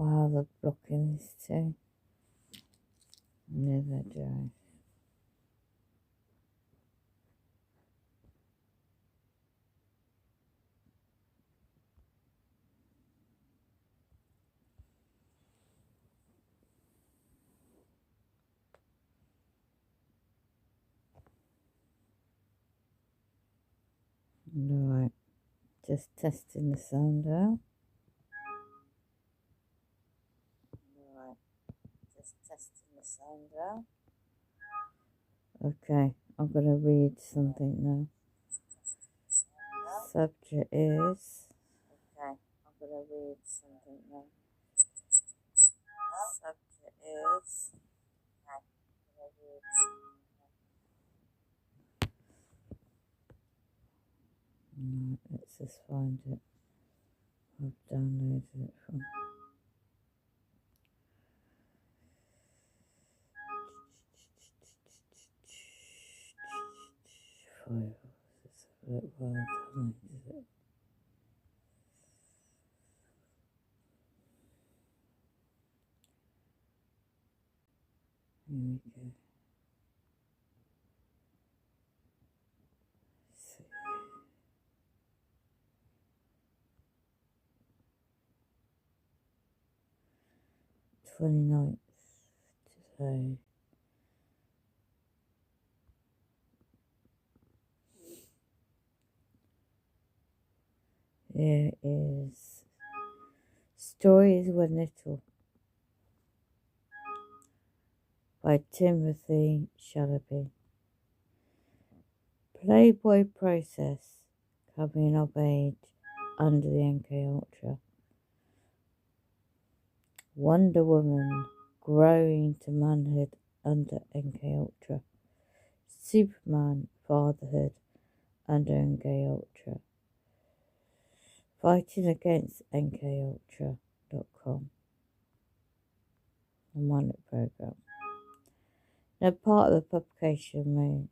Wow, they're blocking this too. Never do. Right, just testing the sound out. Right, just testing the sound out. Okay, I'm going to read something now. Subject is. Okay, I'm going to read something now. Subject is. Okay, I'm going to read something now. Let's just find it. I've downloaded it from. Files. Let's have a look where I've downloaded it. Here we go. Let's see. 29th today. Here is Stories When Little by Timothy Shalaby. Playboy process coming of age under the MK Ultra. Wonder Woman growing to manhood under MK Ultra. Superman fatherhood under MK Ultra. Fighting against MKUltra.com. A Monarch program. Now part of the publication made.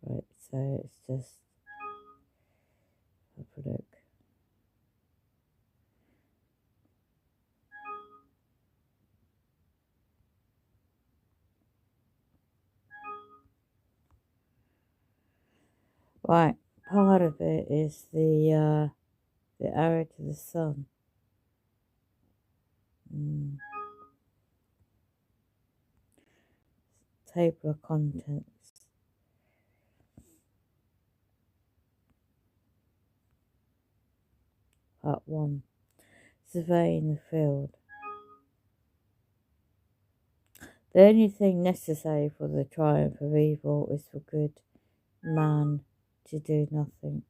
Right, so it's just have a look. Right, part of it is the arrow to the sun. Table of contents. Part 1. Surveying the field. The only thing necessary for the triumph of evil is for good man to do nothing.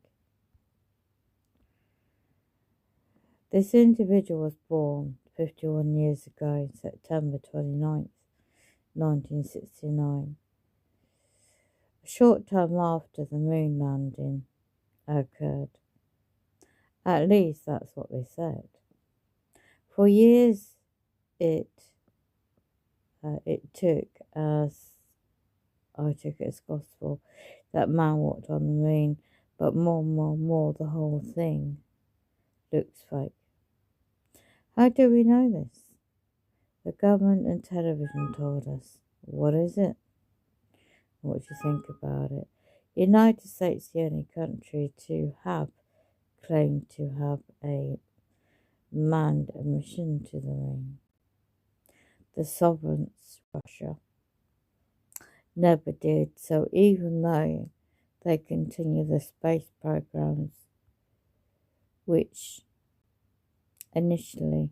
This individual was born 51 years ago, September 29th, 1969, a short time after the moon landing occurred. At least that's what they said. For years it took as I took it as gospel that man walked on the moon, but more the whole thing looks fake. How do we know this? The government and television told us. What is it? What do you think about it? The United States is the only country to have claimed to have a manned mission to the moon. The sovereigns, Russia, never did, so even though they continue the space programs, which initially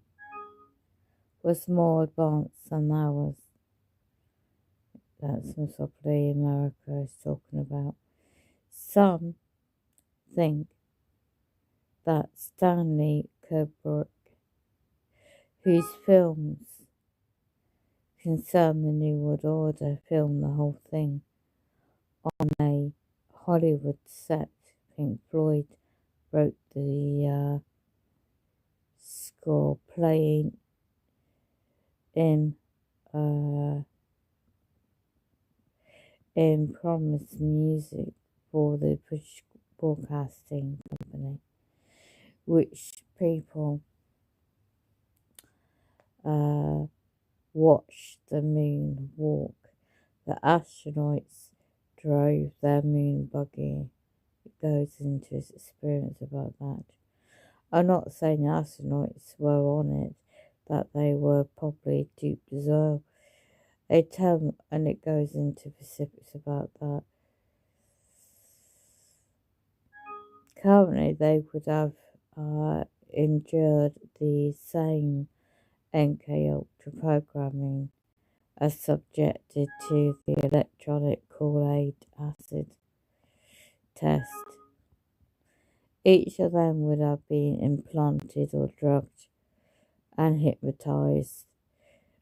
was more advanced than ours. That's probably America is talking about. Some think that Stanley Kubrick, whose films concern the New World Order, filmed the whole thing on a Hollywood set. Pink Floyd wrote the score, playing in promise music for the British Broadcasting Company, which people watched the moon walk. The astronauts drove their moon buggy. It goes into his experience about that. I'm not saying the astronauts were on it, that they were probably duped as well. They tell, and it goes into specifics about that. Currently, they would have endured the same NK Ultra programming as subjected to the electronic Kool-Aid acid test. Each of them would have been implanted or drugged and hypnotized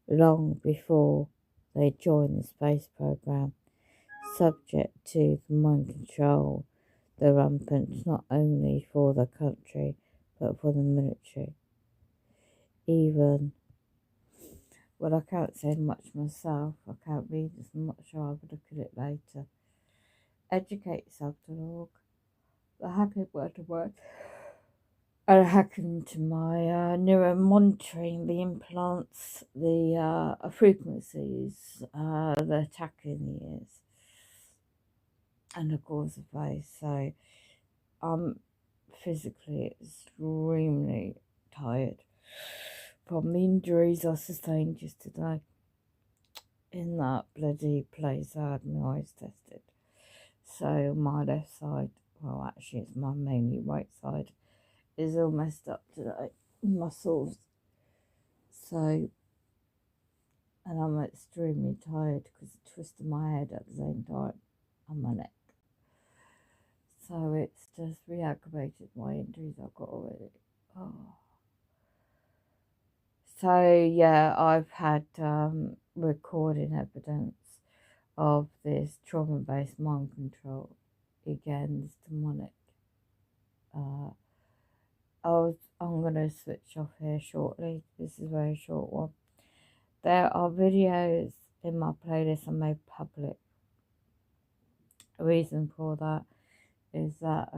long before they joined the space program, subject to the mind control, the rampant not only for the country but for the military. Even, well, I can't say much myself, I can't read as much, I'll have a look at it later. Educateyourself.org. The hacking word to work. I hack into my neuromonitoring, the implants, the frequencies, the attacking the ears, and the cause of face. So I'm physically extremely tired from the injuries I sustained yesterday in that bloody place I had my eyes tested. So my left side, well actually it's my mainly right side, is all messed up today, muscles. So, and I'm extremely tired because it twisted my head at the same time on my neck. So it's just re-aggravated my injuries I've got already. Oh. So yeah, I've had recording evidence of this trauma-based mind control. Again, this demonic. I'm going to switch off here shortly. This is a very short one. There are videos in my playlist I made public. The reason for that is that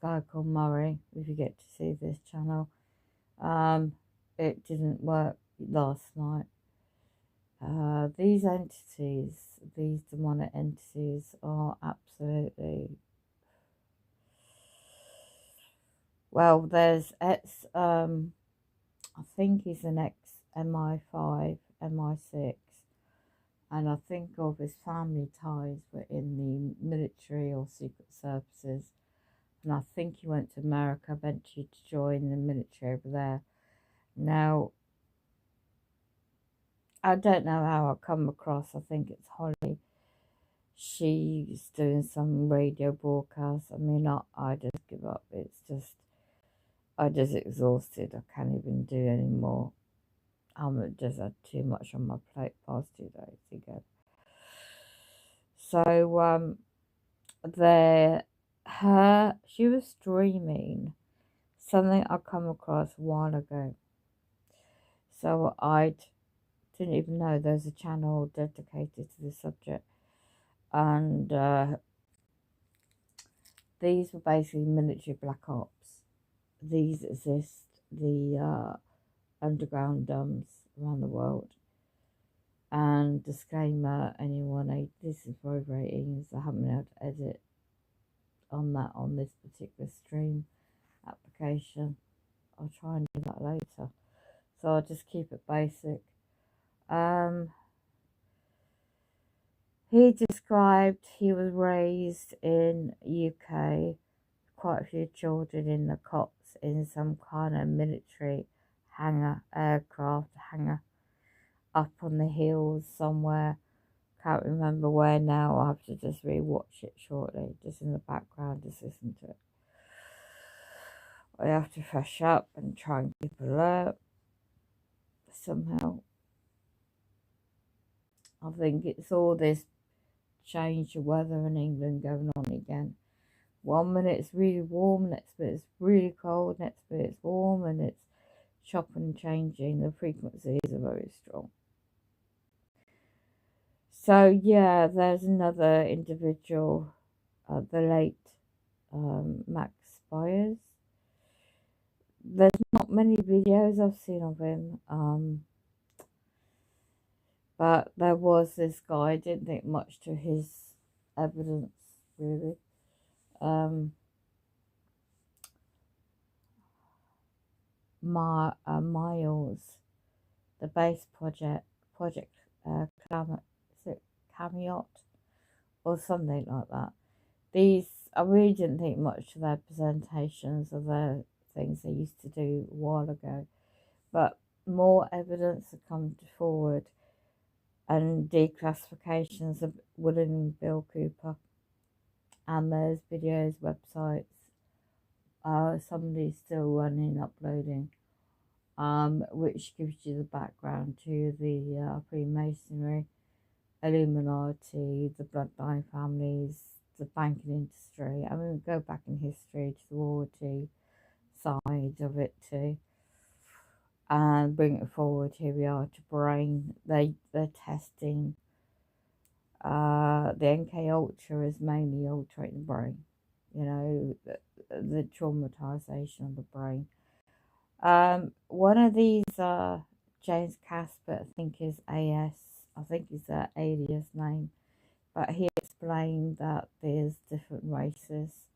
guy called Murray, if you get to see this channel, it didn't work last night. These entities, these demonic entities, are absolutely, well, there's I think he's an ex-MI5, MI6, and I think of his family ties were in the military or secret services, and I think he went to America eventually to join the military over there. Now, I don't know how I come across, I think it's Holly. She's doing some radio broadcast. I mean, I just give up. It's just, I just exhausted. I can't even do any more. I'm just had too much on my plate past 2 days ago. So she was streaming something I come across a while ago. So I didn't even know there's a channel dedicated to this subject, and these were basically military black ops. These exist, the underground dumps around the world. And disclaimer, anyone, this is for over 18s. I haven't been able to edit on this particular stream application. I'll try and do that later. So I'll just keep it basic. He described he was raised in UK, quite a few children in the cots in some kind of military hangar, aircraft hangar, up on the hills somewhere. Can't remember where now. I'll have to just re-watch it shortly, just in the background, just listen to it. I have to fresh up and try and keep alert somehow. I think it's all this change of weather in England going on again. 1 minute it's really warm, next minute it's really cold, next minute it's warm, and it's chopping and changing. The frequencies are very strong. So yeah, there's another individual, the late Max Byers. There's not not many videos I've seen of him. But there was this guy. I didn't think much to his evidence really. Miles, the base project is it Camiot or something like that. These I really didn't think much of their presentations of their things they used to do a while ago, but more evidence have come forward and declassifications of William Bill Cooper, and there's videos, websites. Somebody's still running, uploading, which gives you the background to the Freemasonry, Illuminati, the bloodline families, the banking industry. I mean, go back in history to the royalty side of it too, and bring it forward. Here we are to brain. They're testing. The NK Ultra is mainly altering the brain. You know, the traumatization of the brain. One of these, James Casper, I think is AS. I think is their alias name, but he explained that there's different races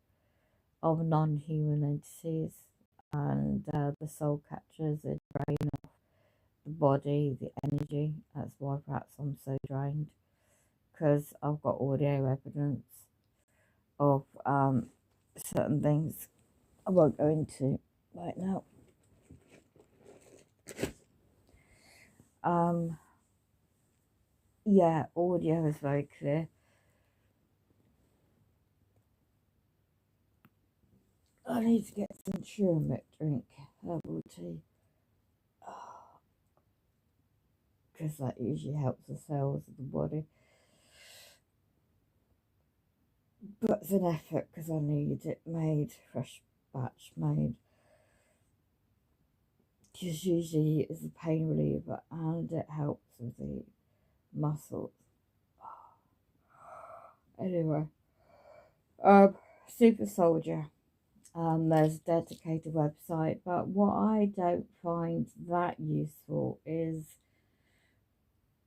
of non-human entities, and the soul catchers are drain off the body, the energy. That's why perhaps I'm so drained, because I've got audio evidence of certain things I won't go into right now. Yeah, audio is very clear. I need to get some turmeric drink, herbal tea, because that usually helps the cells of the body. But it's an effort because I need it made, fresh batch made. Because usually it's a pain reliever and it helps with the muscles. Anyway, Super Soldier. There's a dedicated website, but what I don't find that useful is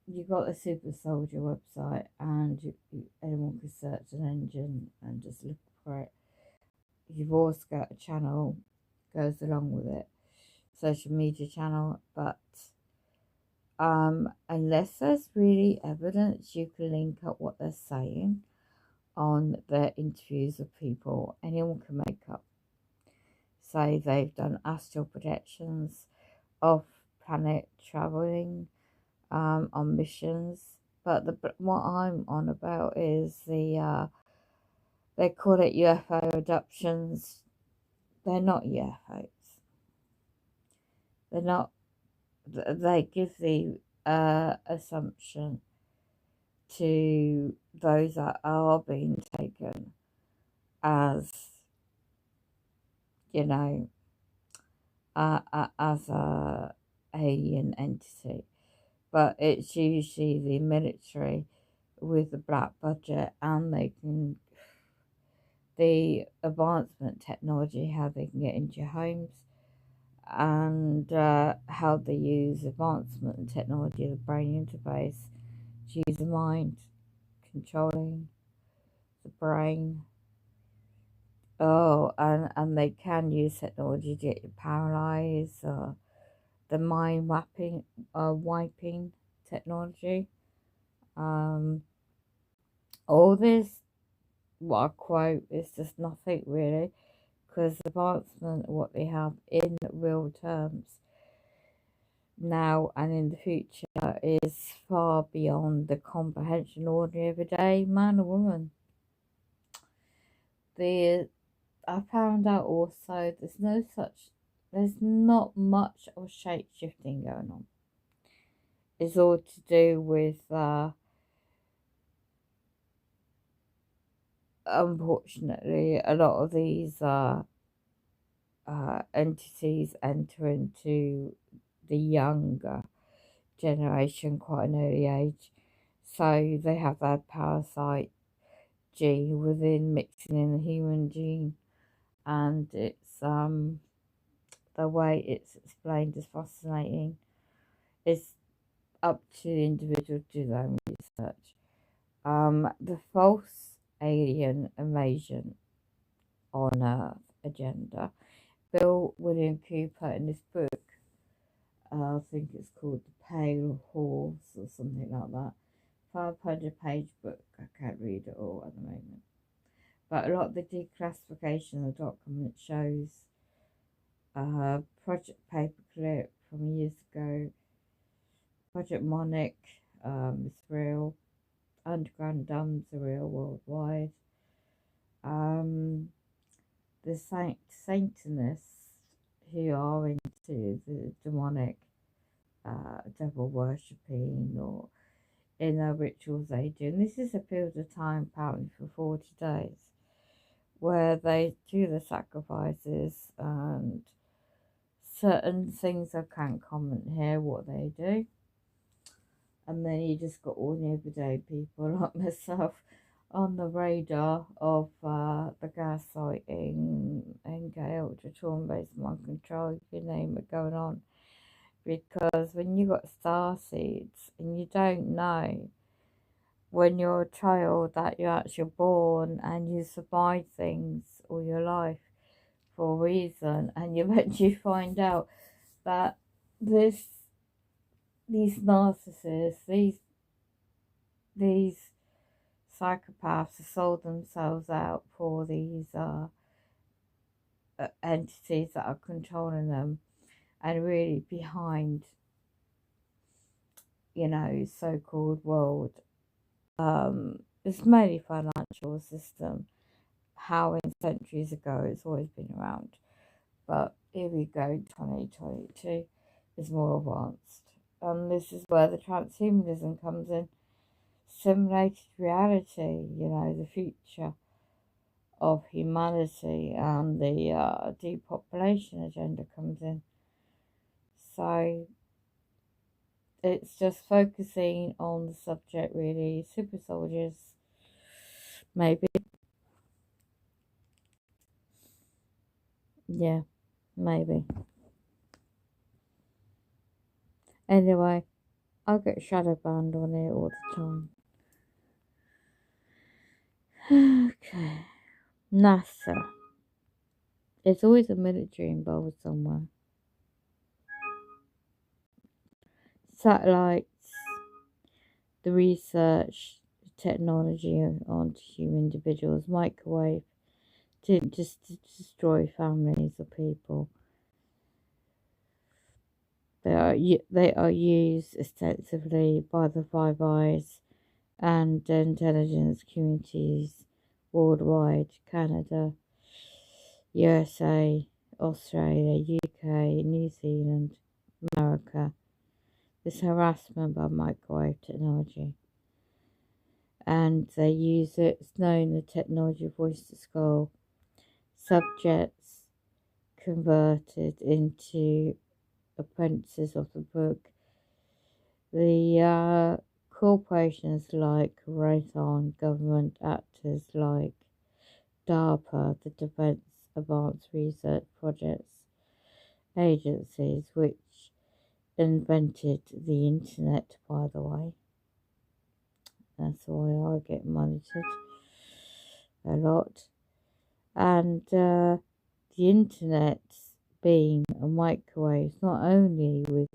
you've got the Super Soldier website, and anyone can search an engine and just look for it. You've also got a channel goes along with it, social media channel, but unless there's really evidence, you can link up what they're saying on their interviews of people. Anyone can make up. Say they've done astral projections, off planet traveling, on missions. But what I'm on about is the they call it UFO abductions. They're not UFOs. They're not. They give the assumption to those that are being taken as, you know, as a alien entity, but it's usually the military with the black budget, and the advancement technology, how they can get into your homes, and how they use advancement technology, the brain interface, to use the mind, controlling the brain. Oh, and they can use technology to get you paralyzed, the mind wiping technology. All this, what I quote, is just nothing really, because advancement, what they have in real terms now and in the future, is far beyond the comprehension ordinary everyday man or woman. I found out also there's not much of shape shifting going on. It's all to do with unfortunately a lot of these entities enter into the younger generation quite an early age, so they have that parasite gene within mixing in the human gene, and it's the way it's explained is fascinating. It's up to the individual to do their own research. The false alien invasion on Earth agenda. Bill William Cooper in this book, I think it's called The Pale Horse or something like that. 500-page book. I can't read it all at the moment. But a lot of the declassification of the document shows Project Paperclip from years ago, Project Monarch is real, Underground Dumbs are real worldwide. The Satanists who are into the demonic devil worshipping or in their rituals they do. And this is a period of time apparently for 40 days where they do the sacrifices and certain things I can't comment here what they do. And then you just got all the everyday people like myself on the radar of the gaslighting and gay ultra trauma-based mind control, you name it, going on. Because when you got star seeds and you don't know when you're a child that you're actually born and you survive things all your life for a reason, and you eventually find out that these narcissists, these psychopaths have sold themselves out for these entities that are controlling them, and really behind, so-called world. It's mainly financial system. How in centuries ago it's always been around, but here we go, 2022 is more advanced, and this is where the transhumanism comes in. Simulated reality, the future of humanity, and the depopulation agenda comes in. So it's just focusing on the subject, really. Super soldiers, maybe. Yeah, maybe. Anyway, I get shadow banned on it all the time. Okay. NASA. There's always a military involved somewhere. Satellites, the research, the technology onto human individuals, microwave, didn't just destroy families of people. They are used extensively by the Five Eyes and intelligence communities worldwide: Canada, USA, Australia, UK, New Zealand, America. This harassment by microwave technology. And they use it. It's known the technology voice to skull. Subjects converted into apprentices of the book. The corporations like Raytheon, government actors like DARPA, the Defense Advanced Research Projects agencies, which invented the internet, by the way. That's why I get monitored a lot. And the internet's beam and microwaves, not only with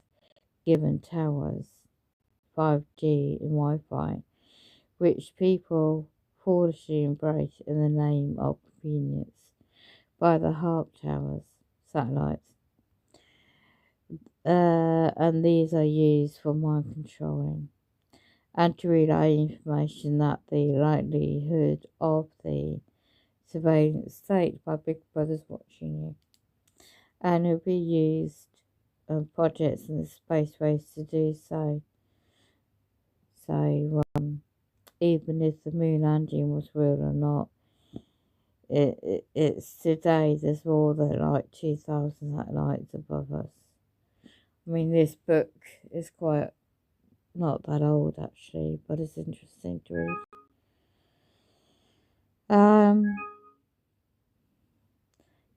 given towers, 5G and Wi-Fi, which people foolishly embrace in the name of convenience by the HARP towers, satellites. And these are used for mind controlling and to relay information that the likelihood of the surveillance state by Big Brother's watching you, and will be used on projects in the space race to do so. So even if the moon landing was real or not, it's today there's more than like 2,000 satellites above us. I mean, this book is quite not that old actually, but it's interesting to read.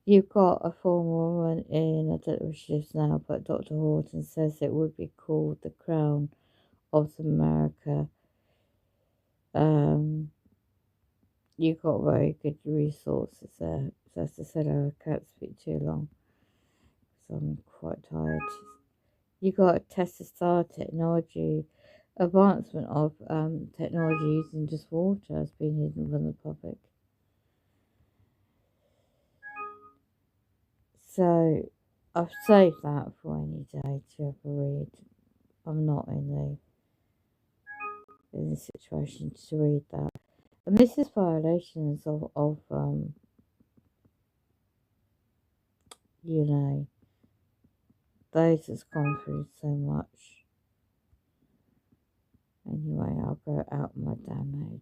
You've got a former woman in, I don't know where she lives now, but Dr. Horton says it would be called the Crown of America. You've got very good resources there. So as I said, I can't speak too long because I'm quite tired. You got Tesla technology, advancement of technology using just water has been hidden from the public. So I've saved that for any day to have a read. I'm not in the situation to read that. And this is violations of you know, those that's gone through so much. Anyway, I'll go out my downloads.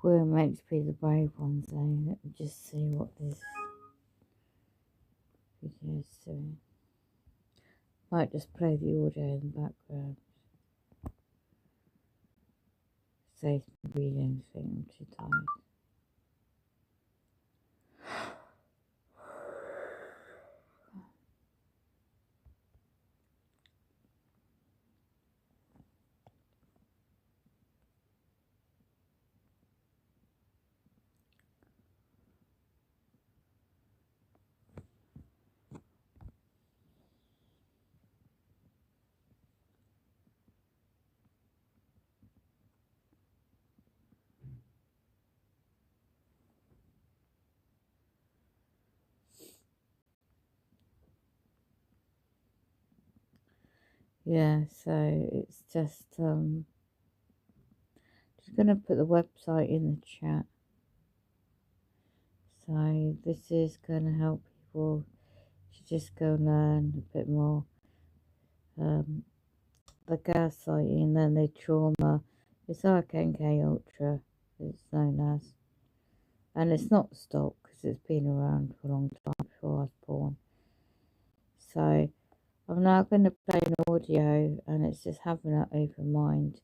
We're meant to be the brave ones, though. Let me just see what this video is doing. Might just play the audio in the background. Saves me reading anything. I'm too tired. Yeah, so it's just gonna put the website in the chat. So this is gonna help people to just go learn a bit more. The gaslighting and then the trauma. It's like NK Ultra, it's known as. And it's not stopped because it's been around for a long time before I was born. So I'm now going to play an audio and it's just having that open mind.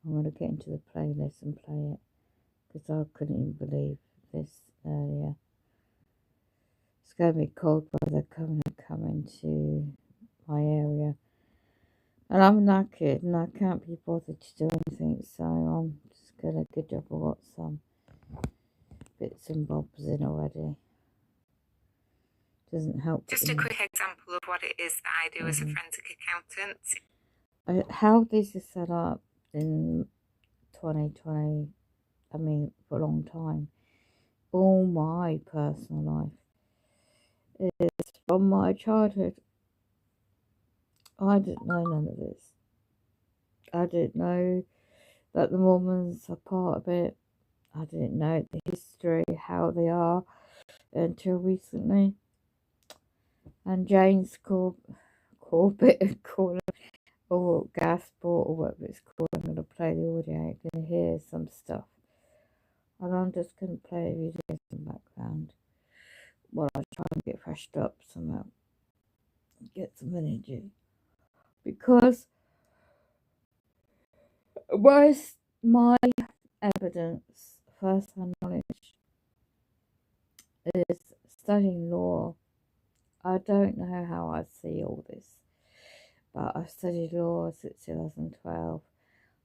I'm going to get into the playlist and play it because I couldn't even believe this earlier. It's going to be cold weather coming to my area. And I'm knackered and I can't be bothered to do anything, so I'm just going to good job I got some bits and bobs in already. Doesn't help. Just a quick example of what it is that I do as a forensic accountant. How this is set up in 2020, I mean, for a long time, all my personal life is from my childhood. I didn't know none of this. I didn't know that the Mormons are part of it. I didn't know the history, how they are, until recently. And James Corbett, or Gasport, or whatever it's called, I'm going to play the audio. You're going to hear some stuff. And I'm just going to play a video in the background while I try and get freshed up somehow. Get some energy. Because my evidence, first-hand knowledge, is studying law. I don't know how I see all this, but I've studied law since 2012.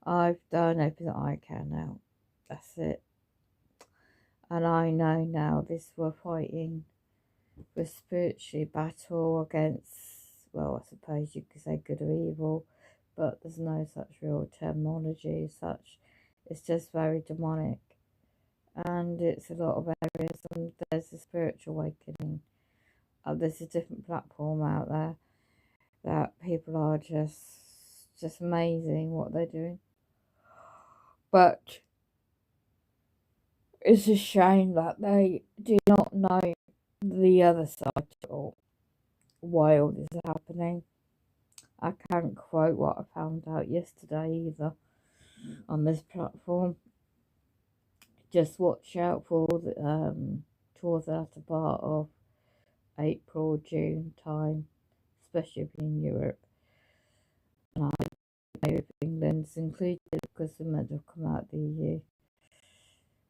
I've done everything I can now. That's it. And I know now this we're fighting with spiritually battle against, well, I suppose you could say good or evil, but there's no such real terminology such. It's just very demonic, and it's a lot of areas, and there's a spiritual awakening. There's a different platform out there that people are just amazing what they're doing. But it's a shame that they do not know the other side or why all this is happening. I can't quote what I found out yesterday either on this platform. Just watch out for towards the latter part of April, June time, especially if you're in Europe. And I know if England's included because they're meant to have come out of the EU.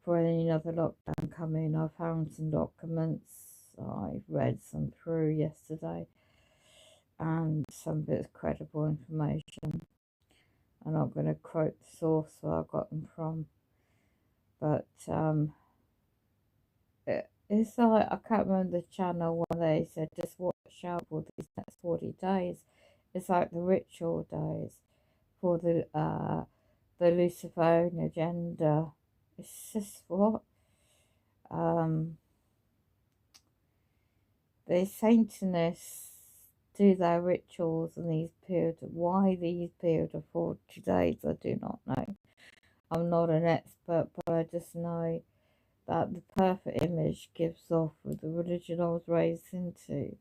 For any other lockdown coming, I found some documents. I read some through yesterday and some bit of credible information. I'm not going to quote the source where I got them from, but it's like, I can't remember the channel when they said just watch out for these next 40 days. It's like the ritual days for the Luciferian agenda. It's just what? The Satanists do their rituals in these periods. Why these periods of 40 days, I do not know. I'm not an expert, but I just know that the perfect image gives off with the religion I was raised into.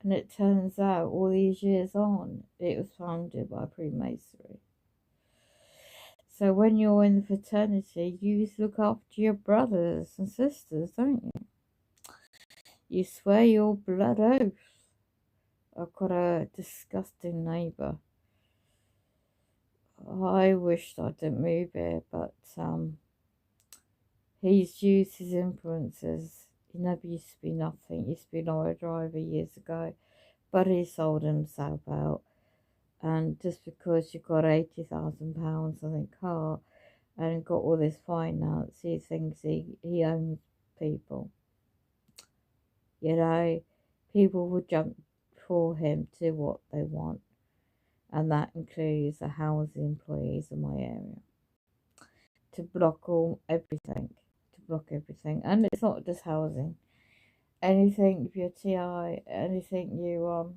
And it turns out, all these years on, it was founded by Freemasonry. So when you're in the fraternity, you look after your brothers and sisters, don't you? You swear your blood oath. I've got a disgusting neighbour. I wished I didn't move here, but he's used his influences. He never used to be nothing. He used to be an lorry driver years ago, but he sold himself out. And just because you got £80,000 on a car and got all this finance, he thinks he owns people. You know, people will jump for him to what they want, and that includes the housing employees in my area, to block everything. And it's not just housing, anything for your TI, anything you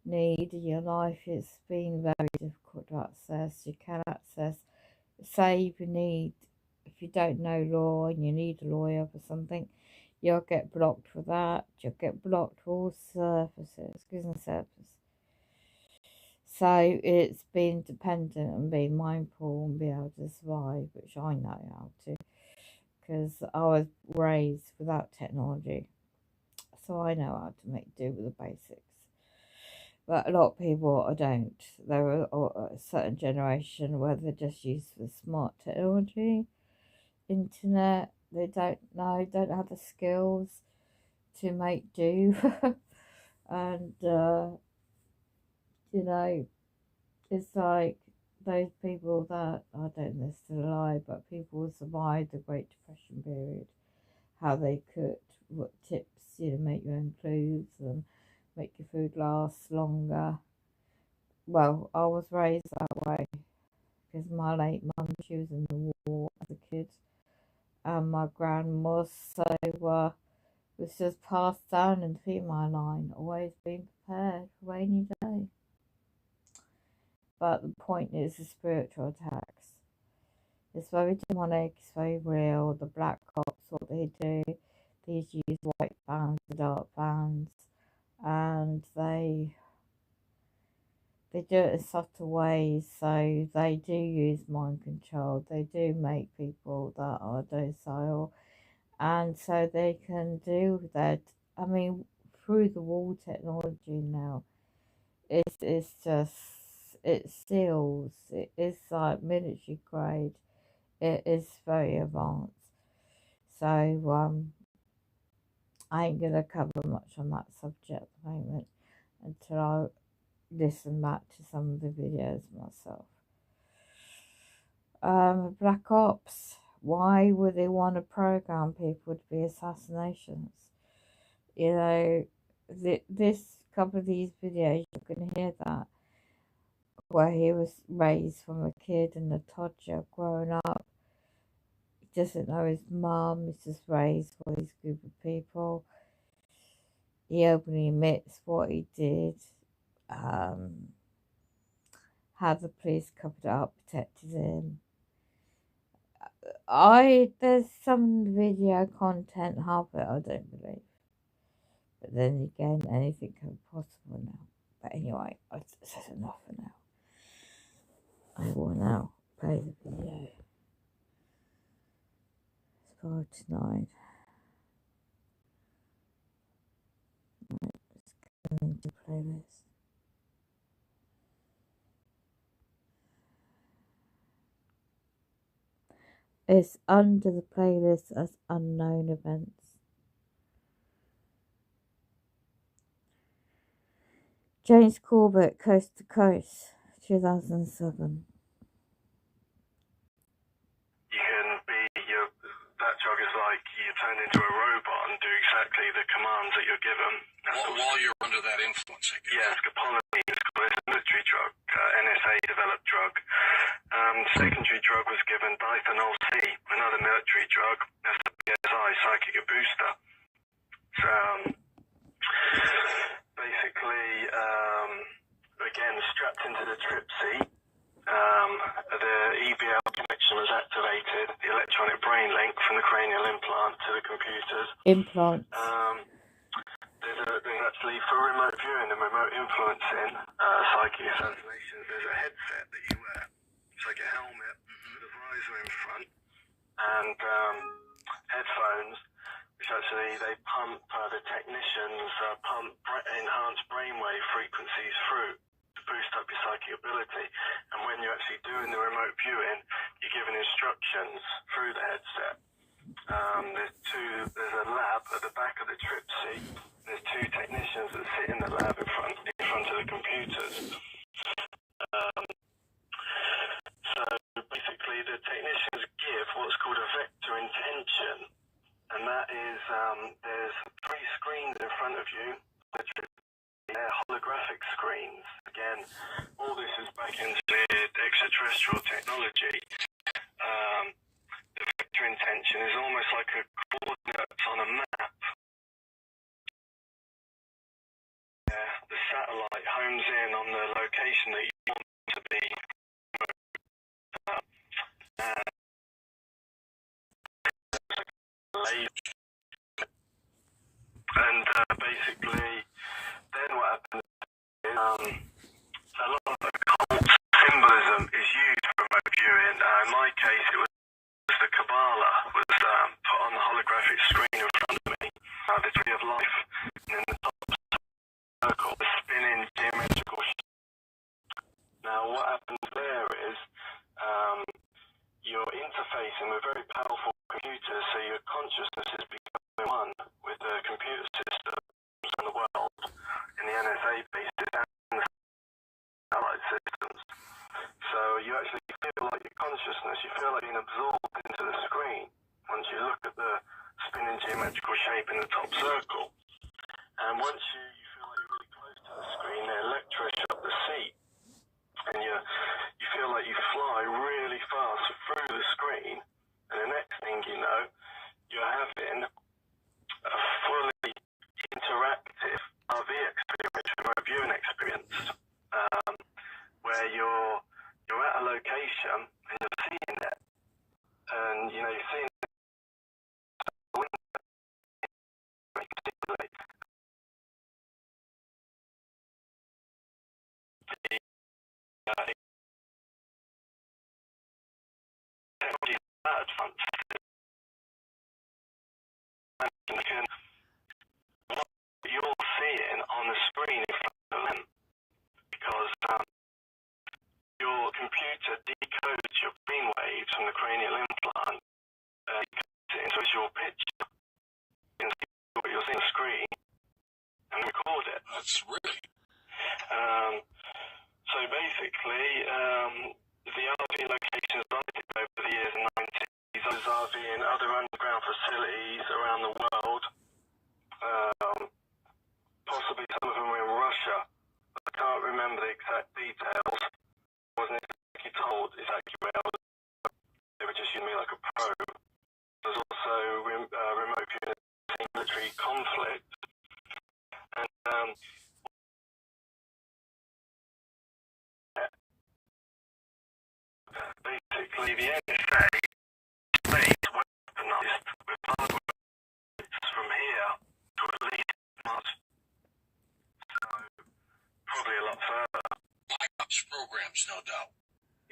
need in your life. It's been very difficult to access. You can access, say if you don't know law and you need a lawyer for something, you'll get blocked for that. You'll get blocked for all business services. So it's being dependent and being mindful and be able to survive, which I know how to, because I was raised without technology, so I know how to make do with the basics. But a lot of people don't. There are a certain generation where they just use the smart technology, internet. They don't have the skills to make do, and you know. It's like those people that, I don't know if they're still alive, but people who survived the Great Depression period, how they cooked, what tips, make your own clothes and make your food last longer. Well, I was raised that way because my late mum, she was in the war as a kid, and my gran was, so it was just passed down in the female line, always being prepared for rainy day. But the point is the spiritual attacks. It's very demonic, it's very real. The black ops, what they do, these use white bands, dark bands, and they do it in subtle ways. So they do use mind control. They do make people that are docile, and so they can do that. I mean, through the wall technology now, it's just, it seals. It's like military grade. It is very advanced. So I ain't gonna cover much on that subject at the moment until I listen back to some of the videos myself. Black Ops. Why would they want to program people to be assassinations? This couple of these videos, you can hear that where he was raised from a kid and a toddler growing up. He doesn't know his mum, he's just raised by his group of people. He openly admits what he did, how the police covered it up, protected him. There's some video content, half of it I don't believe. But then again, anything can be possible now. But anyway, I've said enough for now. I will now play the video. It's 5 to 9. Right, let's go into playlist. It's under the playlist as unknown events. James Corbett, Coast to Coast, 2007. That jog is like you turn into a robot and do exactly the commands that you're given. While you're under that influence, I guess. Yeah, scopolamine is called a military drug, NSA developed drug. Secondary drug was given diethanol C, another military drug, as the PSI, psychic booster. So, basically, again, strapped into the trip seat. The EBL connection was activated, the electronic brain link from the cranial implant to the computers. Implants. There's actually, for remote viewing and remote influencing, psychic assassinations, there's a headset that you wear. It's like a helmet with a visor in front and headphones, which actually they pump, the technicians pump enhanced brainwave frequencies through to boost up your psychic ability. And when you're actually doing the remote viewing, you're given instructions through the headset. There's a lab at the back of the trip seat. There's two technicians that sit in the lab in front of the computers. So basically the technicians give what's called a vector intention, and that is there's 3 screens in front of you. They're holographic screens. Again, all this is back into extraterrestrial technology. The vector intention is almost like a coordinates on a map. The satellite homes in on the location that you want to be. And basically, then what happens is a lot of occult symbolism is used for remote viewing. In my case, it was the Kabbalah was put on the holographic screen in front of me. The tree of life, and in the top circle, the spinning geometrical shape. Now, what happens there is you're interfacing with very powerful computers, so your consciousness is becoming one with the computer systems in the world, in the NSA bases and the satellite systems. So you actually feel like your consciousness, you feel like being absorbed into the screen once you look at the spinning geometrical shape in the top circle. And once you feel like you're really close to the screen, they electroshock the seat. And you feel like you fly really fast through the screen, and the next thing you know, you're having a fully interactive RV experience, remote viewing experience, where you're at a location and you're seeing it, and you're seeing it in the window, you can simulate technology that advanced. What you're seeing on the screen in front of them, because your computer decodes your brain waves from the cranial implant, decodes it into a visual picture. You can see what you're seeing on the screen and record it. That's really. So basically, the RV locations I did over the years in the 90s, I was RVing other underground facilities around the world. Possibly some of them were in Russia. I can't remember the exact details. attack you where they were just using me like a probe. There's also remote viewing military conflict. And basically the NSA stays weaponized with hardware from here to at least Mars. So probably a lot further. Black Ops programs, no doubt.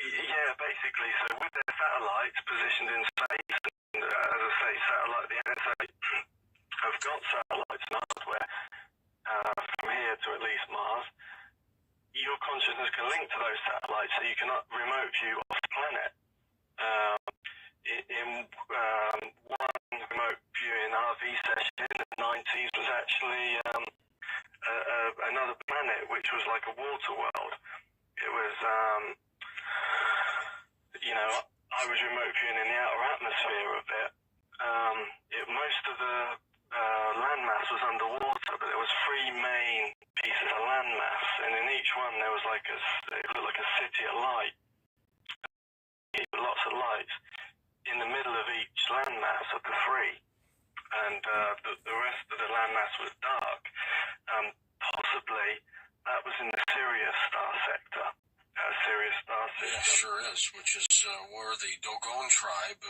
Yeah, basically. So with their satellites positioned in space, and as I say, the NSA have got satellites and hardware from here to at least Mars. Your consciousness can link to those satellites so you can remote view off the planet. In one remote viewing RV session in the 90s was actually another planet which was like a water world. It was, I was remote viewing in the outer atmosphere of it. Most of the landmass was underwater, but there was three main pieces of landmass, and in each one there was it looked like a city of light. Lots of lights in the middle of each landmass of the three, and the rest of the landmass was dark. Possibly that was in the Sirius star sector. Sirius star system. Yeah, sure is, which is where the Dogon tribe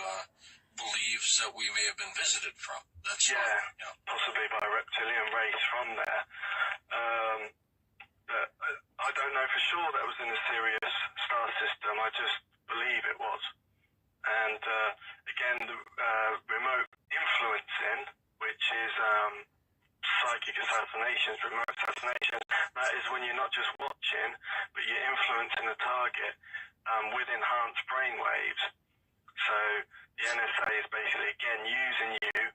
believes that we may have been visited from. That's right. Yeah, possibly by a reptilian race from there. But I don't know for sure that was in the Sirius star system. I just believe it was. And again, the remote influencing, which is psychic assassinations, remote assassinations, that is when you're not just watching, but you're influencing the target with enhanced brainwaves. So the NSA is basically, again, using you.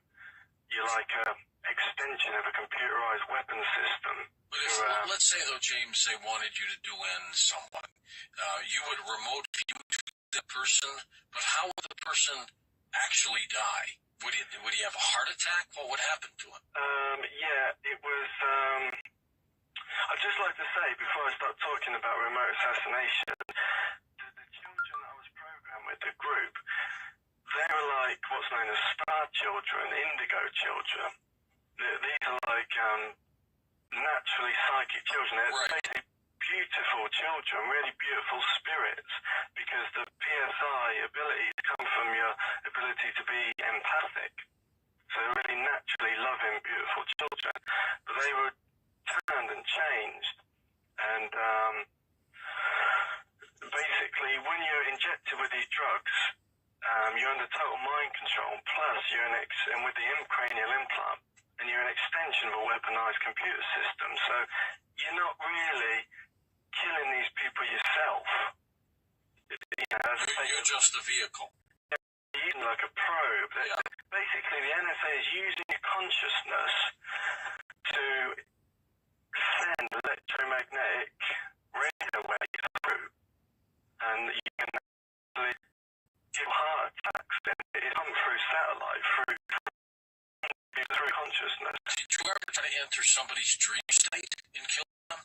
You're like an extension of a computerized weapon system. But if, let's say, though, James, they wanted you to do in someone. You would remote view the person, but how would the person actually die? Would he have a heart attack? What would happen to him? It was... I'd just like to say, before I start talking about remote assassination, the children that I was programmed with, the group, they were like what's known as star children, indigo children. These are like naturally psychic children. They're basically beautiful children, really beautiful spirits, because the PSI abilities come from your ability to be empathic. So they're really naturally loving, beautiful children. But they were turned and changed. And basically, when you're injected with these drugs, you're under total mind control, plus you're and with the cranial implant, and you're an extension of a weaponized computer system. So you're not really killing these people yourself. You're just a vehicle. You're using like a probe. Yeah. Basically, the NSA is using your consciousness to send electromagnetic radio waves through, and you can actually give heart attacks. It comes through satellite, through consciousness. Did you ever try to enter somebody's dream state and kill them?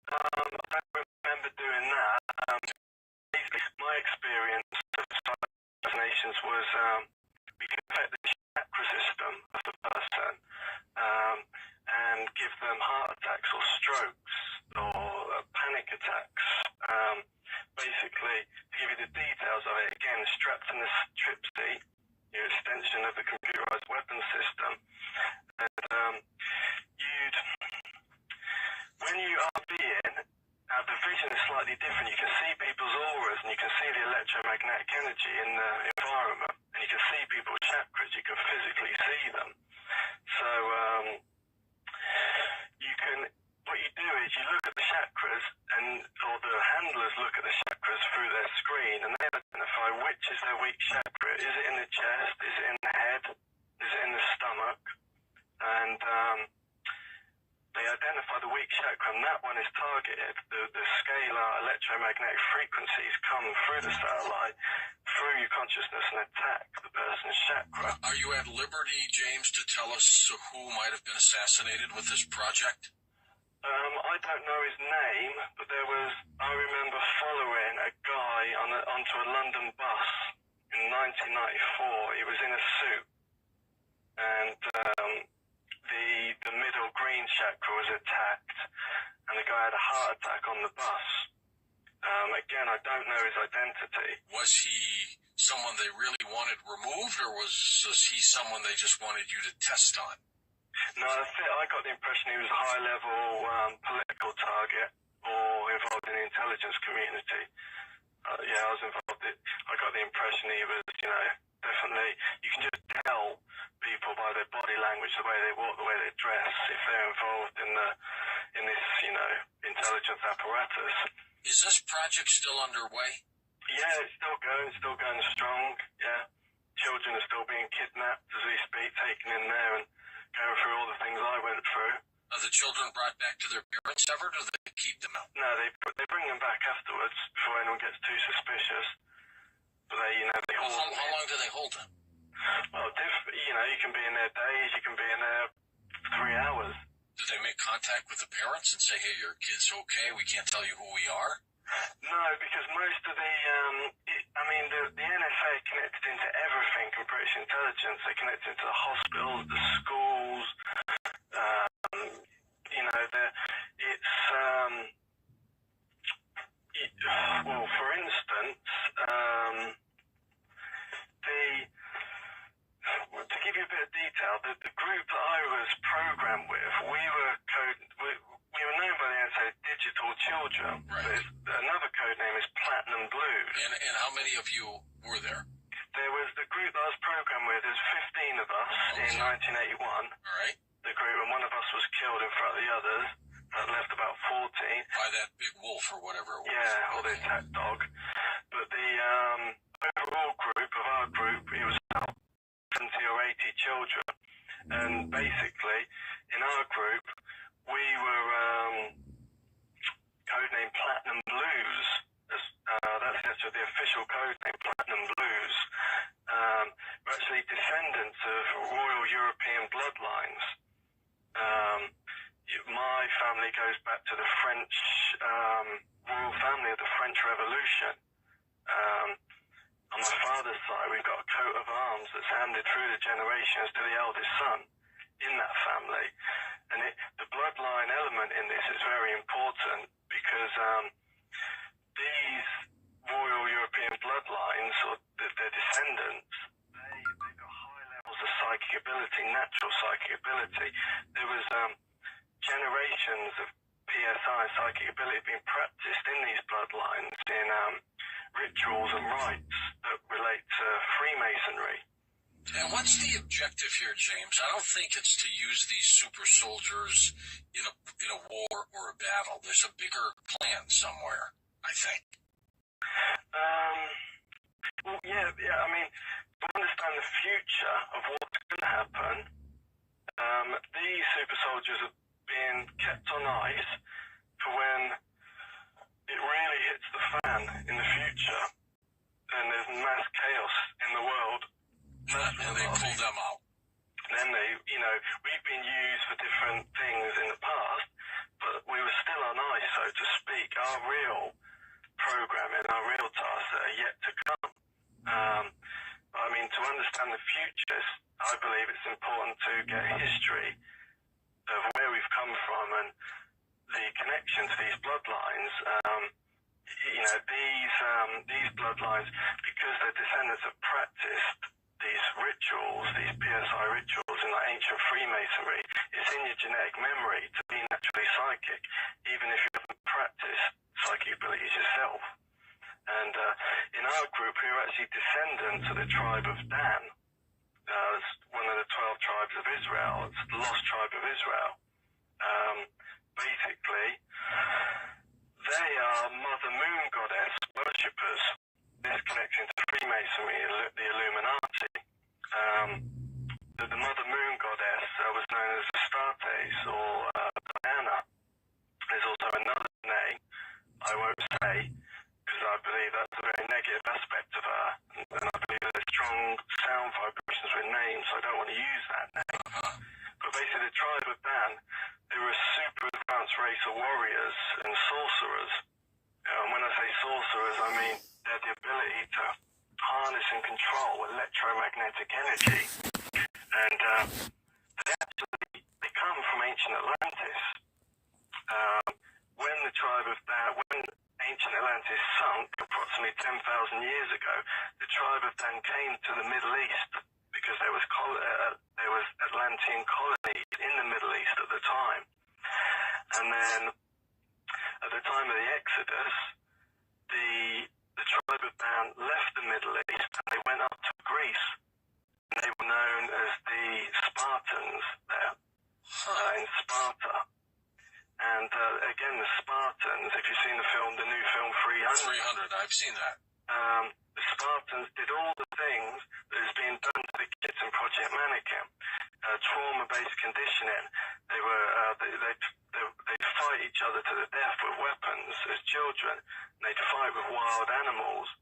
I don't remember doing that. My experience of assassinations was we could affect the chakra system of the person and give them heart attacks or strokes or panic attacks. Basically, to give you the details of it, again, strapped in this trip seat, your extension of the computerized weapon system, and when you are the vision is slightly different. You can see people's auras, and you can see the electromagnetic energy in the environment, and you can see people's chakras. You can physically see them. So what you do is you look at the chakras, or the handlers look at the chakras through their screen, and they identify which is their weak chakra. Is it in the chest? Is it in the head? Is it in the stomach? And they identify the weak chakra, and that one is targeted. The scalar electromagnetic frequencies come through the satellite, through your consciousness, and attack the person's chakra. Are you at liberty, James, to tell us who might have been assassinated with this project? I I don't know his name, but I remember following a guy onto a London bus in 1994. He was in a suit, and the middle green chakra was attacked, and the guy had a heart attack on the bus. Again, I don't know his identity. Was he someone they really wanted removed, or was he someone they just wanted you to test on? No, I got the impression he was a high-level political target or involved in the intelligence community. Yeah, I was involved. I got the impression he was, definitely. You can just tell people by their body language, the way they walk, the way they dress, if they're involved in this, intelligence apparatus. Is this project still underway? Yeah, it's still going strong. Yeah, children are still being kidnapped as we speak, taken in there and going through all the things I went through. Are the children brought back to their parents ever, or do they keep them out? No, they bring them back afterwards before anyone gets too suspicious. But they hold them. How long do they hold them? Well, you can be in there days, you can be in there 3 hours. Do they make contact with the parents and say, hey, your kid's okay, we can't tell you who we are? No, because most of the NSA connected into everything from British intelligence. They connected into the hospitals, the schools. For instance, to give you a bit of detail, the group that I was programmed with, we were known by the NSA as Digital Children. Right. Another code name is Platinum Blues. And how many of you were there? There was the group that I was programmed with. There's 15 of us in 1981. All right. The group, and one of us was killed in front of the others. That left about 14. By that big wolf or whatever it was. Yeah, or the attack dog. But the overall group of our group, it was about 70 or 80 children. And basically, in our group, we were codenamed Platinum Blues. That's actually the official code name, Platinum Blues. We're actually descendants of Royal European bloodlines. My family goes back to the French royal family of the French Revolution. On my father's side, we've got a coat of arms that's handed through the generations to the eldest son in that family. And the bloodline element in this is very important because these Royal European bloodlines, or their descendants, they've got high levels of psychic ability, natural psychic ability. There was generations of PSI, psychic ability, being practiced in these bloodlines in rituals and rites that relate to Freemasonry. And what's the objective here, James? I don't think it's to use these super soldiers in a war or a battle. There's a bigger plan somewhere, I think. I mean, to understand the future of what's going to happen, these super soldiers are being kept on ice for when it really hits the fan in the future and there's mass chaos in the world. And they pull them out. Then we've been used for different things in the past, but we were still on ice, so to speak. Our real programming, our real tasks are yet to come. To understand the futures, I believe it's important to get a history of where we've come from and the connection to these bloodlines. These bloodlines, because their descendants have practiced these rituals, these PSI rituals in like ancient Freemasonry, it's in your genetic memory to be naturally psychic, even if you haven't practiced psychic abilities yourself. And in our group, we were actually descendants of the tribe of Dan. It's one of the 12 tribes of Israel. It's the lost tribe of Israel. Basically, they are Mother Moon goddess worshippers. This connects into Freemasonry, the Illuminati. The Mother Moon goddess was known as Astartes or Diana. There's also another name I won't say, because I believe that's a very negative aspect of her, and I believe there's strong sound vibrations with names, so I don't want to use that name. But basically, the tribe of Dan they were a super advanced race of warriors and sorcerers. And when I say sorcerers, I mean they had the ability to harness and control electromagnetic energy. And they come from ancient Atlantis. When ancient Atlantis sunk approximately 10,000 years ago, the tribe of Dan came to the Middle East because there was Atlantean colonies in the Middle East at the time. And then at the time of the Exodus, the tribe of Dan left the Middle East and they went up to Greece. And they were known as the Spartans there, in Sparta. And again, the Spartans, if you've seen the new film 300. 300, I've seen that. The Spartans did all the things that is being done to the kids in Project Mannequin. Trauma-based conditioning. They they'd fight each other to the death with weapons as children. They'd fight with wild animals.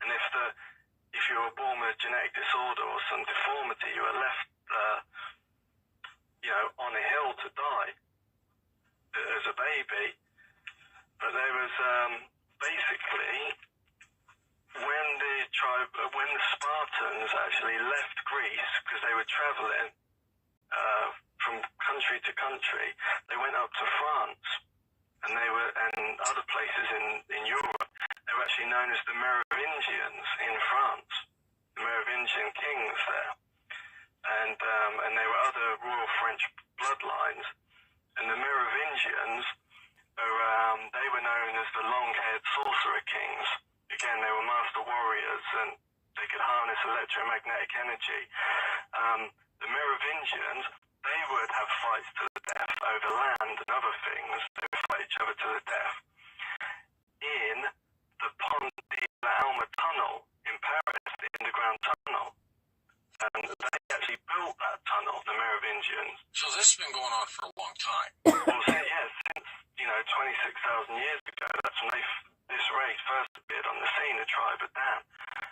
And if you were born with a genetic disorder or some deformity, you were left, on a hill to die as a baby. But there was basically when the Spartans actually left Greece because they were traveling from country to country, they went up to France and other places in Europe. They were actually known as the Merovingians in France, the Merovingian kings there, and there were other royal French bloodlines. And the Merovingians, they were known as the long-haired sorcerer kings. Again, they were master warriors and they could harness electromagnetic energy. The Merovingians, they would have fights to the death over land and other things. They would fight each other to the death in the Pont de l'Alma tunnel in Paris, the underground tunnel. And they actually built that tunnel, the Merovingians. So this has been going on for a long time. Well, since 26,000 years ago, that's when this race first appeared on the scene, the tribe of Dan.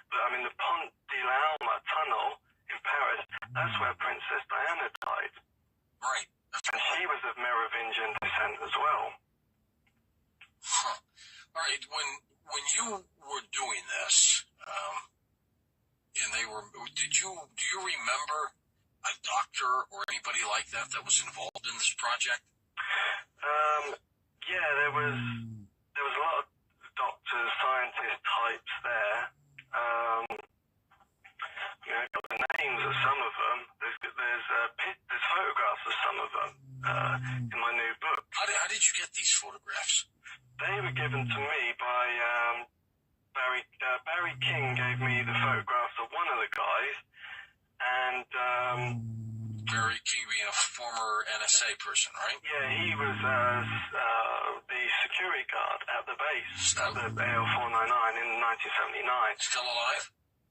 But I mean, the Pont de l'Alma tunnel in Paris, that's where Princess Diana died. Right. And she was of Merovingian descent as well. Huh. All right. When you were doing this, and do you remember a doctor or anybody like that was involved in this project? Yeah, there was a lot of doctors, scientist types there. I've got the names of some of them. There's photographs of some of them in my new book. How did you get these photographs? They were given to me by Barry King. Gave me the photographs of one of the guys, and Barry King being a former NSA person, right? yeah, he was the security guard at the base at the AL499 in 1979. Still alive?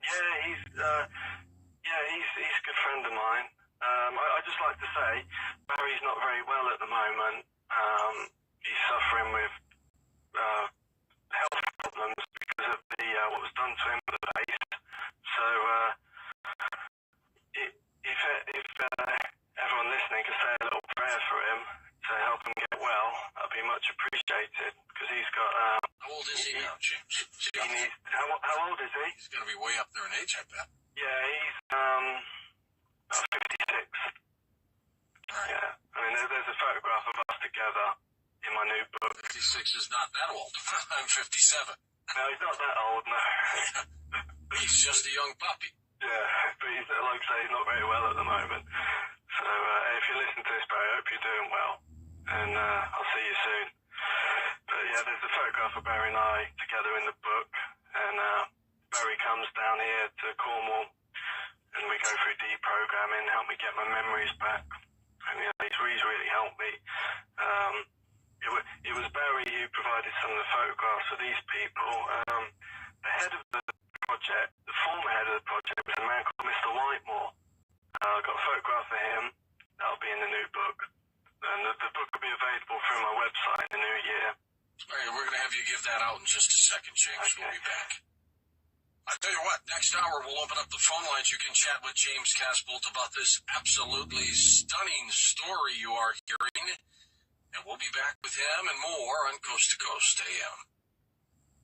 Yeah, he's a good friend of mine. I just like to say Barry's not very well at the moment. He's suffering with health problems because of what was done to him at the base. So if everyone listening could say a little prayer for him to help him get well, that'd be much appreciated. Because he's got how old is he now, James? How old is he? He's going to be way up there in age, I bet. Yeah, he's about 56. Right. Yeah, I mean, there's a photograph of us together in my new book. 56 is not that old. I'm 57. No, he's not that old, no. He's just a young puppy. Yeah, but he's, like I say, he's not very well at the moment. So if you listen to this, Barry, I hope you're doing well. And I'll see you soon. But yeah, there's a photograph of Barry and I together in the book. And Barry comes down here to Cornwall and we go through deprogramming, help me get my memories back. And he's really helped me. It was Barry who provided some of the photographs of these people. The head of the project, the former head of the project, was a man called Mr. Whitemore. I got a photograph of him. That'll be in the new book. And the book will be available through my website in the new year. All right, we're going to have you give that out in just a second, James. Okay. We'll be back. I'll tell you what, next hour we'll open up the phone lines. You can chat with James Casbolt about this absolutely stunning story you are hearing. And we'll be back with him and more on Coast to Coast AM.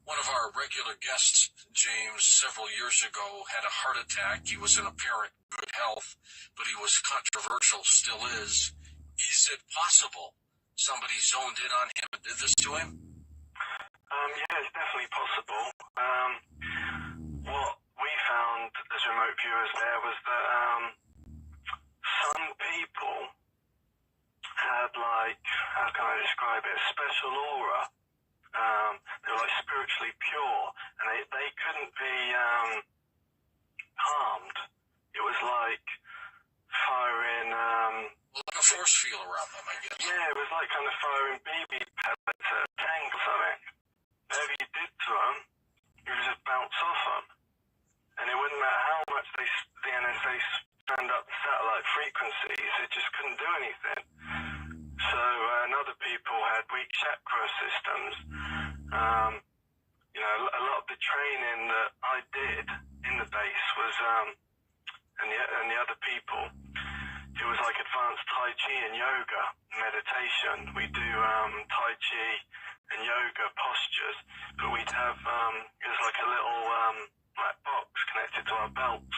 One of our regular guests, James, several years ago had a heart attack. He was in apparent good health, but he was controversial, still is. Is it possible somebody zoned in on him and did this to him? Yeah, it's definitely possible. What we found as remote viewers there was that some people had, like, how can I describe it, a special aura. They were like spiritually pure, and they couldn't be harmed. It was like firing like a force field around them, I guess. Yeah, it was like kind of firing BB pellets at a tank or something. Whatever you did to them, you would just bounce off them. And it wouldn't matter how much the NSA turned up the satellite frequencies, it just couldn't do anything. So, and other people had weak chakra systems. You know, a lot of the training that I did in the base was, and the other people, it was like advanced Tai Chi and yoga, meditation. We do Tai Chi and yoga postures, but we'd have, it was like a little black box connected to our belts.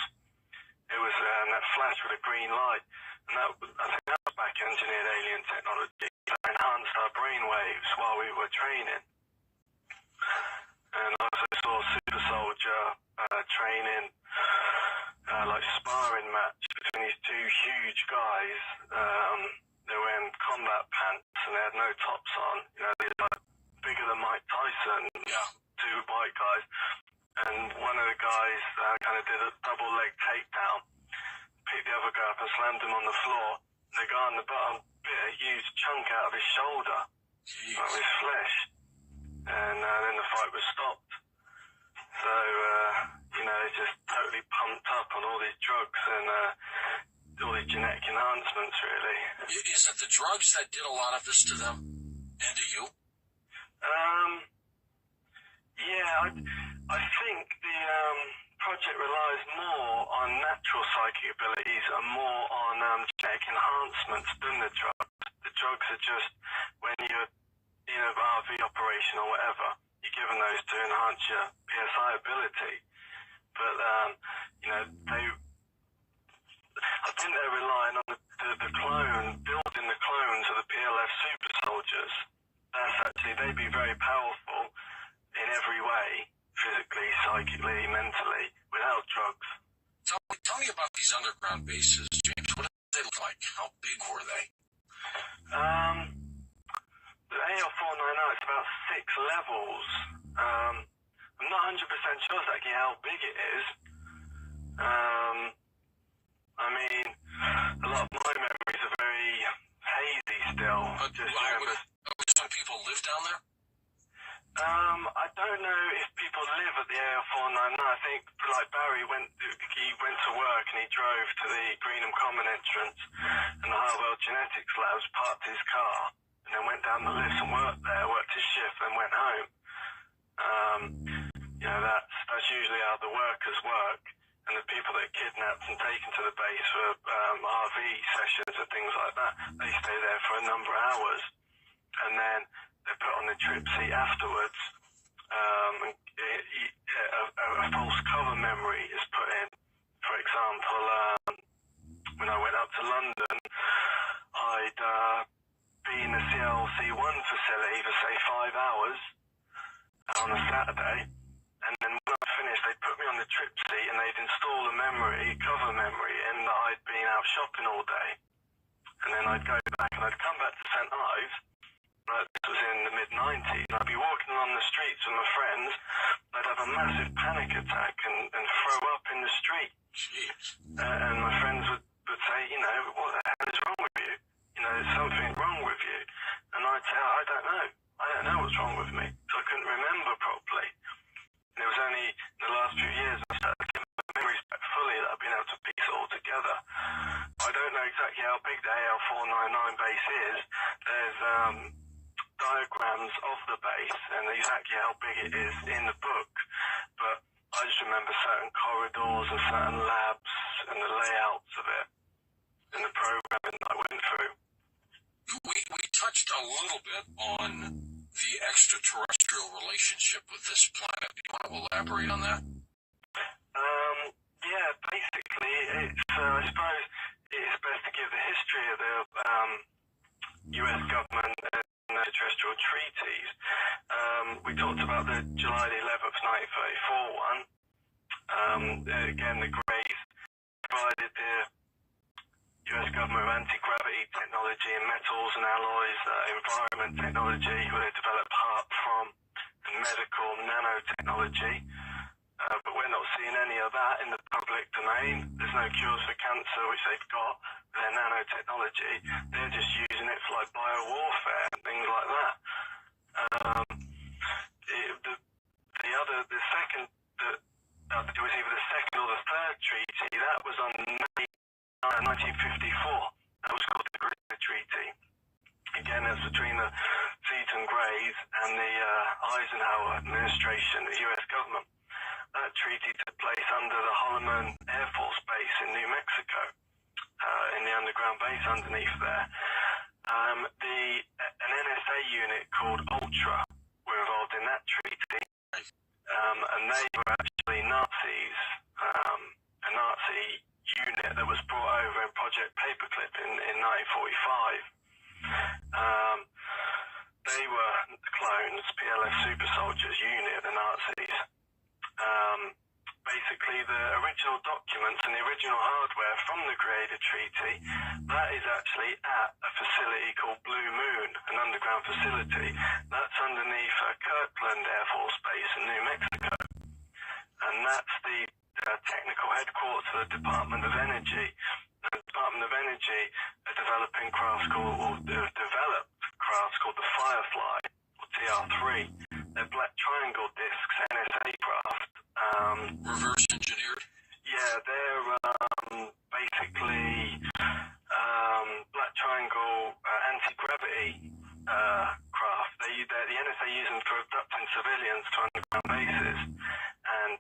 It was that flash with a green light, and I think that was back engineered alien technology that enhanced our brain waves while we were training. And I also saw Super Soldier training, like sparring match between these two huge guys. They were in combat pants and they had no tops on. You know, they were like bigger than Mike Tyson. Yeah. Two white guys. And one of the guys kind of did a double leg takedown, picked the other guy up and slammed him on the floor. And the guy on the bottom bit a huge chunk out of his shoulder, out of his flesh. And then the fight was stopped. So, you know, it's just totally pumped up on all these drugs and all these genetic enhancements, really. Is it the drugs that did a lot of this to them and to you? Yeah, I think the project relies more on natural psychic abilities and more on genetic enhancements than the drugs. The drugs are just when you're in an RV operation or whatever, you're given those to enhance your PSI ability. But, you know, I think they're relying on the clone, building the clones of the PLF super soldiers. That's actually, they'd be very powerful in every way, physically, psychically, mentally, without drugs. Tell me about these underground bases, James. What did they look like? How big were they? The AL499 is about 6 levels. I'm not 100% sure exactly how big it is. I mean, a lot of my memories are very hazy still. But would some people live down there? I don't know if people live at the AL499. I think, like Barry, he went to work and he drove to the Greenham Common entrance and the Harwell Genetics Labs, parked his car, and then went down the lifts and worked there, worked his shift, then went home. You know, that's usually how the workers work, and the people that are kidnapped and taken to the base for RV sessions and things like that, they stay there for a number of hours, and then they're put on the trip seat afterwards. A false cover memory is put in. For example, when I went up to London, I'd be in the CLC1 facility for, say, 5 hours on a Saturday, and then when I finished, they'd put me on the trip seat and they'd install a cover memory in that I'd been out shopping all day. And then I'd go back and I'd come back to St. Ives. This was in the mid-90s. I'd be walking along the streets with my friends. I'd have a massive panic attack and throw up in the street. And my friends would say, you know, what the hell is wrong with you? You know, there's something wrong with you. And I'd say, I don't know. I don't know what's wrong with me. So I couldn't remember properly. And it was only in the last few years I started getting my memories back fully that I've been able to piece it all together. I don't know exactly how big the AL499 base is. There's diagrams of the base and exactly how big it is in the book, but I just remember certain corridors and certain labs and the layouts of it and the programming that I went through. We touched a little bit on the extraterrestrial relationship with this planet. Do you want to elaborate on that? Yeah, basically, I suppose it's best to give the history of the U.S. government and extraterrestrial treaties. We talked about the July the 11th, 1934 one. Again, the Greys provided the U.S. government with anti-gravity technology and metals and alloys, environment technology, where they developed HARP from, and medical nanotechnology. But we're not seeing any of that in the public domain. There's no cures for cancer, which they've got with their nanotechnology. They're just using it for like biowarfare and things like that. The second, it was either the second or the third treaty, that was on May 1954. That was called the Greer Treaty. Again, it was between the Seaton Greys and the Eisenhower administration, the U.S. government. That treaty took place under the Holloman Air Force Base in New Mexico, in the underground base underneath there. An NSA unit called Ultra were involved in that treaty, and they were actually Nazis, a Nazi unit that was brought over in Project Paperclip in 1945. They were clones, PLF super soldiers unit of the Nazis. Basically, the original documents and the original hardware from the Creator Treaty, that is actually at a facility called Blue Moon, an underground facility. That's underneath Kirkland Air Force Base in New Mexico. And that's the technical headquarters for the Department of Energy. The Department of Energy are developing crafts called the Firefly, or TR-3. They're black triangle discs, NSA craft. Reverse engineered? Yeah, they're basically black triangle anti-gravity craft. The NSA use them for abducting civilians to underground bases, and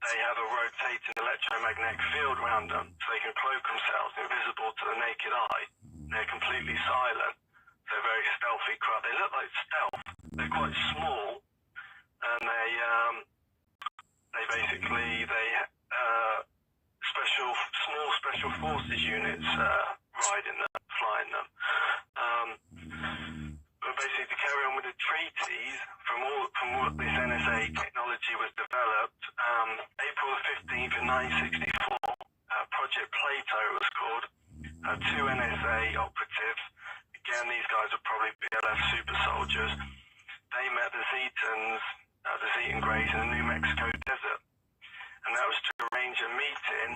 they have a rotating electromagnetic field around them, so they can cloak themselves, invisible to the naked eye. They're completely silent. They're very stealthy craft. They look like stealth. They're quite small, and they small special forces units riding them, flying them. But basically, to carry on with the treaties, from what this NSA technology was developed, April the 15th in 1964, Project Plato was called. Two NSA operatives. Again, these guys are probably BLF super soldiers. They met the Seaton Greys in the New Mexico desert. And that was to arrange a meeting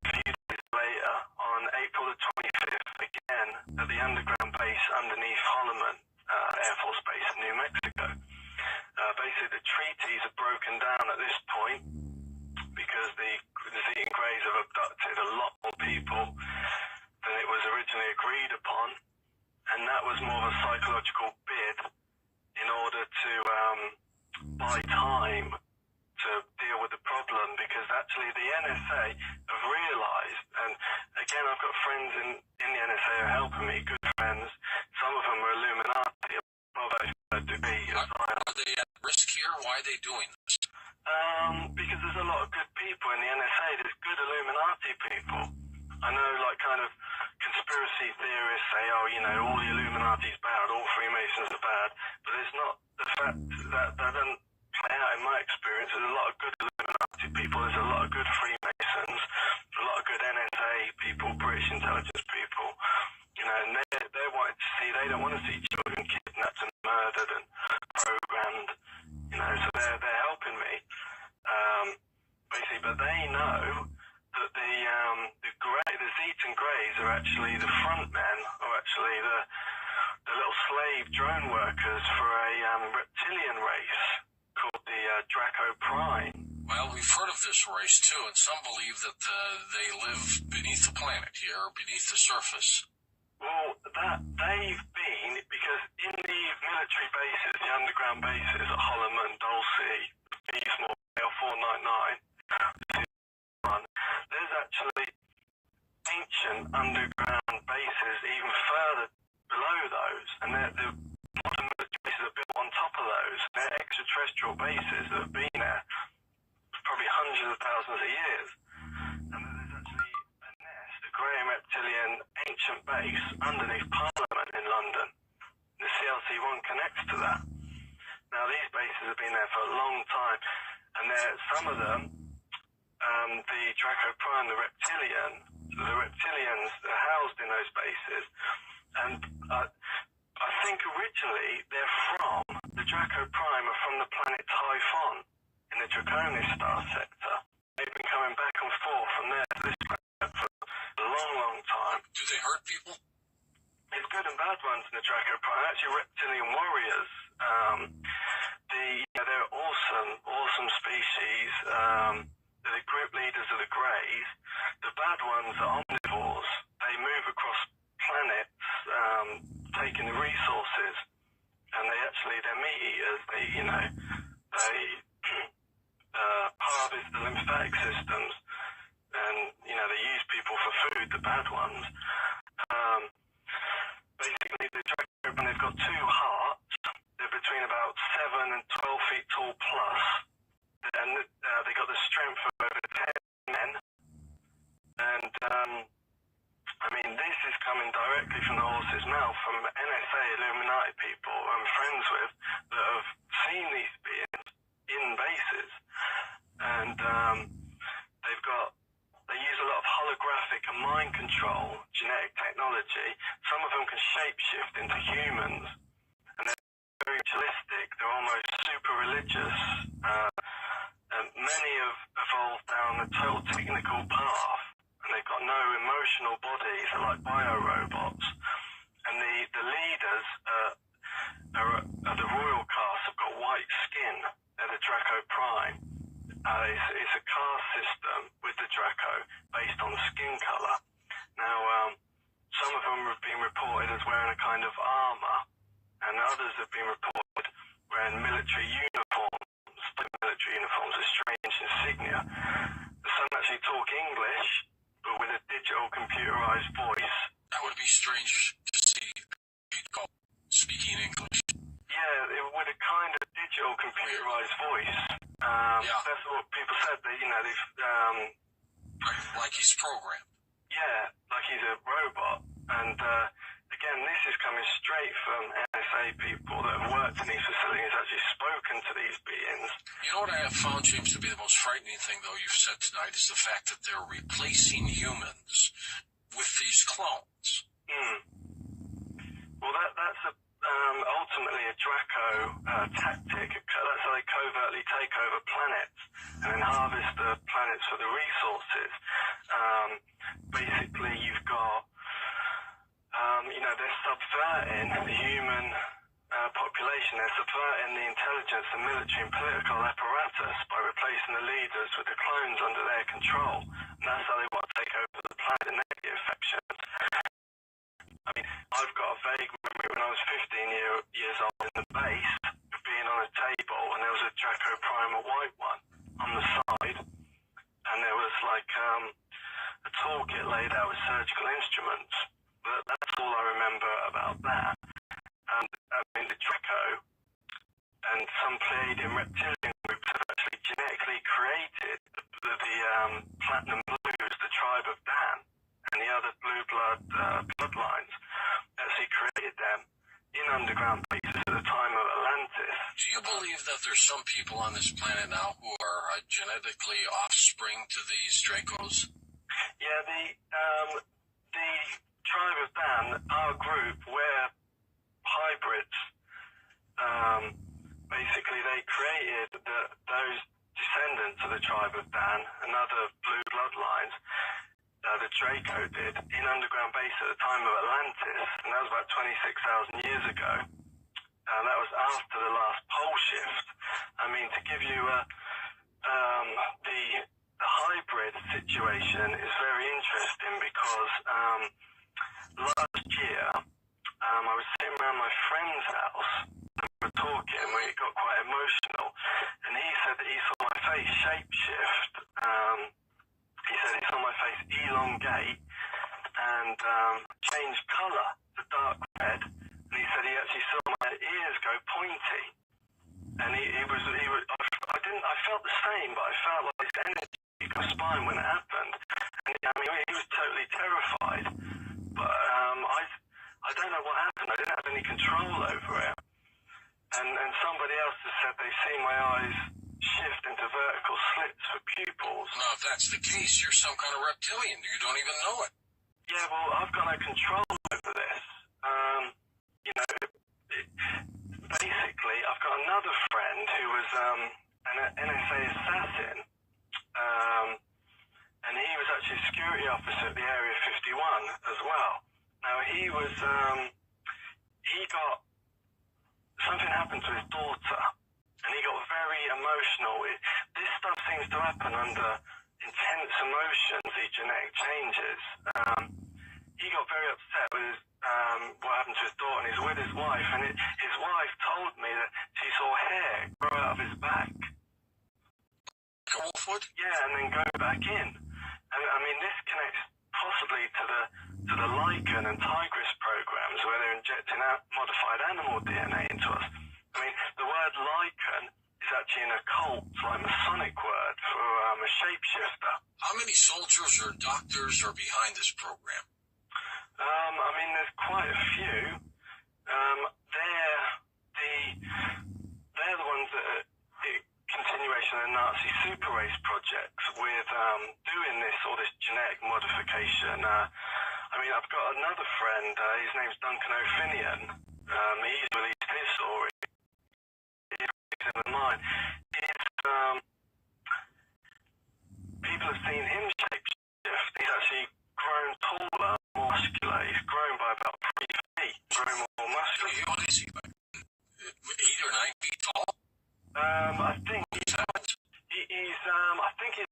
a few days later on April the 25th, again, at the underground base underneath Holloman Air Force Base in New Mexico. Basically, the treaties are broken down at this point because the Seaton Greys have abducted a lot more people than it was originally agreed upon. And that was more of a psychological bid in order to buy time to deal with the problem, because actually the NSA have realised, and again, I've got friends in the NSA who are helping me, good friends. Some of them are Illuminati, Are they at risk here? Why are they doing this? Because there's a lot of good people in the NSA. There's good Illuminati people. I know, like, kind of conspiracy theorists say, oh, all the Illuminati's bad, all Freemasons are bad, but it's not the fact that doesn't play out in my experience. There's a lot of good Illuminati people, there's a lot of good Freemasons, a lot of good NSA people, British intelligence people, and they're wanting to see, they don't want to see children kidnapped and murdered and programmed, so they're helping me, basically, but they know that the Seaton Greys are actually the front men, or actually the little slave drone workers for a reptilian race called the Draco Prime. Well, we've heard of this race too, and some believe that they live beneath the planet here, beneath the surface. Well, that they've been, because in the military bases, the underground bases at Holloman, Dulce, Eastmore, 499, there's actually ancient underground bases even further below those, and the modern military bases are built on top of those. They're extraterrestrial bases that have been there for probably hundreds of thousands of years. And then there's actually a nest, a grey reptilian ancient base underneath Parliament in London. The CLC-1 connects to that. Now, these bases have been there for a long time, and some of them, the Draco Prime, the reptilians are housed in those bases, and I think originally they're from, the Draco Prime are from the planet Typhon in the Draconis star sector. They've been coming back and forth from there to this planet for a long, long time. Do they hurt people? There's good and bad ones in the Draco Prime. Actually, reptilian warriors. They're awesome species. They're the group leaders of the Greys. The bad ones are omnivores. They move across planets, taking the resources, and they're meat eaters. They harvest the lymphatic systems, and they use people for food. The bad ones. Basically, the Draco, they've got 2 hearts. They're between about 7 and 12 feet tall plus, and they got the strength of over 10 men. And this is coming directly from the horse's mouth, from NSA Illuminati people I'm friends with that have seen these beings in bases, and they use a lot of holographic and mind control genetic technology. Some of them can shapeshift into humans, and they're very ritualistic. They're almost super religious. And many have evolved down a total technical path, and they've got no emotional bodies. They're like biorobots. And the leaders are the royal caste have got white skin. They're the Draco Prime. It's a caste system with the Draco based on skin colour. Now, some of them have been reported as wearing a kind of armour, and others have been reported wearing military uniforms, a strange insignia. Some actually talk English, but with a digital computerised voice. That would be strange to see people speaking English. Yeah, with a kind of digital computerised voice. That's what people said. Like he's programmed. Yeah, like he's a robot. And again, this is coming straight from NSA people that have worked in these facilities, actually spoken to these beings. You know what I have found, James, to be the most frightening thing, though, you've said tonight, is the fact that they're replacing humans with these clones. Well, that's ultimately a Draco tactic. That's how they covertly take over planets and then harvest the planets for the resources. Basically, you've got, they're subverting the human population. They're subverting the intelligence, the military and political apparatus by replacing the leaders with the clones under their control. And that's how they want to take over the planet, the negative factions. I've got a vague memory when I was 15 years old in the base of being on a table, and there was a Draco Prime, a white one, on the side, and there was like a toolkit laid out with surgical instruments. But that's all I remember about that. And the Draco and some Pleiadian reptilian groups have actually genetically created the Platinum Blues, the tribe of Dan, and the other blue bloodlines. Actually created them in underground bases at the time of Atlantis. Do you believe that there's some people on this planet now who are genetically offspring to these Dracos? Yeah, the tribe of Dan, our group, we're hybrids. Basically, they created those descendants of the tribe of Dan and other blue bloodlines. The Draco did in underground base at the time of Atlantis, and that was about 26,000 years ago. That was after the last pole shift. To give you the hybrid situation is very interesting because last year I was sitting around my friend's house and we were talking and we got quite emotional, and he said that he saw my face shapeshift. He said he saw my face elongate and change colour to dark red, and he said he actually saw I felt the same, but I felt like his energy in my spine when it happened. And I mean, he was totally terrified. But I don't know what happened. I didn't have any control over it. And somebody else has said they've seen my eyes shift into vertical slits for pupils. Now, if that's the case, you're some kind of reptilian. You don't even know it. Yeah, well, I've got no control over this. You know, basically, I've got another friend who was an NSA assassin, and he was actually a security officer at the Area 51 as well. Now, he got, something happened to his daughter, and he got very emotional. This stuff seems to happen under intense emotions, these genetic changes. He got very upset with what happened to his daughter, and he's with his wife, and his wife told me that she saw hair grow out of his back. Wolfwood? Yeah, and then go back in. And I mean, this connects possibly to the lichen and tigress programs where they're injecting out modified animal DNA into us. I mean, the word lichen is actually an occult, like Masonic word for a shapeshifter. How many soldiers or doctors are behind this program? I mean, there's quite a few. They're the ones that are continuation of the Nazi super race projects with doing all this genetic modification. I mean, I've got another friend, his name's Duncan O'Finian. He's released his story. Mine. People have seen him shapeshift. He's actually grown taller, more muscular. He's grown by about 3 feet, grown more muscular. What is he, like 8 or 9 feet tall? I think he's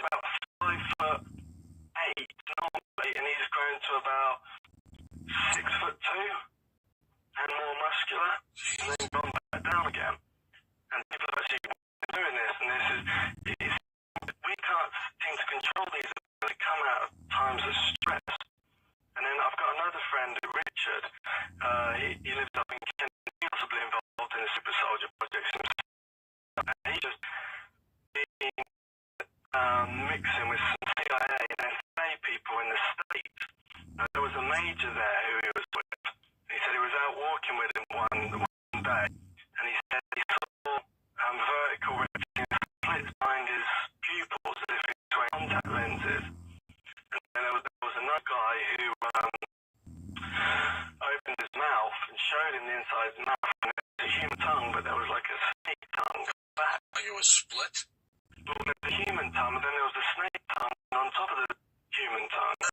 about 5'8" normally, and he's grown to about 6'2" and more muscular, and then gone back down again. And people are actually doing this, and we can't seem to control these. They come out of times of stress. And then I've got another friend, Richard. He lives up in Kent. He's possibly involved in the super soldier projects himself. He just been mixing with some CIA and NSA people in the States. There was a major there who he was with. He said he was out walking with him one day, and he said he saw vertical reptilian splits behind his pupils as if he was wearing contact lenses. And then there was another guy who opened his mouth and showed him the inside of his mouth, and it was a human tongue, but there was like a snake tongue back. Like it was split? Well, there was a human tongue, but then there was a snake tongue on top of the human tongue.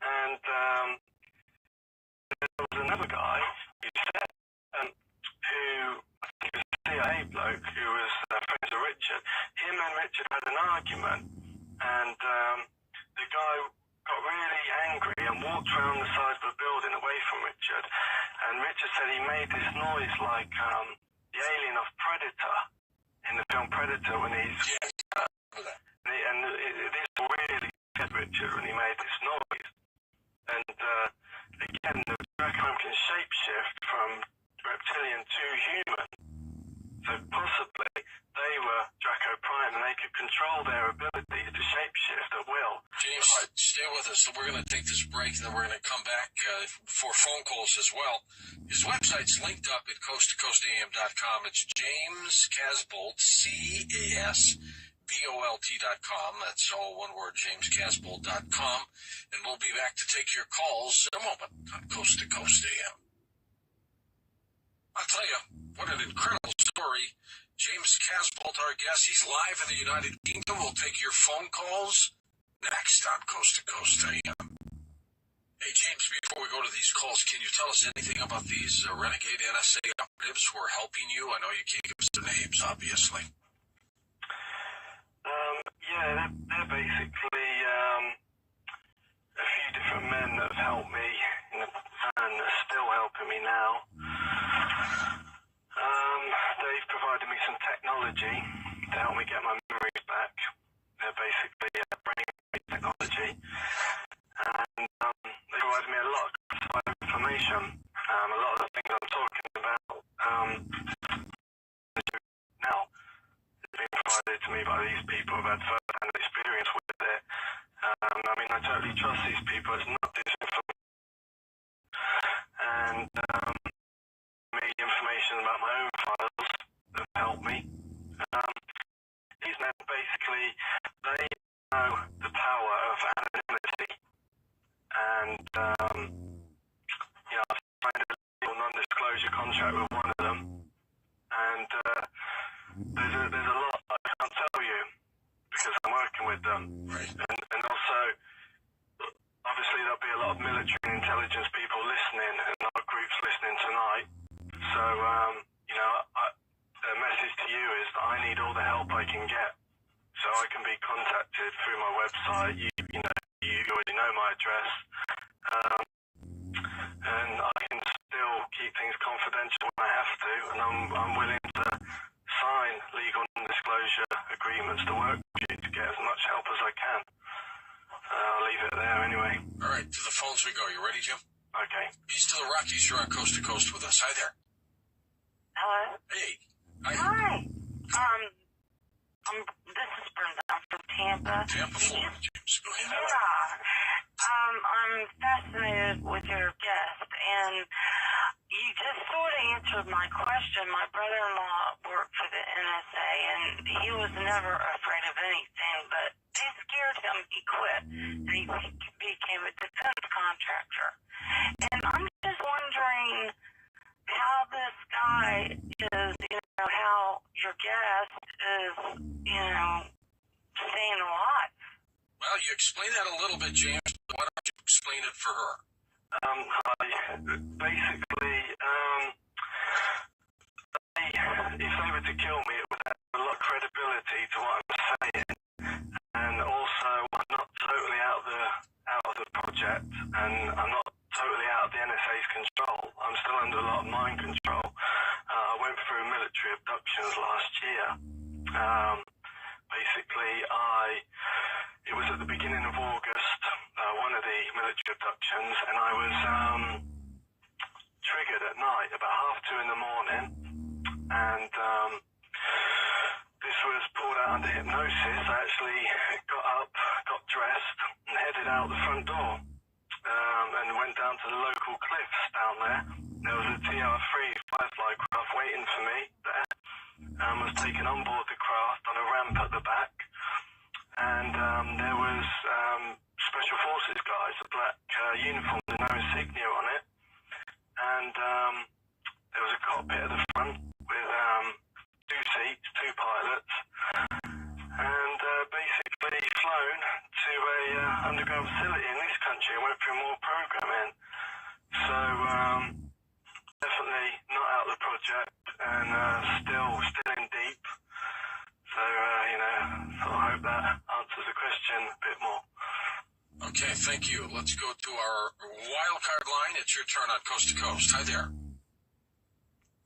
And there was another guy who said, who I think was a CIA bloke who was friends with Richard. Him and Richard had an argument, and the guy got really angry and walked around the side of the building away from Richard. And Richard said he made this noise like the alien of Predator in the film Predator when he's... And this really scared Richard when he made this noise. And again, the Draco can shapeshift from reptilian to human. So possibly they were Draco Prime and they could control their abilities to shapeshift at will. James, stay with us. We're going to take this break, and then we're going to come back for phone calls as well. His website's linked up at coasttocoastam.com. It's James Casbolt, CASBOLT.com. That's all one word, jamescasbolt.com. And we'll be back to take your calls in a moment on Coast to Coast AM. I'll tell you, what an incredible story. James Casbolt, our guest, he's live in the United Kingdom. We'll take your phone calls next on Coast to Coast AM. Hey, James, before we go to these calls, can you tell us anything about these renegade NSA operatives who are helping you? I know you can't give us their names, obviously. Yeah, they're basically a few different men that have helped me and are still helping me now. They've provided me some technology to help me get my memories back. They're basically brain technology. And they provided me a lot of classified information. A lot of the things I'm talking about now. these people. It's not disinformation. And me information about my own files that have helped me. These men basically, they know the power of anonymity. And, I signed a legal non-disclosure contract with one of them. And there's a lot I can't tell you because I'm working with them. Right. And also, obviously there'll be a lot of military and intelligence people listening and a lot of groups listening tonight. So, the message to you is that I need all the help I can get. So I can be contacted through my website. You already know my address. And I can still keep things confidential when I have to. And I'm willing to sign legal non-disclosure agreements to work with you to get as much help as I can. I'll leave it there anyway. All right, to the phones we go. You ready, Jim? Okay. East to the Rockies, you're on Coast to Coast with us. Hi there. Hello? Hey. Hi. Hi. This is Brenda. I'm from Tampa. Tampa, Florida, James. Go ahead. Yeah. I'm fascinated with your guest, and you just sort of answered my question. My brother-in-law worked for the NSA, and he was never afraid of anything, but they scared him. He quit, and he became a defense contractor. And I'm just wondering how this guy is, how your guest is, staying alive. Well, you explain that a little bit, James. Why don't you explain it for her? Hi. Basically, if they were to kill me, it would have a lot of credibility to what I'm saying. And also, I'm not totally out of the project, and I'm not totally out of the NSA's control. I'm still under a lot of mind control. I went through military abductions last year. Basically, it was at the beginning of August, one of the military abductions, and I was triggered at night, about 2:30 in the morning, and this was pulled out under hypnosis. I actually got up, got dressed, and headed out the front door, and went down to the local cliffs down there. There was a TR-3 Firefly craft waiting for me there. Was taken on board the craft on a ramp at the back, and there was special forces guys, a black uniform with no insignia on it, and there was a cockpit at the front with 2 seats, 2 pilots, and basically flown to a underground facility in this country and went through more programming. So definitely not out of the project, and still in deep. So, so I hope that answers the question a bit more. Okay, thank you. Let's go to our wild card line. It's your turn on Coast to Coast. Hi there.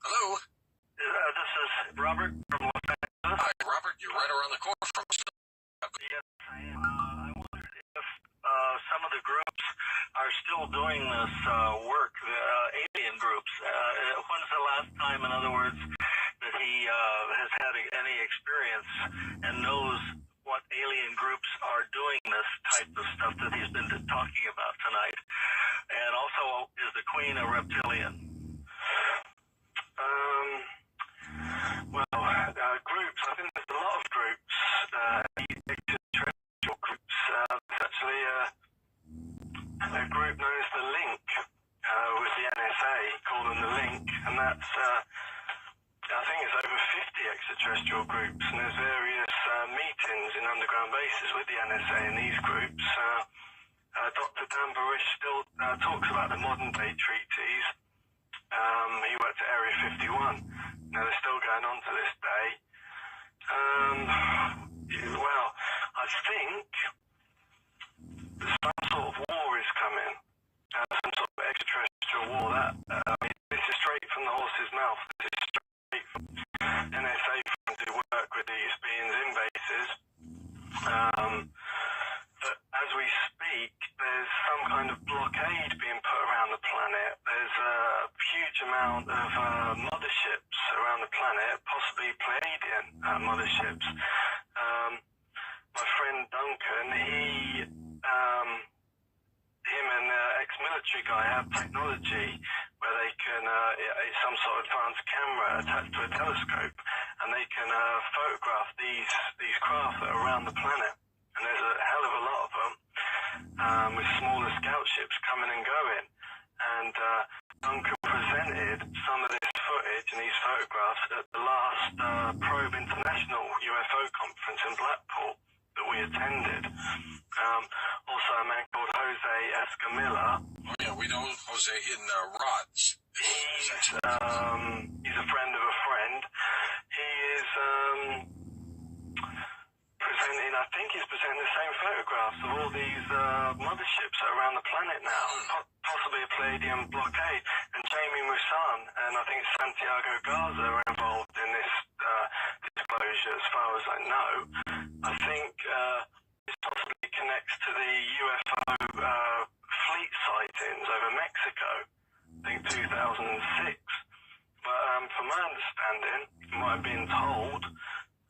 Hello. This is Robert from Los Angeles. Hi, Robert. You're right around the corner from us. Yes, I am. I wondered if some of the groups are still doing this work, the alien groups. When's the last time, in other words, that he has had any experience and knows what alien groups are doing this type of stuff that he's been talking about tonight? And also, is the Queen a reptilian? Groups, I think there's a lot of groups, extraterrestrial groups. There's actually a group known as the Link with the NSA, called them the Link, and that's, I think it's over 50 extraterrestrial groups, and there's various meetings in underground bases with the NSA in these groups. Dr. Dan Barish still talks about the modern day treaties. He worked at Area 51. Now they're still going on to this day. Well, I think some sort of war is coming. Some sort of extraterrestrial war. This is straight from the horse's mouth. This is straight from NSA trying to work with these beings in bases. But as we speak, there's some kind of blockade being put around the planet. There's a huge amount of motherships around the planet, possibly Pleiadian motherships. My friend Duncan, he military guy have technology where they can, it's some sort of advanced camera attached to a telescope, and they can photograph these craft that are around the planet. And there's a hell of a lot of them, with smaller scout ships coming and going. And Duncan presented some of this footage and these photographs at the last Probe International UFO conference in Blackpool that we attended. Also a man called Jose Escamilla. Oh yeah, we know Jose in Rods. He's a friend of a friend. He is presenting, I think he's presenting the same photographs of all these motherships that are around the planet now, possibly a Palladium blockade. And Jamie Moussan and I think Santiago Garza are involved in this disclosure as far as I know. I think this possibly connects to the UFO fleet sightings over Mexico, I think 2006. But from my understanding, from what I've been told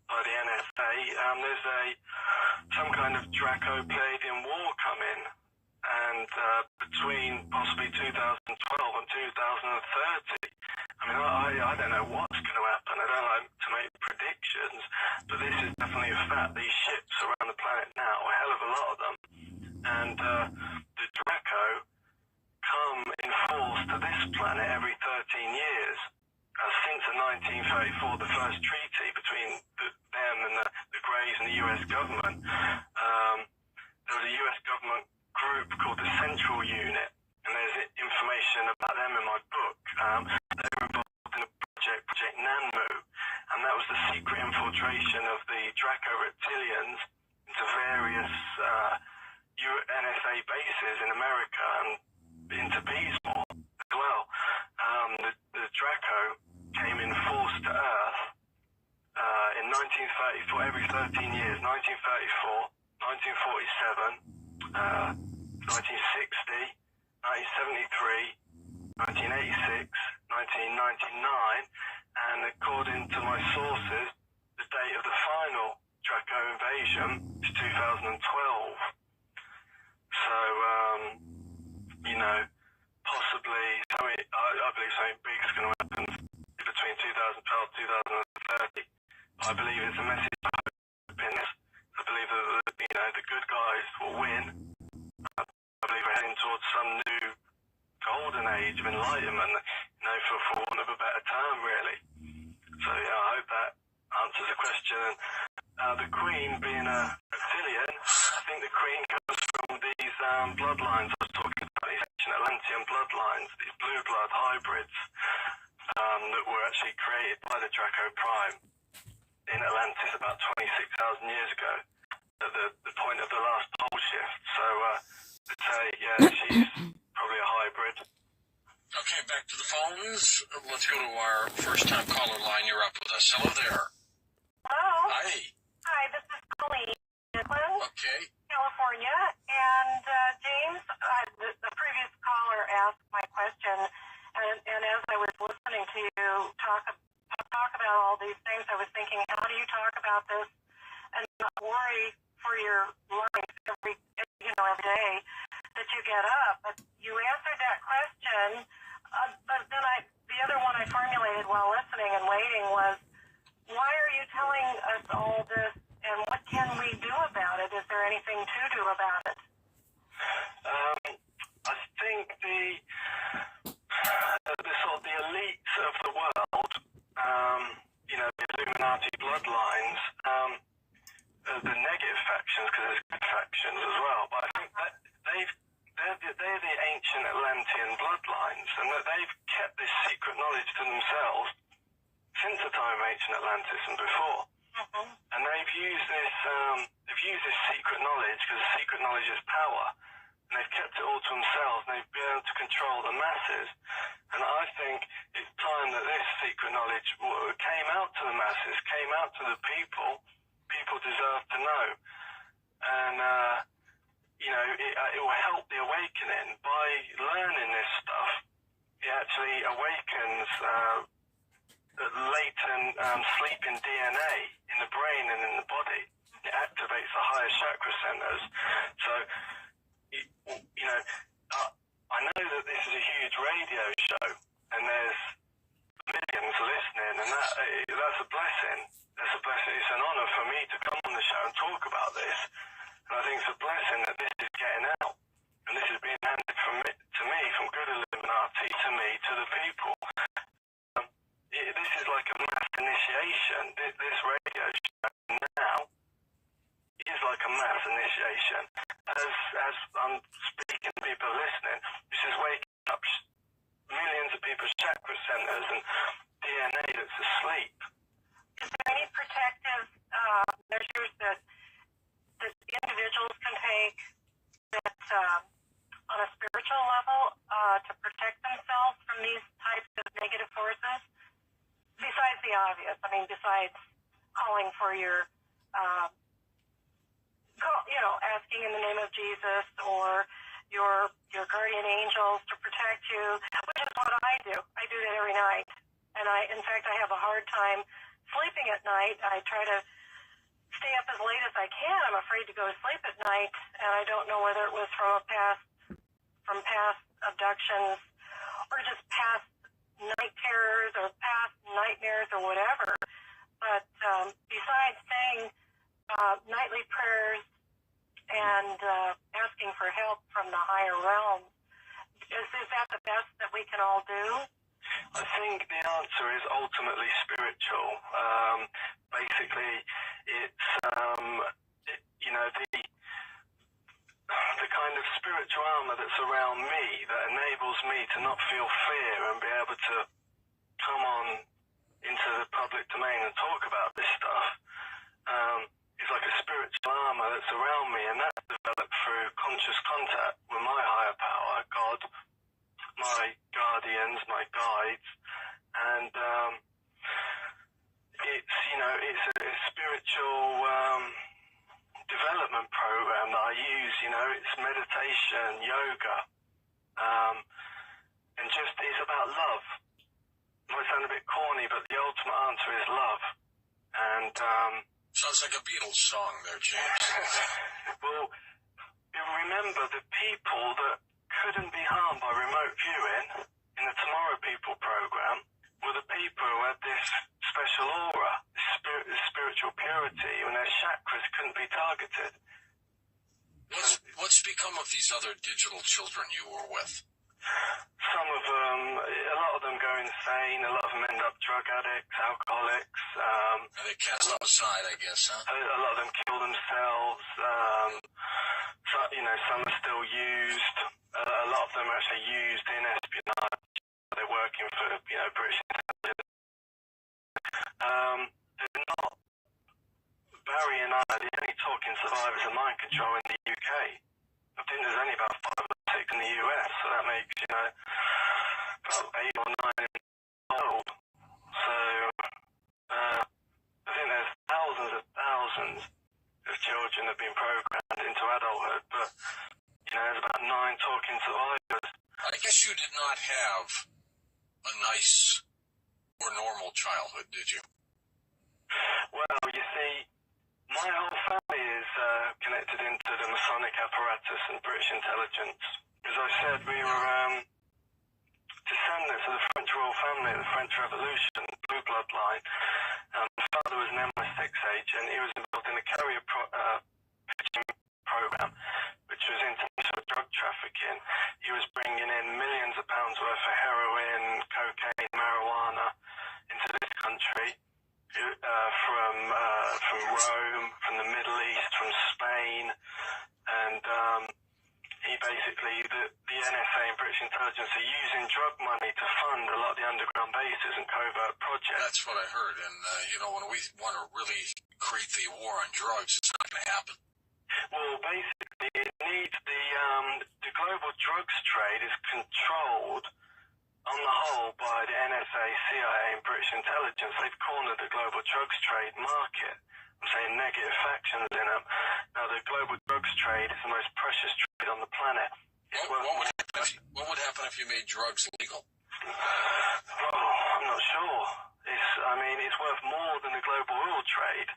by the NSA, there's some kind of Draco-Palladium war coming, and between possibly 2012 and 2030. I mean, I don't know what's going to happen. I don't like to make predictions, but this is definitely a fact. These ships around the planet now, a hell of a lot of them, and the Draco come in force to this planet every 13 years. Since the 1934, the first treaty between them and the Greys and the US government, there was a US government group called the Central Unit, and there's information about them in my book. They were involved in a Project Nanmu, and that was the secret infiltration of the Draco reptilians into various NSA bases in America and into Beesmore as well. The Draco came in force to Earth in 1934, every 13 years, 1934, 1947, 1960, 1973, 1986, 1999, and according to my sources, the date of the final Draco invasion is 2012. So, possibly, I believe something big is going to happen between 2012 and 2030. I believe it's a message of hope in this. I believe that, the good guys will win. I believe we're heading towards some new golden age of enlightenment, for want of a better term, really. So, I hope that answers the question. The Queen being a reptilian, I think the Queen comes from these bloodlines I was talking about, these ancient Atlantean bloodlines, these blue blood hybrids that were actually created by the Draco Prime in Atlantis about 26,000 years ago, at the point of the last pole shift. So, I'd say, yeah, she's probably a hybrid. Okay, back to the phones. Let's go to our first-time caller line. You're up with us. Hello there. Hello. Hi. Hi, this is Colleen, Okay. California. And James, the previous caller asked my question, and as I was listening to you talk about all these things, I was thinking, how do you talk about this and not worry for your life every day that you get up? But you answered that question, but then the other one I formulated while listening and waiting was, why are you telling us all this, and what can we do about it? Is there anything to do about it? I think the sort of the elites of the world, the Illuminati bloodlines, the negative factions, because there's good factions as well, but I think that they're the ancient Atlantean bloodlines, and that they've kept this secret knowledge to themselves since the time of ancient Atlantis and before. Mm-hmm. And they've used this secret knowledge, because secret knowledge is power, and they've kept it all to themselves, and they've been able to control the masses. And I think it's time that this secret knowledge came out to the masses, came out to the people. People deserve to know. And, it will help the awakening. By learning this stuff, it actually awakens latent sleeping DNA in the brain and in the body. It activates the higher chakra centers. So, I know on a spiritual level to protect themselves from these types of negative forces? Besides the obvious, I mean, besides calling for your, asking in the name of Jesus or your guardian angels to protect you, which is what I do. I do that every night. And in fact, I have a hard time sleeping at night. I try to stay up as late as I can. I'm afraid to go to sleep at night, and I don't know whether it was from past abductions or just past night terrors or past nightmares or whatever. But besides saying nightly prayers and asking for help from the higher realms, is that the best that we can all do? I think the answer is ultimately spiritual. Basically, it's the kind of spiritual armor that's around me that enables me to not feel fear and be able to come on into the public domain and talk about this stuff. It's like a spiritual armor that's around me, and that's developed through conscious contact with my higher power, God, my guardians, my guides, and it's a spiritual development program that I use. It's meditation, yoga, and just it's about love. It might sound a bit corny, but the ultimate answer is love. And sounds like a Beatles song there, James. Well, remember the people that couldn't be harmed by remote viewing in the Tomorrow People program were the people who had this special aura, this spiritual purity, when their chakras couldn't be targeted. What's become of these other digital children you were with? Some of them, a lot of them go insane. A lot of them end up drug addicts, alcoholics. They cast them aside, I guess, huh? A lot of them kill themselves. Some are still used. A lot of them are actually used in espionage. They're working for, British intelligence. They're not. Barry and I are the only talking survivors of mind control in the UK. I think there's only about 5 or 6 in the US, so that makes, about 8 or 9 in the world. So, I think there's thousands of children that have been programmed into adulthood, but, there's about 9 talking survivors. I guess you did not have a nice or normal childhood, did you? Well, you see, my whole family is connected into the Masonic apparatus and British intelligence. As I said, we were descendants of the French royal family of the French Revolution, blue bloodline. My father was an MI6 agent. He was involved in the carrier pitching program, which was international drug trafficking. He was bringing in millions of pounds worth of heroin, cocaine, marijuana into this country. From Rome, from the Middle East, from Spain, and he basically, the NSA and British intelligence are using drug money to fund a lot of the underground bases and covert projects. That's what I heard, and when we want to really create the war on drugs, it's not going to happen. Well, basically, it needs the global drugs trade is controlled on the whole by the NSA, CIA, and British intelligence. They've cornered the global drugs trade market. I'm saying negative factions in them. Now, the global drugs trade is the most precious trade on the planet. What would happen if you made drugs illegal? Well, I'm not sure. It's worth more than the global oil trade.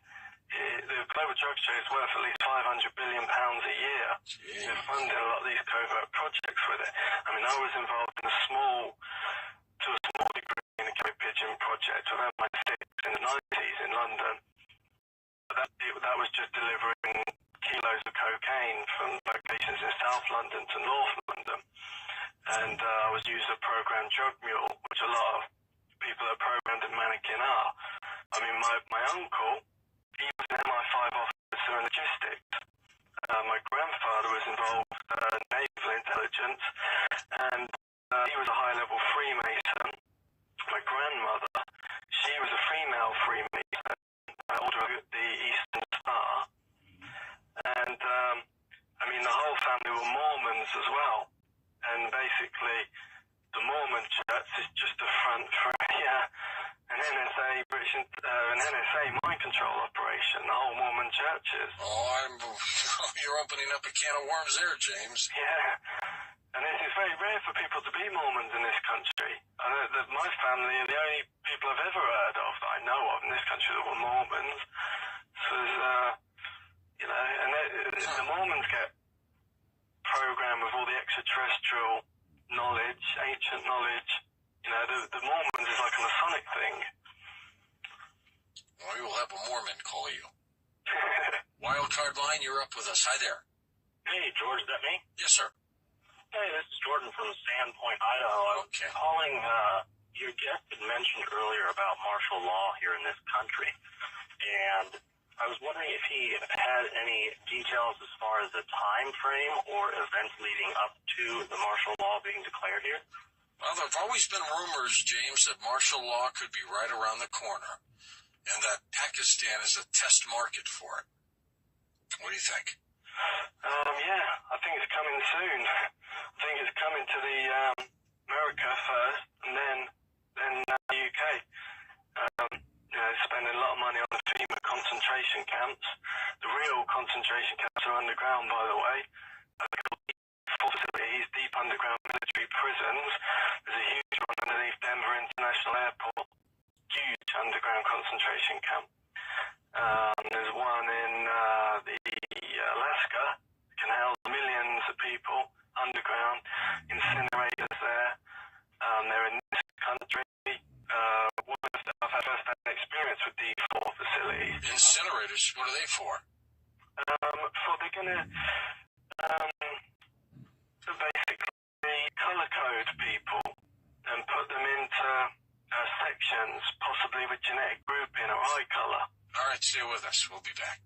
The global drugs trade is worth at least £500 billion a year. Gee. They're funding a lot of these covert projects with it. I was involved to a small degree in the carrier pigeon project with MI6 in the 90s in London. That was just delivering kilos of cocaine from locations in South London to North London. And I was using a program drug mule, which a lot of people that are programmed in Mannequin are. My uncle, he was an MI5 officer in logistics. My grandfather was involved in naval intelligence, and he was a high-level Freemason. My grandmother, she was a female Freemason, order of the Eastern Star. And, the whole family were Mormons as well. and basically the Mormon Church is just a front for an NSA mind control operation. The whole Mormon Church is. You're opening up a can of worms there, James. Yeah, and it's very rare for people to be Mormons in this country. I know that my family are the only people I've ever heard of that I know of in this country that were Mormons. So, the Mormons get programmed with all the extraterrestrial knowledge, ancient knowledge. The Mormons is like a Masonic thing. Well, we will have a Mormon call you. Wildcard line, you're up with us. Hi there. Hey, George, is that me? Yes, sir. Hey, this is Jordan from Sandpoint, Idaho. I was calling, your guest had mentioned earlier about martial law here in this country, and I was wondering if he had any details as far as the time frame or events leading up to the martial law being declared here. Well, there have always been rumors, James, that martial law could be right around the corner, and that Pakistan is a test market for it. What do you think? Yeah, I think it's coming soon. I think it's coming to the America first, and then the UK. Spending a lot of money on the FEMA concentration camps. The real concentration camps are underground, by the way. Facilities, deep underground military prisons. There's a huge one underneath Denver International Airport. Huge underground concentration camp. There's one in Alaska. Can house millions of people underground. Incinerators there. They're in this country. I've had first-hand experience with these 4 facilities. Incinerators, what are they for? They're going to basically color code people and put them into sections, possibly with genetic grouping or eye color. All right, stay with us. We'll be back.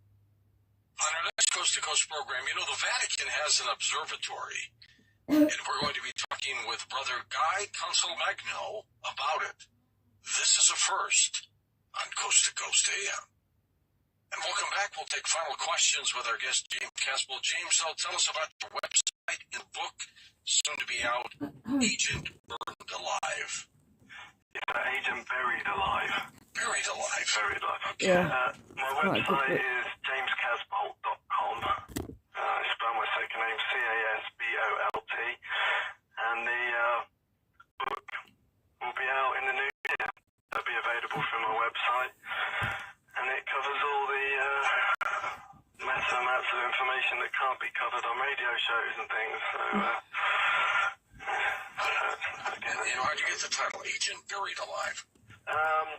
On our next Coast to Coast program, the Vatican has an observatory, and we're going to be talking with Brother Guy Consolmagno about it. This is a first on Coast to Coast AM. And we'll come back. We'll take final questions with our guest, James Caswell. James, tell us about your website and book, soon to be out, Agent Burned Alive. Yeah, Agent Buried Alive. Buried Alive. Buried Alive. Yeah. My website is jamescasbolt.com. I spell my second name Casbolt. And the book will be out in the new year. It'll be available from my website. And it covers all the massive amounts of information that can't be covered on radio shows and things. So, how'd you get the title, Agent Buried Alive?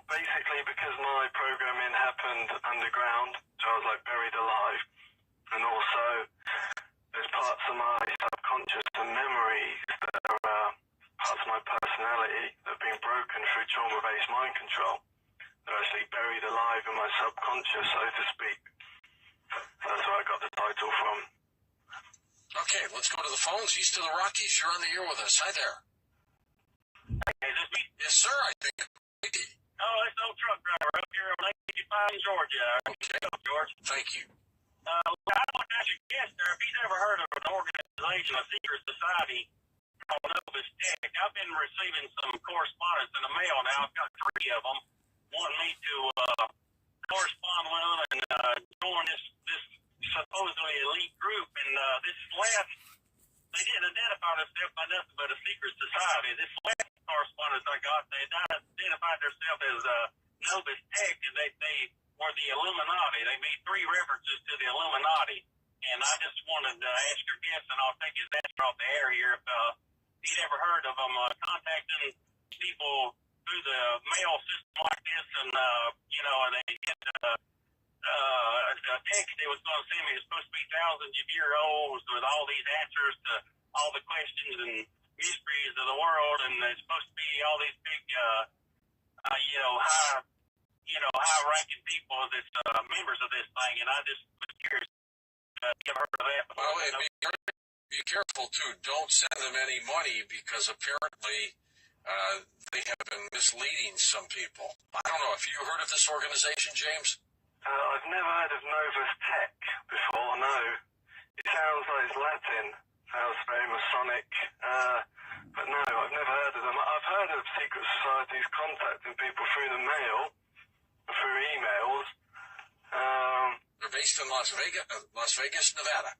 Basically because my programming happened underground, so I was like buried alive. And also, there's parts of my subconscious and memories that are parts of my personality that have been broken through trauma-based mind control. They're actually buried alive in my subconscious, so to speak. That's where I got the title from. Okay, let's go to the phones. East of the Rockies, you're on the air with us. Hi there. Hey, is this me? Yes, sir, I think. Oh, it's old truck driver up here on 85 in Georgia. Okay. George. Thank you. I'd like to ask your guest there if he's ever heard of an organization, a secret society called Novus Tech. I've been receiving some correspondence in the mail now. I've got 3 of them wanting me to correspond with them and join this supposedly elite group. And this last, they didn't identify themselves by nothing but a secret society. This last correspondence I got, they identified themselves as Novus Tech, and they were the Illuminati. They made 3 references to the Illuminati. And I just wanted to ask your guest, and I'll take his answer off the air here, if he'd ever heard of them contacting people through the mail system like this, and and they get a text they was going to send me. It's supposed to be thousands of year olds with all these answers to all the questions and mysteries of the world, and it's supposed to be all these big, high-ranking people that's members of this thing. And I just was curious. You ever heard of that before? Well, and be careful too. Don't send them any money, because apparently they have been misleading some people. I don't know. Have you heard of this organization, James? I've never heard of Novus Tech before, no. It sounds like it's Latin, so Sounds very Masonic. But no, I've never heard of them. I've heard of secret societies contacting people through the mail, through emails. They're based in Las Vegas, Nevada.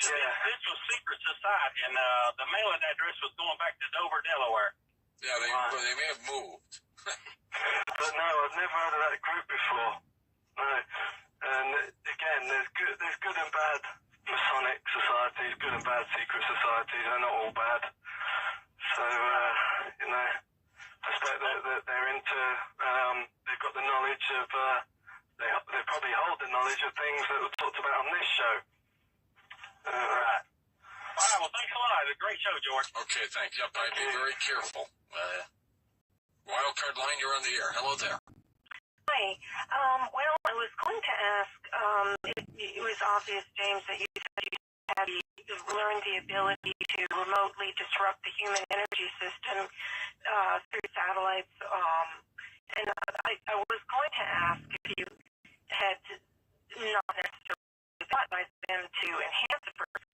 Yeah. This was secret society, and the mailing address was going back to Dover, Delaware. Yeah, they may have moved. But no, I've never heard of that group before. No. And again, there's good and bad Masonic societies, good and bad secret societies. They're not all bad. So, I expect that they're into, they've got the knowledge of, they probably hold the knowledge of things that were talked about on this show. Right. All right, well, thanks a lot. It's a great show, George. Okay, thank you. I'd be very careful. Wildcard line, you're on the air. Hello there. Hi. Well, I was going to ask, it was obvious, James, that you said you had learned the ability to remotely disrupt the human energy system through satellites. And I was going to ask if you had not necessarily thought by them to enhance the person's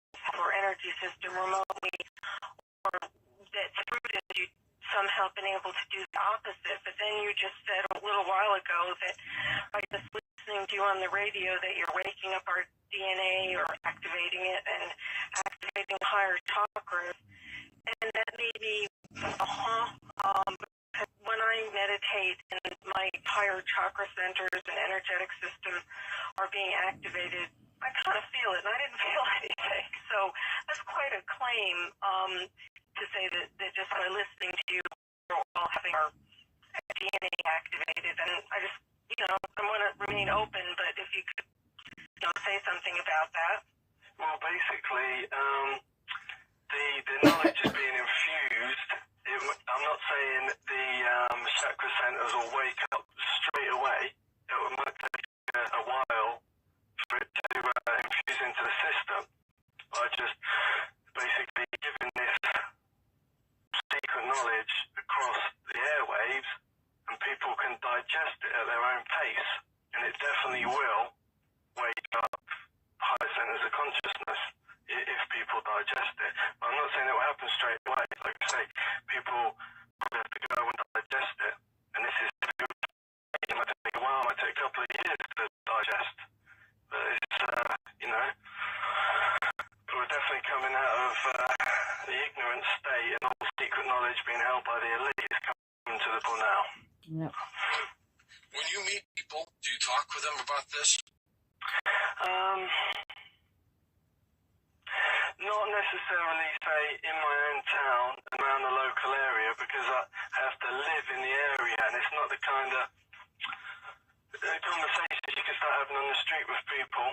or energy system remotely, or that through this you somehow been able to do the opposite. But then you just said a little while ago that by just listening to you on the radio that you're waking up our DNA or activating it and activating higher chakras. And that made me, when I meditate and my higher chakra centers and energetic system are being activated, I kind of feel it, and I didn't feel anything. So that's quite a claim to say that just by listening to you while having our DNA activated. And I just, I want to remain open, but if you could say something about that. Well, basically, the knowledge is being infused. I'm not saying the chakra centers will wake up straight away. It might take a while for it to infuse into the system. I just basically giving this secret knowledge across the airwaves, and people can digest it at their own pace, and it definitely will wake up higher centers of consciousness if people digest it. But I'm not saying it will happen straight away. Like I say, people probably have to go and digest it, and this is, it might take a while, it might take a couple of years to digest, but it's, but we're definitely coming out of the ignorant state, and all secret knowledge being held by the elite is coming to the fore now. Yep. When you meet people, do you talk with them about this? Not necessarily, say, in my own town and around the local area, because I have to live in the area, and it's not the kind of conversations you can start having on the street with people,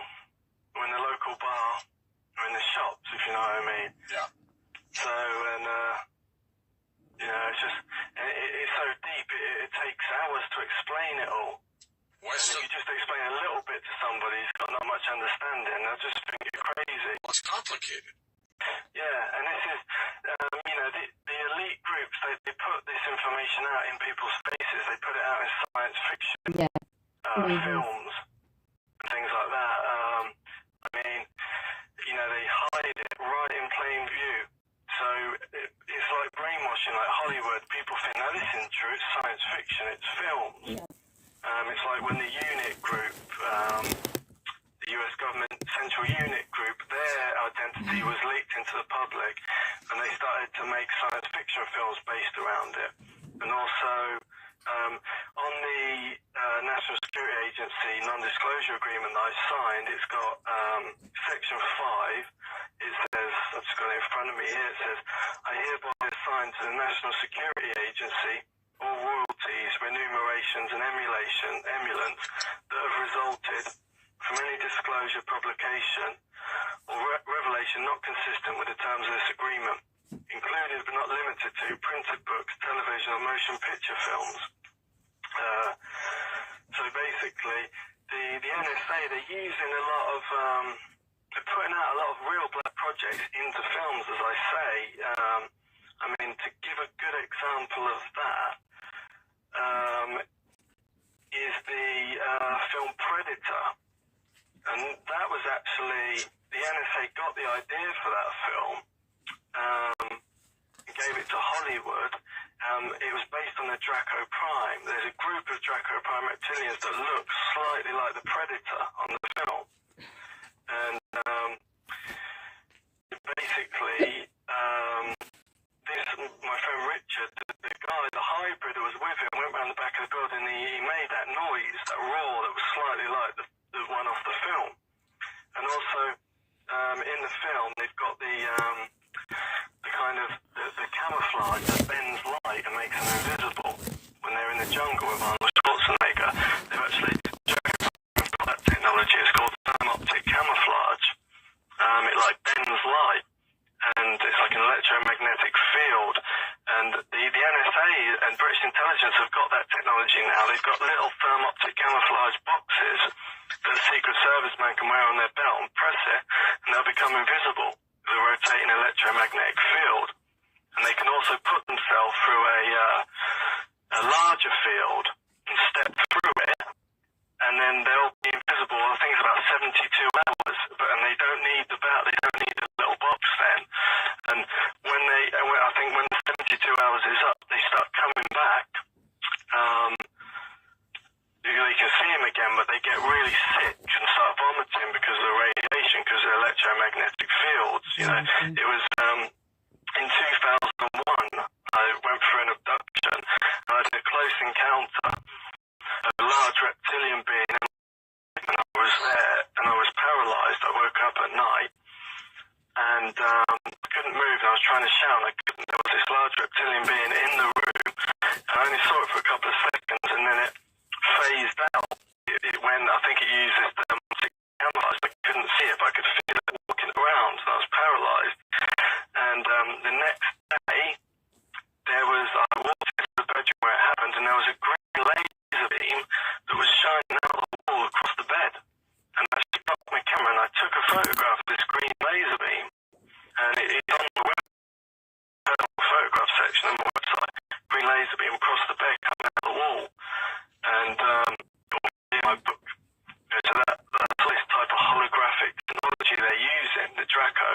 or in the local bar, or in the shops, if you know what I mean. Yeah. So, and, it's just, it's so deep, it takes hours to explain it all. And if you just explain a little bit to somebody who's got not much understanding, they'll just think you're crazy. Well, it's complicated. Yeah, and this is, the elite groups, they put this information out in people's faces. They put it out in science fiction films and things like that. They hide it right in plain view. So it's like brainwashing, like Hollywood. People think, no, this isn't true. It's science fiction. It's films. Yeah. It's like when the unit group, the US government Central Unit Group, their identity was leaked into the public, and they started to make science fiction films based around it. And also, on the National Security Agency non-disclosure agreement that I signed, it's got Section 5. It says, I've just got it in front of me here, it says, I hereby assign to the National Security Agency all royalties, remunerations and emoluments that have resulted from any disclosure, publication or revelation not consistent with the terms of this agreement, included but not limited to printed books, television or motion picture films. So basically, the NSA, they're using a lot of, they're putting out a lot of real black projects into films, as I say. To give a good example of that, is the film Predator. And that was actually, the NSA UK got the idea for that film, and gave it to Hollywood. It was based on the Draco Prime. There's a group of Draco Prime reptilians that look slightly like the Predator on the film. And basically, my friend Richard, the guy, the hybrid who was with him, went around the back of the building and he made that noise, that roar that was slightly like the one off the film. And also, in the film, they've got the kind of the camouflage that bends light and makes them invisible when they're in the jungle with Arnold Schwarzenegger. They've actually got that technology. It's called thermoptic camouflage. It like bends light, and it's like an electromagnetic field. And the NSA and British intelligence have got that technology now. They've got little thermoptic camouflage boxes that a Secret Service man can wear on their belt and press it, and they'll become invisible with a rotating electromagnetic field. And they can also put themselves through a larger field and step through it, and then they'll be invisible. I think it's about 72 hours, and they don't need the little box then. And I think when the 72 hours is up, they start coming back. You can see them again, but they get really sick and start vomiting because of the radiation, because of the electromagnetic fields. You know, it was in 2001. I went for an abduction. I had a close encounter. A large reptilian being, and I was there, and I was paralysed. I woke up at night, and I couldn't move. I was trying to shout, and I couldn't. There was this large reptilian being in the room, and I only saw it for a couple of seconds, and then it phased out. It went, I think it used this thermoptic camouflage. I couldn't see it, but I could feel it walking around, and I was paralysed. And the next day, I walked into the bedroom where it happened, and there was a green laser beam that was shining out of the wall across the bed. And I stopped my camera and I took a photograph of this green laser beam. And it's on the photograph section on my website. Green laser beam across the bed coming out of the wall. And in my book, so that's this type of holographic technology they're using, the Draco.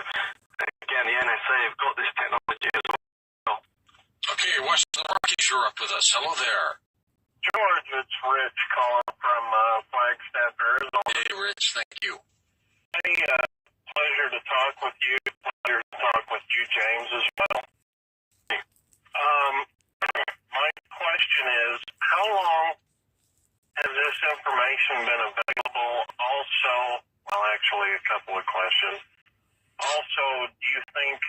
And again, the NSA have got this technology as well. Okay, Western Rockies, you're up with us. Hello there. George, it's Rich calling from Flagstaff, Arizona. Hey, Rich, thank you. Hey, pleasure to talk with you. Pleasure to talk with you, James, as well. My question is, how long has this information been available? Also, well, actually, a couple of questions. Also, do you think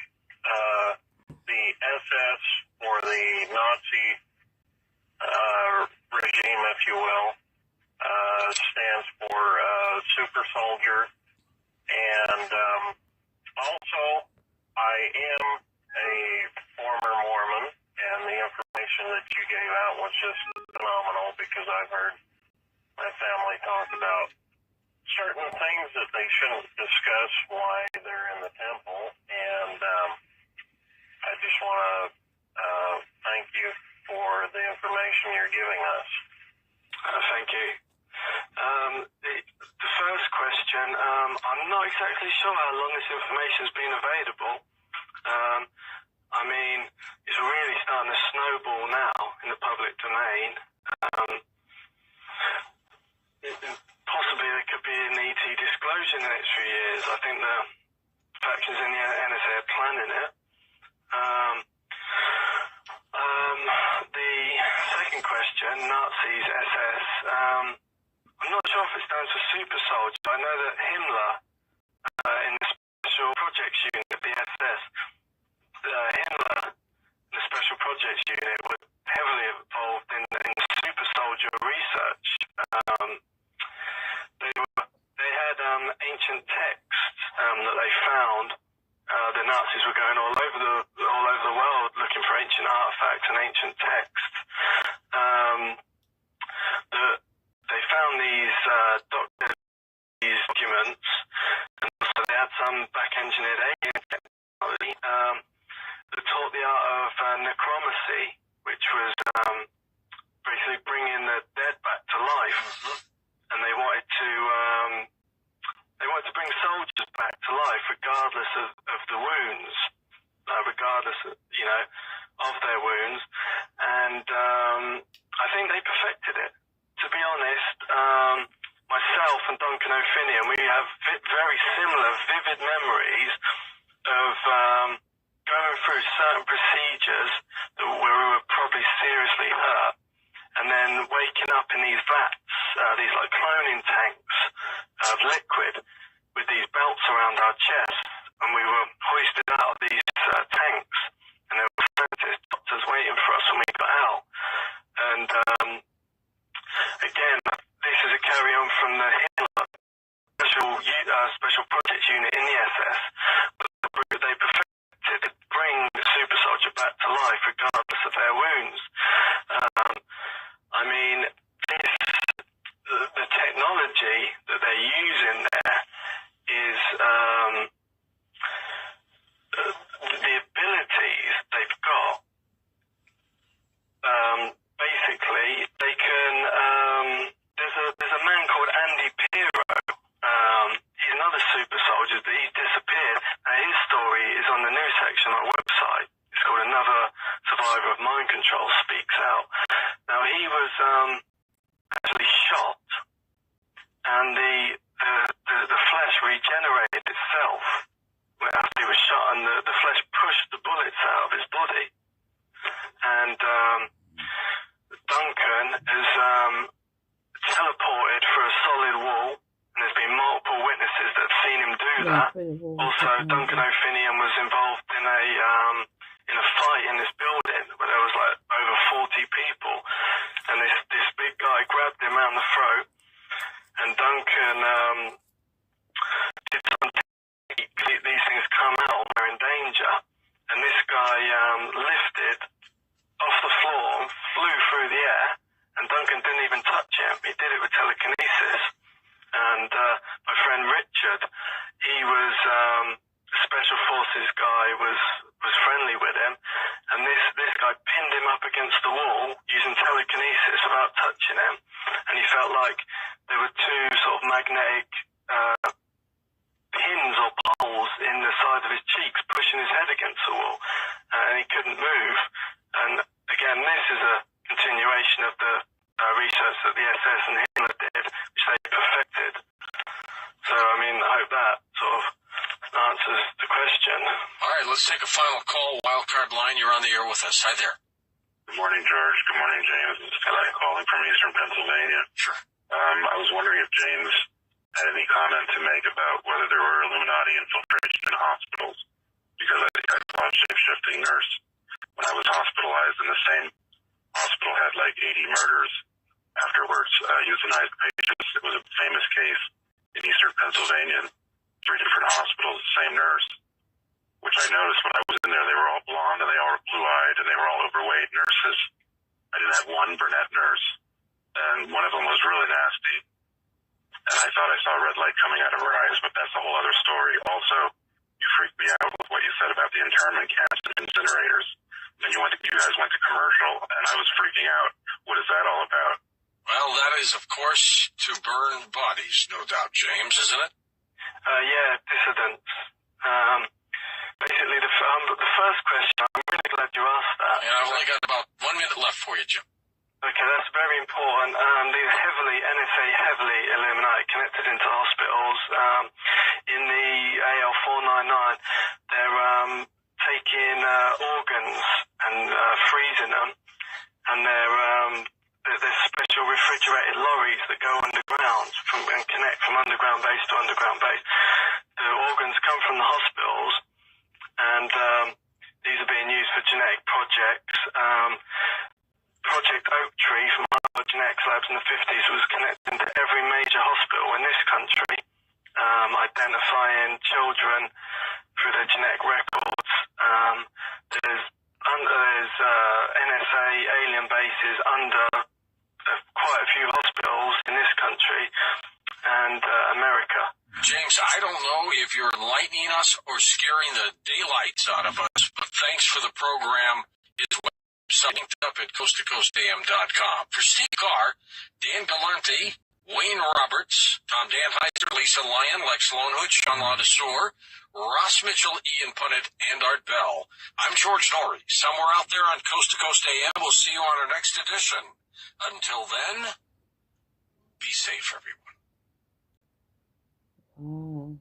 the SS or the Nazi regime, if you will, stands for super soldier? And also, I am a former Mormon, and the information that you gave out was just phenomenal, because I've heard my family talk about certain things that they shouldn't discuss why they're in the temple, and I just want to thank you for the information you're giving us. Thank you. The first question, I'm not exactly sure how long this information's been available. I mean, it's really starting to snowball now in the public domain. Possibly there could be an ET disclosure in the next few years. I think the factions in the NSA are planning it. The second question, Nazis, SS, I'm not sure if it stands for super soldier. I know that Himmler, in the Special Projects Unit of the SS, Himmler, the Special Projects Unit, were heavily involved in super soldier research. They had ancient texts that they found. The Nazis were going all over the world looking for ancient artifacts and ancient texts. They found these documents, and also they had some back-engineered alien technology that taught the art of necromancy, which was basically bringing the dead back to life. And they wanted to bring soldiers back to life, regardless regardless, of their wounds. And I think they perfected it. To be honest, myself and Duncan O'Finian, we have very similar, vivid memories of going through certain procedures where we were probably seriously hurt, and then waking up in these vats, these like cloning tanks of liquid with these belts around our chests, and we were hoisted out of these tanks, and there were scientists, doctors waiting for us when we got out. And again, this is a carry-on from the Hitler special projects unit in the SS, but they perfected to bring the super soldier back to life regardless of their wounds. I mean, the technology that they're using there is the abilities they've got. Basically, they can. There's a man called Andy Pirro. He's another super soldier, but he's disappeared. Now, his story is on the news section on our website. It's called "Another Survivor of Mind Control Speaks Out." Now, he was actually shot, and the flesh regenerated itself after he was shot, and the flesh pushed the bullets out of his body. And Duncan is teleported through a solid wall, and there's been multiple witnesses that have seen him do that. Also, Duncan O'Finian was involved in a fight in this building where there was like over 40 people, and this big guy grabbed him around the throat, and Duncan did some technique. These things come out when they're in danger, and this guy lifted off the floor and flew through the air, and Duncan didn't even touch him. He did it with telekinesis. And my friend Richard, he was a special forces guy, was friendly with him, and this guy pinned him up against the wall using telekinesis without touching him, and he felt like there were two sort of magnetic pins or poles in the side of his cheeks pushing his head against the wall, and he couldn't move. And again, this is a continuation of the research that the SS and Hitler did, which they perfected. So, I mean, I hope that sort of answers the question. All right, let's take a final call. Wildcard line, you're on the air with us. Hi there. Good morning, George. Good morning, James. This is Scott calling from Eastern Pennsylvania. Sure. I was wondering if James had any comment to make about whether there were Illuminati infiltration in hospitals, because I think I saw a shape-shifting nurse when I was hospitalized, and the same hospital had like 80 murders afterwards, euthanized patients. It was a famous case in Eastern Pennsylvania, 3 different hospitals, the same nurse, which I noticed when I was in there, they were all blonde and they all were blue-eyed and they were all overweight nurses. I didn't have one brunette nurse, and one of them was really nasty. And I thought I saw a red light coming out of her eyes, but that's a whole other story. Also, you freaked me out with what you said about the internment camps and incinerators. And you guys went to commercial, and I was freaking out. What is that all about? Well, that is, of course, to burn bodies, no doubt, James, isn't it? Yeah, dissidents. Basically, the first question, I'm really glad you asked that. And I've only got about 1 minute left for you, Jim. Okay, that's very important. These NSA heavily Illuminati connected into hospitals. In the AL 499, they're taking organs and freezing them, and there's special refrigerated lorries that go underground and connect from underground base to underground base. The organs come from the hospitals, and these are being used for genetic projects. Project Oak Tree from Harvard Genetics Labs in the 50s was connected to every major hospital in this country, identifying children through their genetic records. There's NSA alien bases under quite a few hospitals in this country and America. James, I don't know if you're enlightening us or scaring the daylights out of us, but thanks for the program. It's website linked up at coasttocoastam.com. For Steve Carr, Dan Galante, Wayne Roberts, Tom Danheiser, Lisa Lyon, Lex Lonehood, Sean Ladesseur, Ross Mitchell, Ian Punnett, and Art Bell. I'm George Norrie. Somewhere out there on Coast to Coast AM. We'll see you on our next edition. Until then, be safe, everyone. Wow.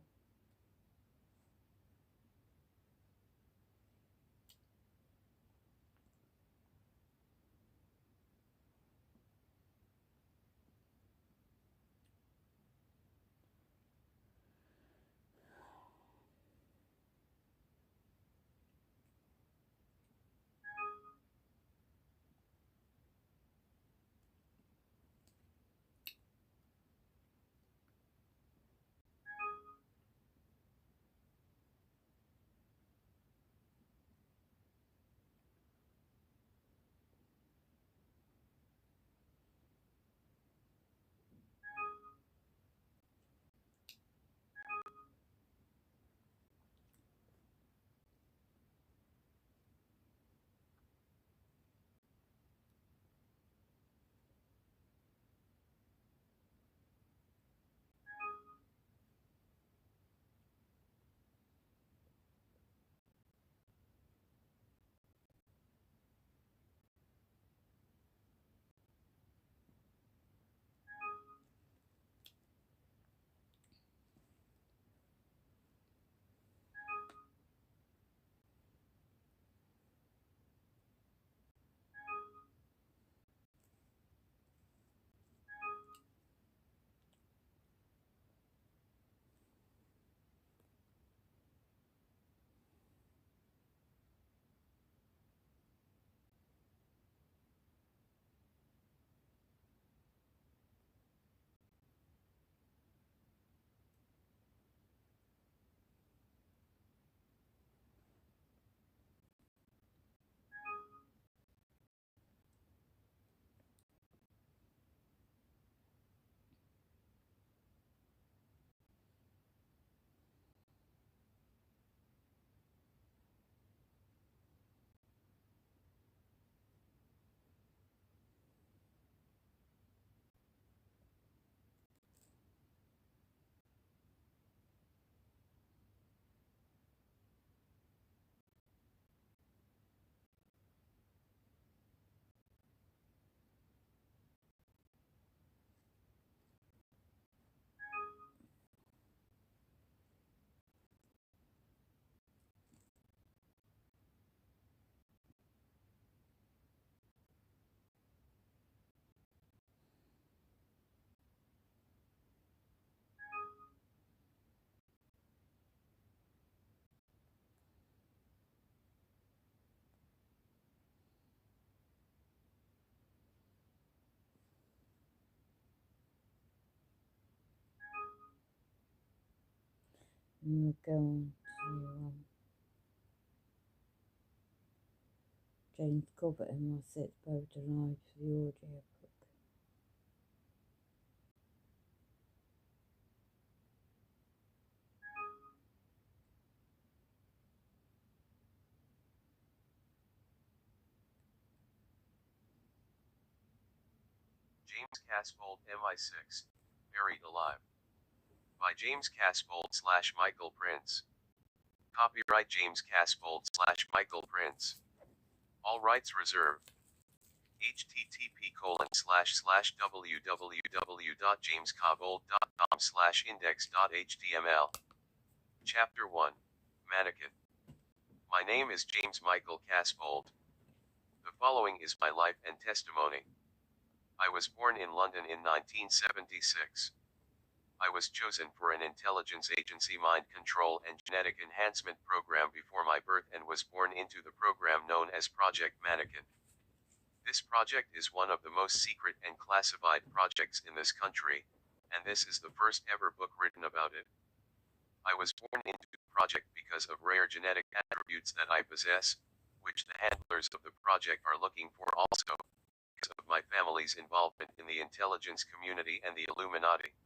I'm going to James Corbett and my sit buried alive for the audio book. James Casbolt, MI6. Buried Alive. By James Casbolt / Michael Prince. Copyright James Casbolt / Michael Prince. All rights reserved. http://www.jamescabolt.com/index.html. Chapter 1. Mannequin. My name is James Michael Casbolt. The following is my life and testimony. I was born in London in 1976. I was chosen for an intelligence agency mind control and genetic enhancement program before my birth and was born into the program known as Project Mannequin. This project is one of the most secret and classified projects in this country, and this is the first ever book written about it. I was born into the project because of rare genetic attributes that I possess, which the handlers of the project are looking for also, because of my family's involvement in the intelligence community and the Illuminati.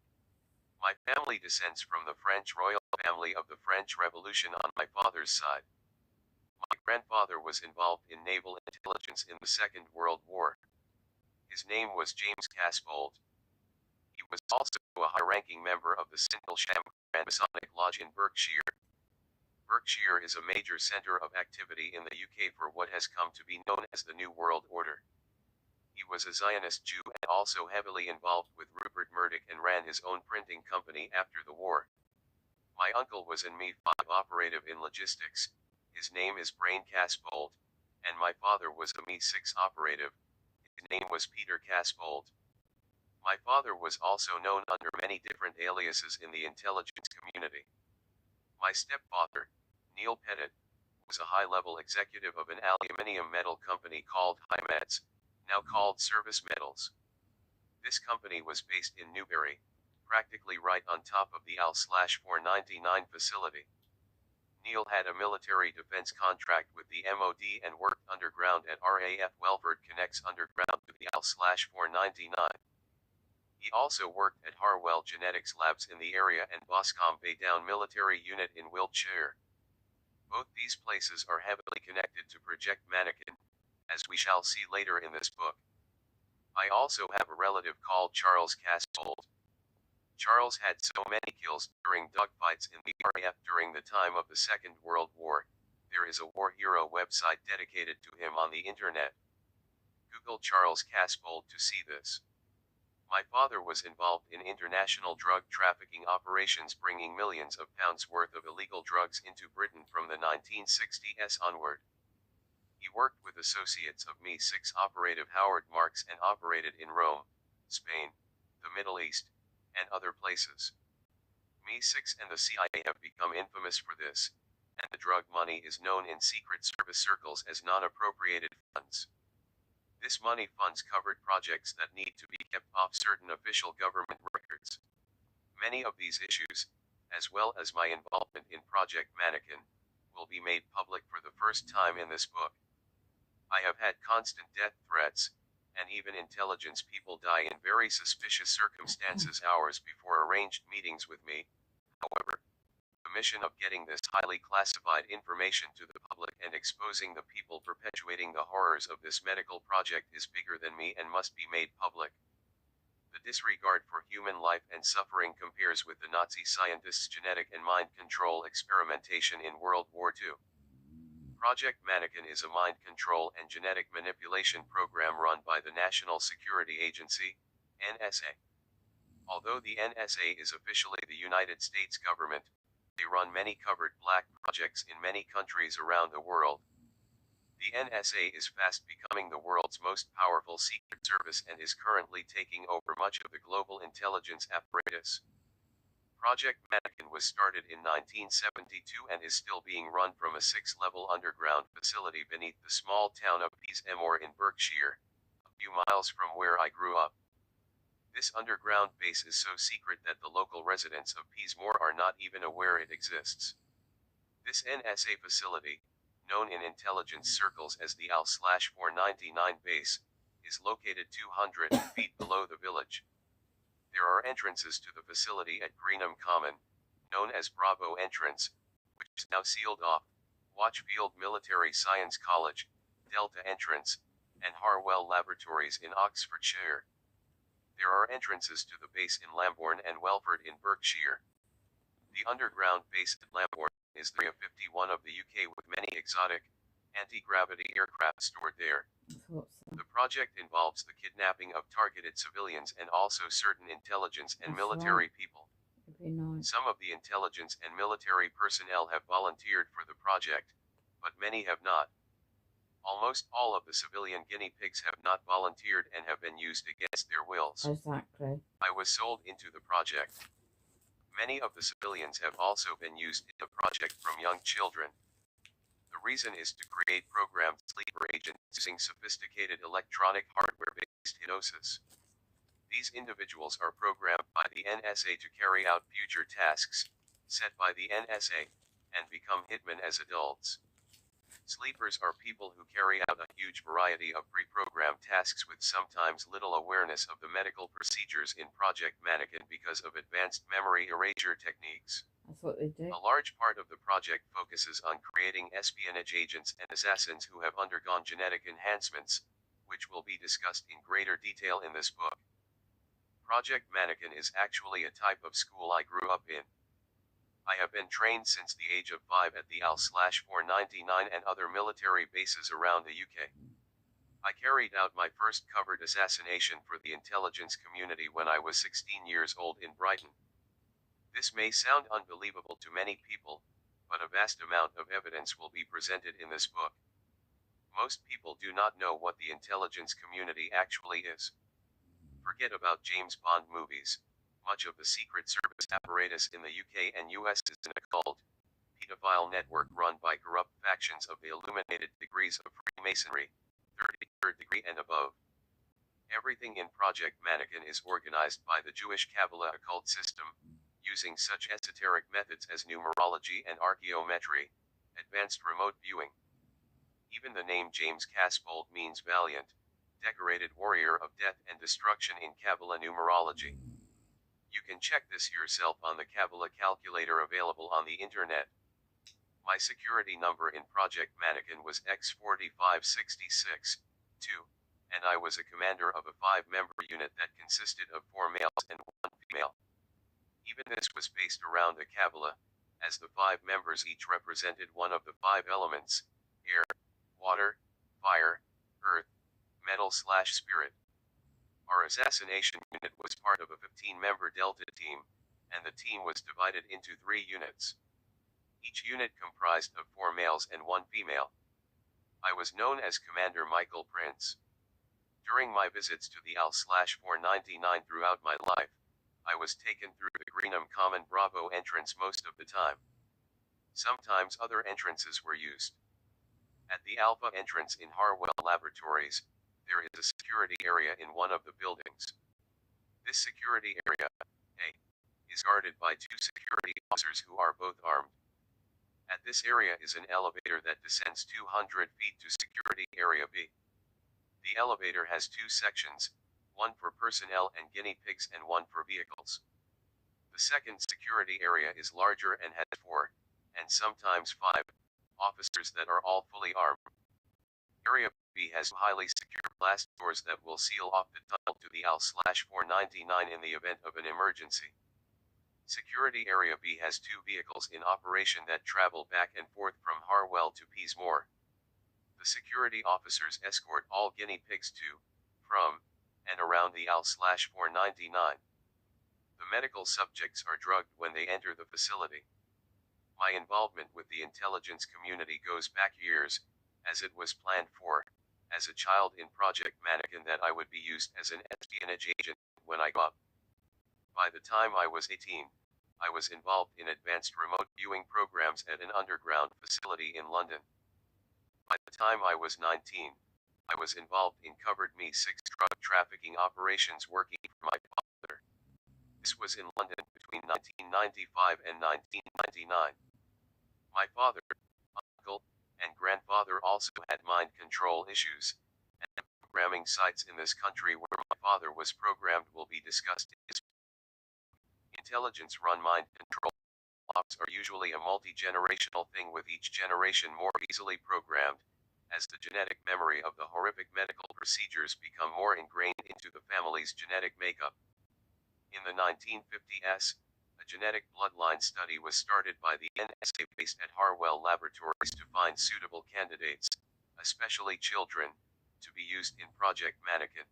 My family descends from the French royal family of the French Revolution on my father's side. My grandfather was involved in naval intelligence in the Second World War. His name was James Casbolt. He was also a high-ranking member of the Sindlesham Grand Masonic Lodge in Berkshire. Berkshire is a major center of activity in the UK for what has come to be known as the New World Order. He was a Zionist Jew and also heavily involved with Rupert Murdoch and ran his own printing company after the war. My uncle was an MI5 operative in logistics. His name is Brain Casbold, and my father was a MI6 operative. His name was Peter Casbold. My father was also known under many different aliases in the intelligence community. My stepfather, Neil Pettit, was a high-level executive of an aluminium metal company called Hymeds, now called Service Metals. This company was based in Newbury, practically right on top of the AL/499 facility. Neil had a military defense contract with the MOD and worked underground at RAF Welford Connects underground to the AL/499. He also worked at Harwell Genetics Labs in the area and Boscombe Bay Down Military Unit in Wiltshire. Both these places are heavily connected to Project Mannequin, as we shall see later in this book. I also have a relative called Charles Casbold. Charles had so many kills during dogfights in the RAF during the time of the Second World War. There is a war hero website dedicated to him on the internet. Google Charles Casbold to see this. My father was involved in international drug trafficking operations, bringing millions of pounds worth of illegal drugs into Britain from the 1960s onward. He worked with associates of MI6 operative Howard Marks and operated in Rome, Spain, the Middle East, and other places. MI6 and the CIA have become infamous for this, and the drug money is known in Secret Service circles as non-appropriated funds. This money funds covered projects that need to be kept off certain official government records. Many of these issues, as well as my involvement in Project Mannequin, will be made public for the first time in this book. I have had constant death threats, and even intelligence people die in very suspicious circumstances hours before arranged meetings with me. However, the mission of getting this highly classified information to the public and exposing the people perpetuating the horrors of this medical project is bigger than me and must be made public. The disregard for human life and suffering compares with the Nazi scientists' genetic and mind control experimentation in World War II. Project Mannequin is a mind control and genetic manipulation program run by the National Security Agency, NSA. Although the NSA is officially the United States government, they run many covered black projects in many countries around the world. The NSA is fast becoming the world's most powerful secret service and is currently taking over much of the global intelligence apparatus. Project Mannequin was started in 1972 and is still being run from a 6-level underground facility beneath the small town of Peasemore in Berkshire, a few miles from where I grew up. This underground base is so secret that the local residents of Peasemore are not even aware it exists. This NSA facility, known in intelligence circles as the AL/499 base, is located 200 feet below the village. There are entrances to the facility at Greenham Common, known as Bravo Entrance, which is now sealed off, Watchfield Military Science College, Delta Entrance, and Harwell Laboratories in Oxfordshire. There are entrances to the base in Lambourne and Welford in Berkshire. The underground base at Lambourne is the Area 51 of the UK with many exotic, anti-gravity aircraft stored there. The project involves the kidnapping of targeted civilians and also certain intelligence and military people. Some of the intelligence and military personnel have volunteered for the project, but many have not. Almost all of the civilian guinea pigs have not volunteered and have been used against their wills. Exactly. I was sold into the project. Many of the civilians have also been used in the project from young children. The reason is to create programmed sleeper agents using sophisticated electronic hardware-based hypnosis. These individuals are programmed by the NSA to carry out future tasks, set by the NSA, and become hitmen as adults. Sleepers are people who carry out a huge variety of pre-programmed tasks with sometimes little awareness of the medical procedures in Project Mannequin because of advanced memory erasure techniques. That's what they do. A large part of the project focuses on creating espionage agents and assassins who have undergone genetic enhancements, which will be discussed in greater detail in this book. Project Mannequin is actually a type of school I grew up in. I have been trained since the age of 5 at the AL/499 and other military bases around the UK. I carried out my first covert assassination for the intelligence community when I was 16 years old in Brighton. This may sound unbelievable to many people, but a vast amount of evidence will be presented in this book. Most people do not know what the intelligence community actually is. Forget about James Bond movies. Much of the Secret Service apparatus in the UK and US is an occult, pedophile network run by corrupt factions of the illuminated degrees of Freemasonry, 33rd degree and above. Everything in Project Mannequin is organized by the Jewish Kabbalah occult system, using such esoteric methods as numerology and archaeometry, advanced remote viewing. Even the name James Casbolt means valiant, decorated warrior of death and destruction in Kabbalah numerology. You can check this yourself on the Kabbalah calculator available on the internet. My security number in Project Mannequin was X4566-2, and I was a commander of a 5-member unit that consisted of 4 males and 1 female. Even this was based around the Kabbalah, as the 5 members each represented one of the 5 elements: air, water, fire, earth, metal/spirit. Our assassination unit was part of a 15-member Delta team, and the team was divided into 3 units. Each unit comprised of 4 males and 1 female. I was known as Commander Michael Prince. During my visits to the AL/499 throughout my life, I was taken through the Greenham Common Bravo entrance most of the time. Sometimes other entrances were used. At the Alpha entrance in Harwell Laboratories, there is a security area in one of the buildings. This security area, A, is guarded by 2 security officers who are both armed. At this area is an elevator that descends 200 feet to security area B. The elevator has 2 sections, one for personnel and guinea pigs and one for vehicles. The second security area is larger and has 4, and sometimes 5, officers that are all fully armed. Area B has highly secure glass doors that will seal off the tunnel to the AL/499 in the event of an emergency. Security Area B has 2 vehicles in operation that travel back and forth from Harwell to Peasmore. The security officers escort all guinea pigs to, from, and around the AL/499. The medical subjects are drugged when they enter the facility. My involvement with the intelligence community goes back years, as it was planned for, as a child in Project Mannequin, that I would be used as an espionage agent when I grew up. By the time I was 18, I was involved in advanced remote viewing programs at an underground facility in London. By the time I was 19, I was involved in covered MI6 drug trafficking operations working for my father. This was in London between 1995 and 1999. My father, uncle, and grandfather also had mind control issues, and programming sites in this country where my father was programmed will be discussed in this. Intelligence-run mind control ops are usually a multi-generational thing, with each generation more easily programmed, as the genetic memory of the horrific medical procedures become more ingrained into the family's genetic makeup. In the 1950s, a genetic bloodline study was started by the NSA based at Harwell Laboratories to find suitable candidates, especially children, to be used in Project Mannequin.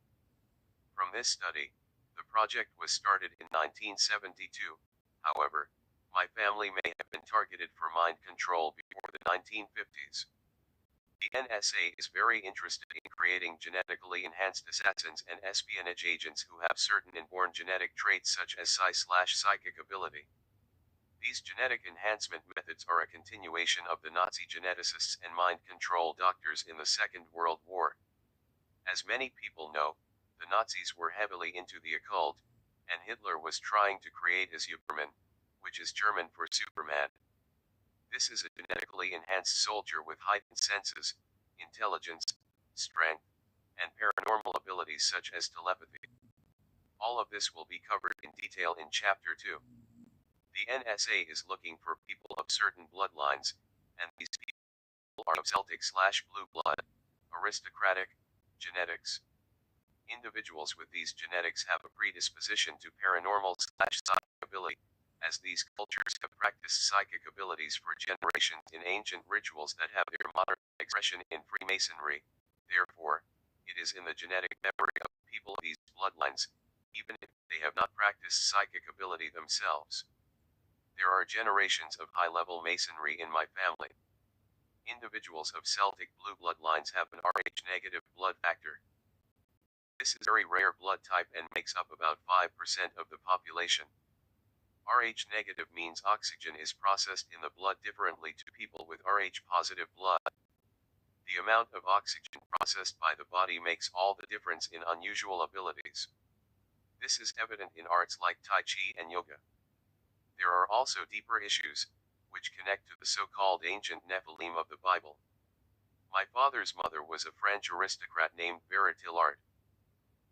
From this study, the project was started in 1972. However, my family may have been targeted for mind control before the 1950s. The NSA is very interested in creating genetically enhanced assassins and espionage agents who have certain inborn genetic traits such as psi/psychic ability. These genetic enhancement methods are a continuation of the Nazi geneticists and mind control doctors in the Second World War. As many people know, the Nazis were heavily into the occult, and Hitler was trying to create his Superman, which is German for Superman. This is a genetically enhanced soldier with heightened senses, intelligence, strength, and paranormal abilities such as telepathy. All of this will be covered in detail in Chapter 2. The NSA is looking for people of certain bloodlines, and these people are of Celtic/blue blood, aristocratic, genetics. Individuals with these genetics have a predisposition to paranormal/psychic ability, as these cultures have practiced psychic abilities for generations in ancient rituals that have their modern expression in Freemasonry. Therefore, it is in the genetic memory of people of these bloodlines, even if they have not practiced psychic ability themselves. There are generations of high-level masonry in my family. Individuals of Celtic blue bloodlines have an Rh-negative blood factor. This is a very rare blood type and makes up about 5% of the population. Rh-negative means oxygen is processed in the blood differently to people with Rh-positive blood. The amount of oxygen processed by the body makes all the difference in unusual abilities. This is evident in arts like Tai Chi and yoga. There are also deeper issues, which connect to the so-called ancient Nephilim of the Bible. My father's mother was a French aristocrat named Barre-Tillard.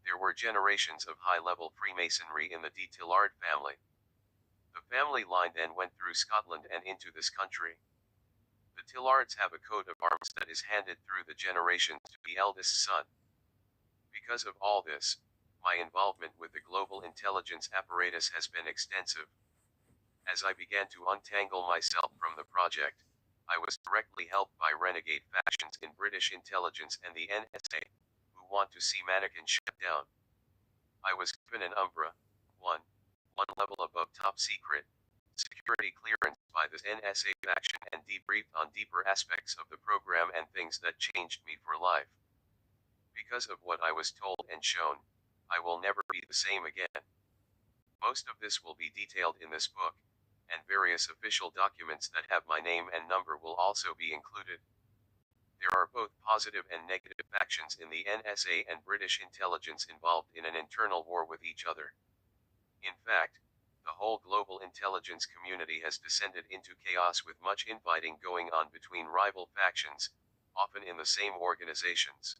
There were generations of high-level Freemasonry in the de Tillard family. The family line then went through Scotland and into this country. The Tillards have a coat of arms that is handed through the generations to the eldest son. Because of all this, my involvement with the global intelligence apparatus has been extensive. As I began to untangle myself from the project, I was directly helped by renegade factions in British intelligence and the NSA, who want to see Mannequin shut down. I was given an Umbra, one level above top secret, security clearance by the NSA faction and debriefed on deeper aspects of the program and things that changed me for life. Because of what I was told and shown, I will never be the same again. Most of this will be detailed in this book, and various official documents that have my name and number will also be included. There are both positive and negative factions in the NSA and British intelligence involved in an internal war with each other. In fact, the whole global intelligence community has descended into chaos with much infighting going on between rival factions, often in the same organizations.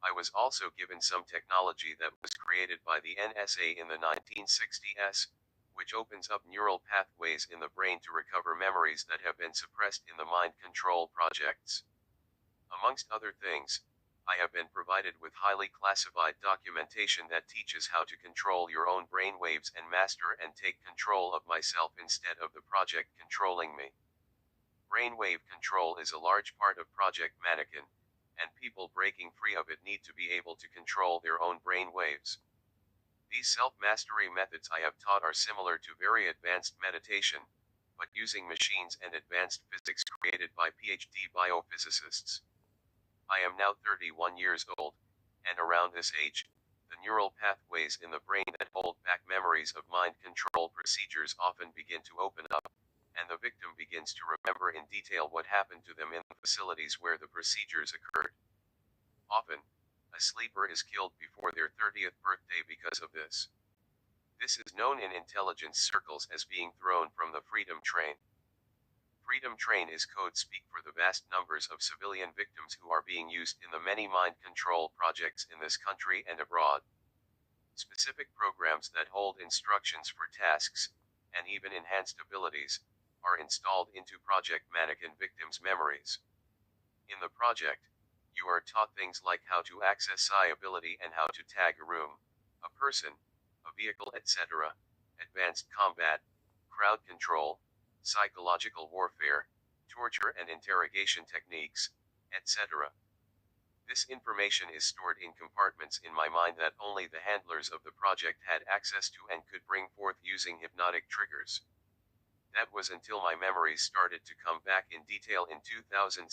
I was also given some technology that was created by the NSA in the 1960s, which opens up neural pathways in the brain to recover memories that have been suppressed in the mind control projects. Amongst other things, I have been provided with highly classified documentation that teaches how to control your own brain waves and master and take control of myself instead of the project controlling me. Brainwave control is a large part of Project Mannequin, and people breaking free of it need to be able to control their own brain waves. These self-mastery methods I have taught are similar to very advanced meditation, but using machines and advanced physics created by PhD biophysicists. I am now 31 years old, and around this age, the neural pathways in the brain that hold back memories of mind control procedures often begin to open up, and the victim begins to remember in detail what happened to them in the facilities where the procedures occurred. Often, a sleeper is killed before their 30th birthday because of this. This is known in intelligence circles as being thrown from the Freedom Train. Freedom Train is code speak for the vast numbers of civilian victims who are being used in the many mind control projects in this country and abroad. Specific programs that hold instructions for tasks, and even enhanced abilities, are installed into Project Mannequin victims' memories. In the project, you are taught things like how to access psi ability and how to tag a room, a person, a vehicle, etc., advanced combat, crowd control, psychological warfare, torture and interrogation techniques, etc. This information is stored in compartments in my mind that only the handlers of the project had access to and could bring forth using hypnotic triggers. That was until my memories started to come back in detail in 2006,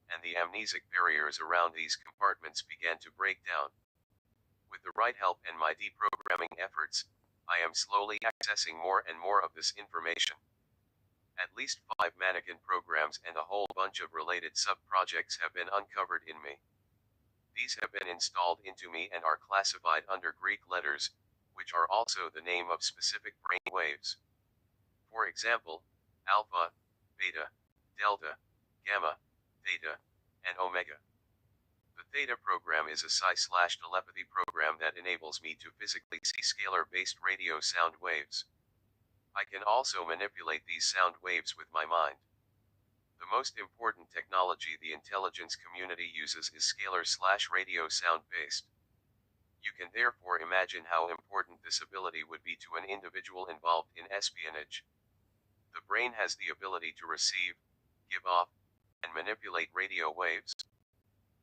and the amnesic barriers around these compartments began to break down. With the right help and my deprogramming efforts, I am slowly accessing more and more of this information. At least 5 mannequin programs and a whole bunch of related sub-projects have been uncovered in me. These have been installed into me and are classified under Greek letters, which are also the name of specific brain waves. For example, alpha, beta, delta, gamma, theta, and omega. The theta program is a psi/telepathy program that enables me to physically see scalar-based radio sound waves. I can also manipulate these sound waves with my mind. The most important technology the intelligence community uses is scalar/radio sound based. You can therefore imagine how important this ability would be to an individual involved in espionage. The brain has the ability to receive, give off, and manipulate radio waves.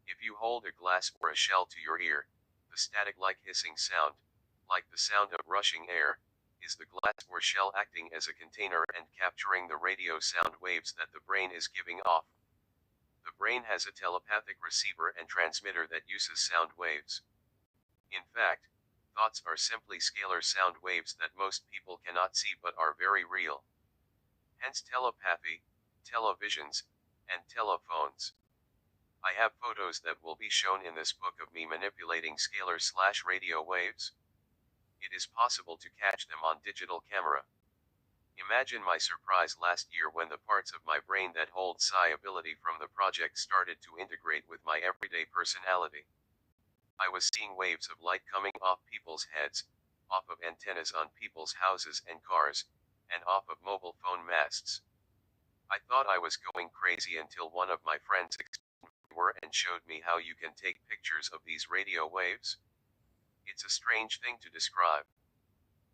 If you hold a glass or a shell to your ear, the static-like hissing sound, like the sound of rushing air, is the glass or shell acting as a container and capturing the radio sound waves that the brain is giving off. The brain has a telepathic receiver and transmitter that uses sound waves. In fact, thoughts are simply scalar sound waves that most people cannot see but are very real. Hence telepathy, televisions, and telephones. I have photos that will be shown in this book of me manipulating scalar/radio waves. It is possible to catch them on digital camera. Imagine my surprise last year when the parts of my brain that hold psi ability from the project started to integrate with my everyday personality. I was seeing waves of light coming off people's heads, off of antennas on people's houses and cars, and off of mobile phone masts. I thought I was going crazy until one of my friends explained and showed me how you can take pictures of these radio waves. It's a strange thing to describe.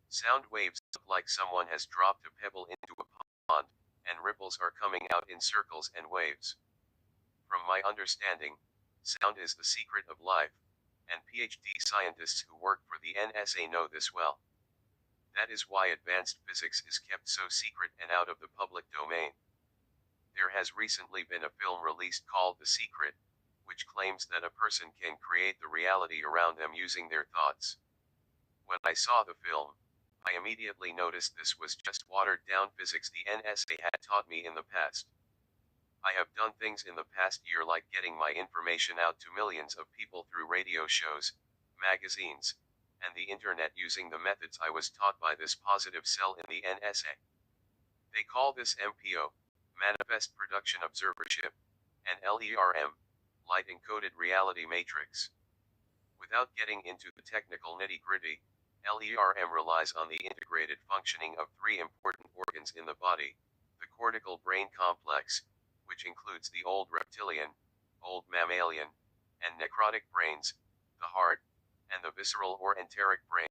Sound waves look like someone has dropped a pebble into a pond, and ripples are coming out in circles and waves. From my understanding, sound is the secret of life, and PhD scientists who work for the NSA know this well. That is why advanced physics is kept so secret and out of the public domain. There has recently been a film released called The Secret, which claims that a person can create the reality around them using their thoughts. When I saw the film, I immediately noticed this was just watered down physics the NSA had taught me in the past. I have done things in the past year like getting my information out to millions of people through radio shows, magazines, and the internet using the methods I was taught by this positive cell in the NSA. They call this MPO, Manifest Production Observership, and LERM, Light Encoded Reality Matrix. Without getting into the technical nitty-gritty, LERM relies on the integrated functioning of three important organs in the body: the cortical brain complex, which includes the old reptilian, old mammalian, and necrotic brains, the heart, and the visceral or enteric brain.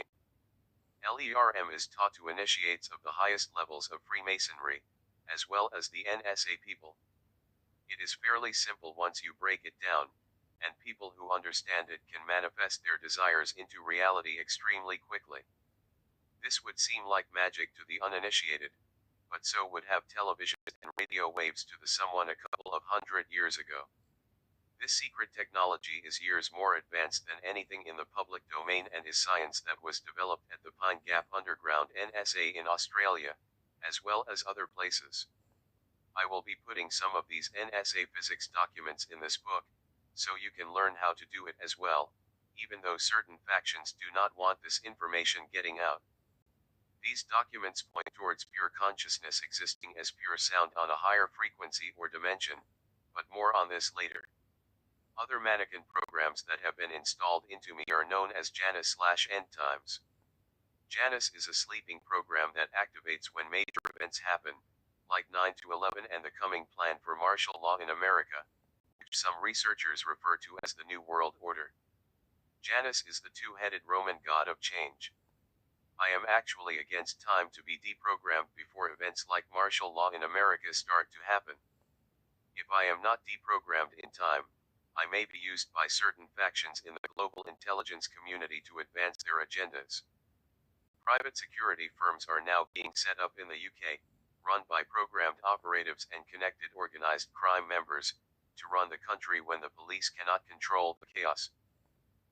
LERM is taught to initiates of the highest levels of Freemasonry, as well as the NSA people. It is fairly simple once you break it down, and people who understand it can manifest their desires into reality extremely quickly. This would seem like magic to the uninitiated, but so would have television and radio waves to the someone a couple of 100 years ago. This secret technology is years more advanced than anything in the public domain and is science that was developed at the Pine Gap Underground NSA in Australia, as well as other places. I will be putting some of these NSA physics documents in this book, so you can learn how to do it as well, even though certain factions do not want this information getting out. These documents point towards pure consciousness existing as pure sound on a higher frequency or dimension, but more on this later. Other mannequin programs that have been installed into me are known as Janus/End Times. Janus is a sleeping program that activates when major events happen, like 9/11 and the coming plan for martial law in America, which some researchers refer to as the New World Order. Janus is the two-headed Roman god of change. I am actually against time to be deprogrammed before events like martial law in America start to happen. If I am not deprogrammed in time, I may be used by certain factions in the global intelligence community to advance their agendas. Private security firms are now being set up in the UK, run by programmed operatives and connected organized crime members, to run the country when the police cannot control the chaos.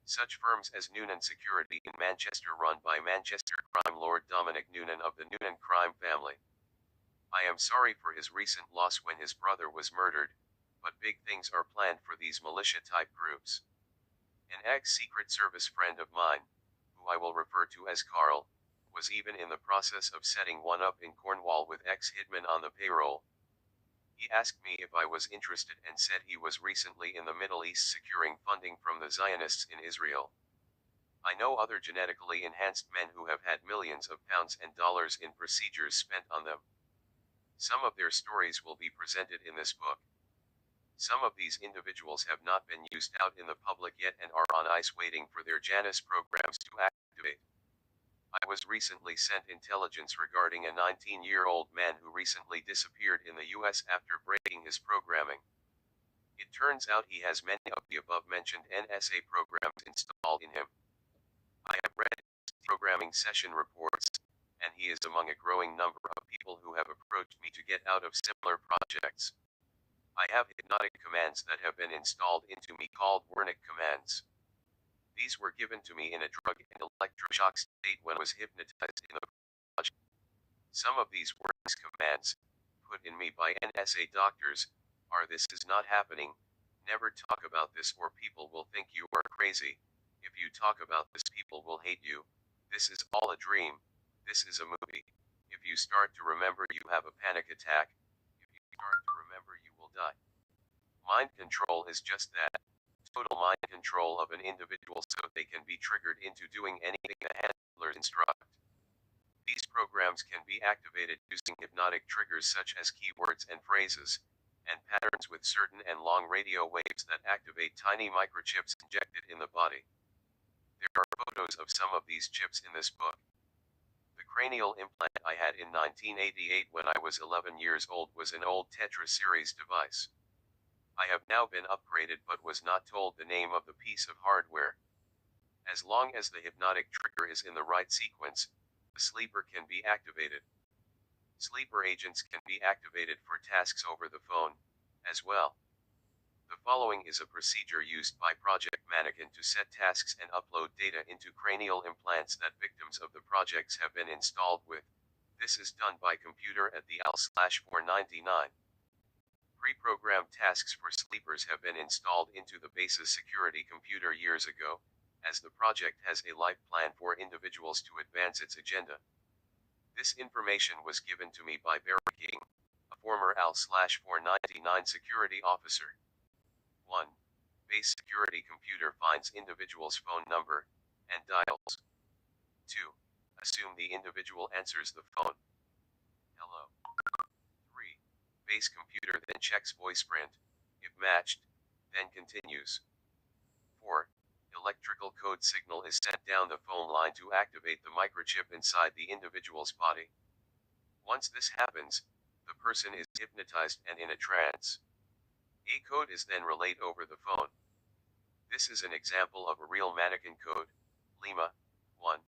Such firms as Noonan Security in Manchester, run by Manchester crime lord Dominic Noonan of the Noonan crime family. I am sorry for his recent loss when his brother was murdered, but big things are planned for these militia-type groups. An ex-Secret Service friend of mine, who I will refer to as Carl, was even in the process of setting one up in Cornwall with ex-hitmen on the payroll. He asked me if I was interested and said he was recently in the Middle East securing funding from the Zionists in Israel. I know other genetically enhanced men who have had millions of pounds and dollars in procedures spent on them. Some of their stories will be presented in this book. Some of these individuals have not been used out in the public yet and are on ice waiting for their Janus programs to activate. I was recently sent intelligence regarding a 19-year-old man who recently disappeared in the US after breaking his programming. It turns out he has many of the above-mentioned NSA programs installed in him. I have read his programming session reports, and he is among a growing number of people who have approached me to get out of similar projects. I have hypnotic commands that have been installed into me called Wernicke commands. These were given to me in a drug and electroshock state when I was hypnotized in the project. Some of these Wernicke commands, put in me by NSA doctors, are: this is not happening, never talk about this or people will think you are crazy, if you talk about this people will hate you, this is all a dream, this is a movie, if you start to remember you have a panic attack, if you start to remember you will die. Mind control is just that, total mind control of an individual so they can be triggered into doing anything the handlers instruct. These programs can be activated using hypnotic triggers such as keywords and phrases, and patterns with certain and long radio waves that activate tiny microchips injected in the body. There are photos of some of these chips in this book. The cranial implant I had in 1988 when I was 11 years old was an old Tetra series device. I have now been upgraded but was not told the name of the piece of hardware. As long as the hypnotic trigger is in the right sequence, the sleeper can be activated. Sleeper agents can be activated for tasks over the phone, as well. The following is a procedure used by Project Mannequin to set tasks and upload data into cranial implants that victims of the projects have been installed with. This is done by computer at the AL/499. Pre-programmed tasks for sleepers have been installed into the base's security computer years ago, as the project has a life plan for individuals to advance its agenda. This information was given to me by Barry King, a former AL/499 security officer. 1. Base security computer finds individual's phone number, and dials. 2. Assume the individual answers the phone. Hello. 3. Base computer then checks voice print, if matched, then continues. 4. Electrical code signal is sent down the phone line to activate the microchip inside the individual's body. Once this happens, the person is hypnotized and in a trance. A code is then relayed over the phone. This is an example of a real mannequin code: Lima 1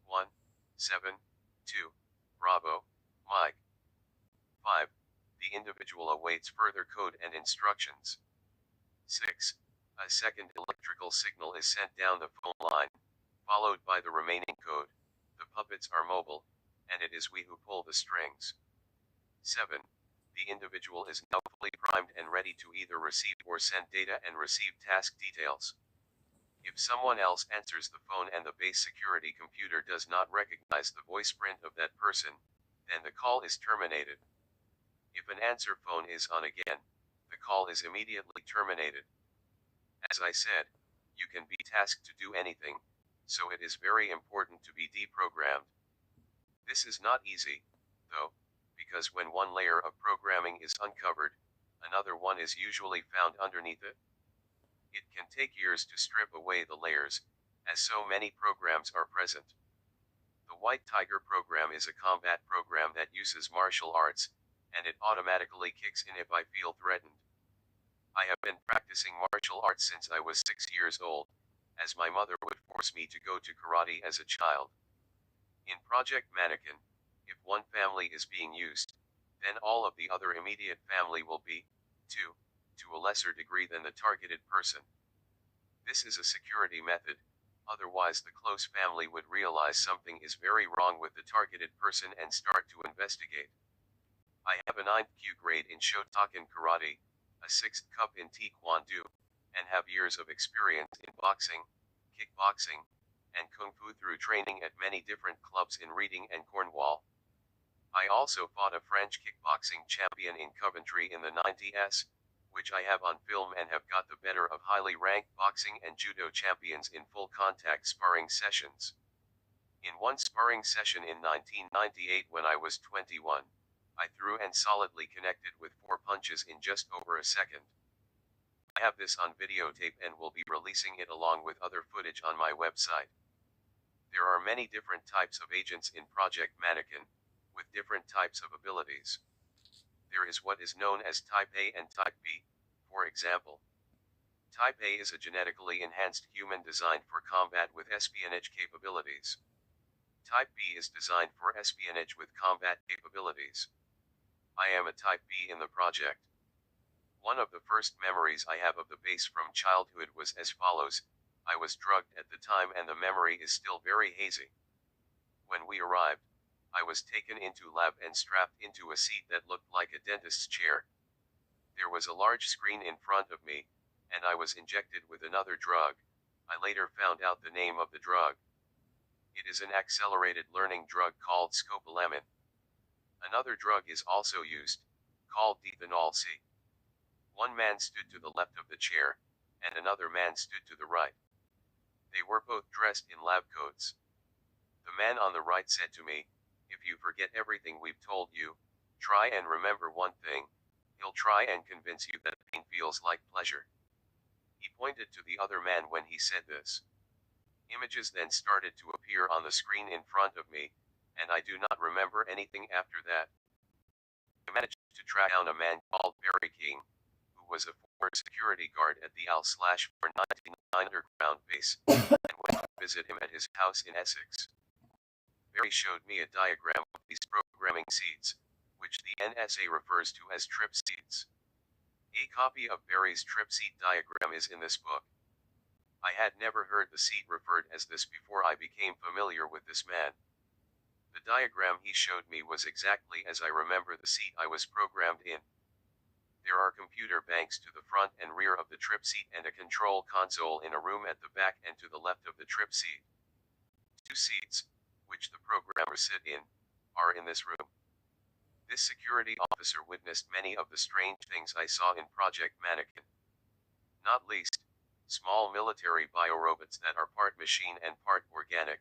1 7 2 Bravo Mike. 5. The individual awaits further code and instructions. 6. A second electrical signal is sent down the phone line, followed by the remaining code. The puppets are mobile, and it is we who pull the strings. 7. The individual is now fully primed and ready to either receive or send data and receive task details. If someone else answers the phone and the base security computer does not recognize the voice print of that person, then the call is terminated. If an answer phone is on again, the call is immediately terminated. As I said, you can be tasked to do anything, so it is very important to be deprogrammed. This is not easy, though, because when one layer of programming is uncovered, another one is usually found underneath it. It can take years to strip away the layers, as so many programs are present. The White Tiger program is a combat program that uses martial arts, and it automatically kicks in if I feel threatened. I have been practicing martial arts since I was 6 years old, as my mother would force me to go to karate as a child. In Project Mannequin, if one family is being used, then all of the other immediate family will be, too, to a lesser degree than the targeted person. This is a security method, otherwise the close family would realize something is very wrong with the targeted person and start to investigate. I have a 9th Q grade in Shotokan Karate, a 6th cup in Taekwondo, and have years of experience in boxing, kickboxing, and Kung Fu through training at many different clubs in Reading and Cornwall. I also fought a French kickboxing champion in Coventry in the 90s, which I have on film, and have got the better of highly ranked boxing and judo champions in full contact sparring sessions. In one sparring session in 1998 when I was 21, I threw and solidly connected with 4 punches in just over a second. I have this on videotape and will be releasing it along with other footage on my website. There are many different types of agents in Project Mannequin, with different types of abilities. There is what is known as Type A and Type B, for example. Type A is a genetically enhanced human designed for combat with espionage capabilities. Type B is designed for espionage with combat capabilities. I am a Type B in the project. One of the first memories I have of the base from childhood was as follows. I was drugged at the time and the memory is still very hazy. When we arrived, I was taken into lab and strapped into a seat that looked like a dentist's chair. There was a large screen in front of me, and I was injected with another drug. I later found out the name of the drug. It is an accelerated learning drug called scopolamine. Another drug is also used, called ethanol C. One man stood to the left of the chair, and another man stood to the right. They were both dressed in lab coats. The man on the right said to me, "If you forget everything we've told you, try and remember one thing. He'll try and convince you that pain feels like pleasure." He pointed to the other man when he said this. Images then started to appear on the screen in front of me, and I do not remember anything after that. I managed to track down a man called Barry King, who was a former security guard at the Al/499 underground base, and went to visit him at his house in Essex. Barry showed me a diagram of these programming seeds, which the NSA refers to as trip seeds. A copy of Barry's trip seed diagram is in this book. I had never heard the seed referred as this before I became familiar with this man. The diagram he showed me was exactly as I remember the seat I was programmed in. There are computer banks to the front and rear of the trip seat and a control console in a room at the back and to the left of the trip seat. 2 seats, which the programmers sit in, are in this room. This security officer witnessed many of the strange things I saw in Project Mannequin. Not least, small military biorobots that are part machine and part organic,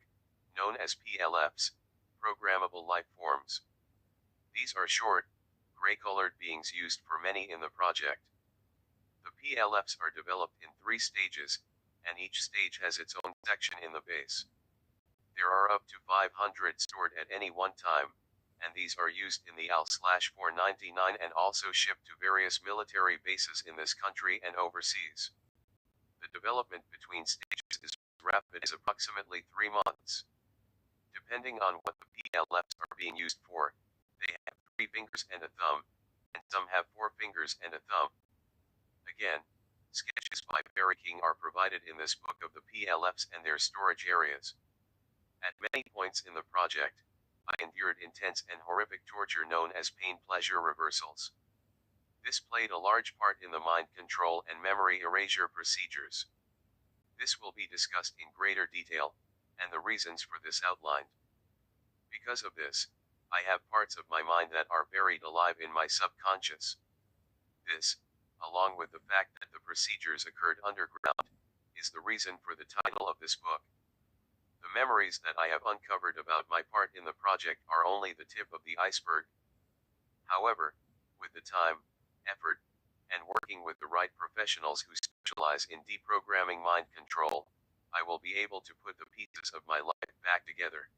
known as PLFs, programmable life forms. These are short, gray-colored beings used for many in the project. The PLFs are developed in 3 stages, and each stage has its own section in the base. There are up to 500 stored at any one time, and these are used in the Al/499 and also shipped to various military bases in this country and overseas. The development between stages is rapid, is approximately 3 months. Depending on what the PLFs are being used for, they have 3 fingers and a thumb, and some have 4 fingers and a thumb. Again, sketches by Barry King are provided in this book of the PLFs and their storage areas. At many points in the project, I endured intense and horrific torture known as pain-pleasure reversals. This played a large part in the mind control and memory erasure procedures. This will be discussed in greater detail, and the reasons for this outlined. Because of this, I have parts of my mind that are buried alive in my subconscious. This, along with the fact that the procedures occurred underground, is the reason for the title of this book. The memories that I have uncovered about my part in the project are only the tip of the iceberg. However, with the time, effort, and working with the right professionals who specialize in deprogramming mind control, I will be able to put the pieces of my life back together.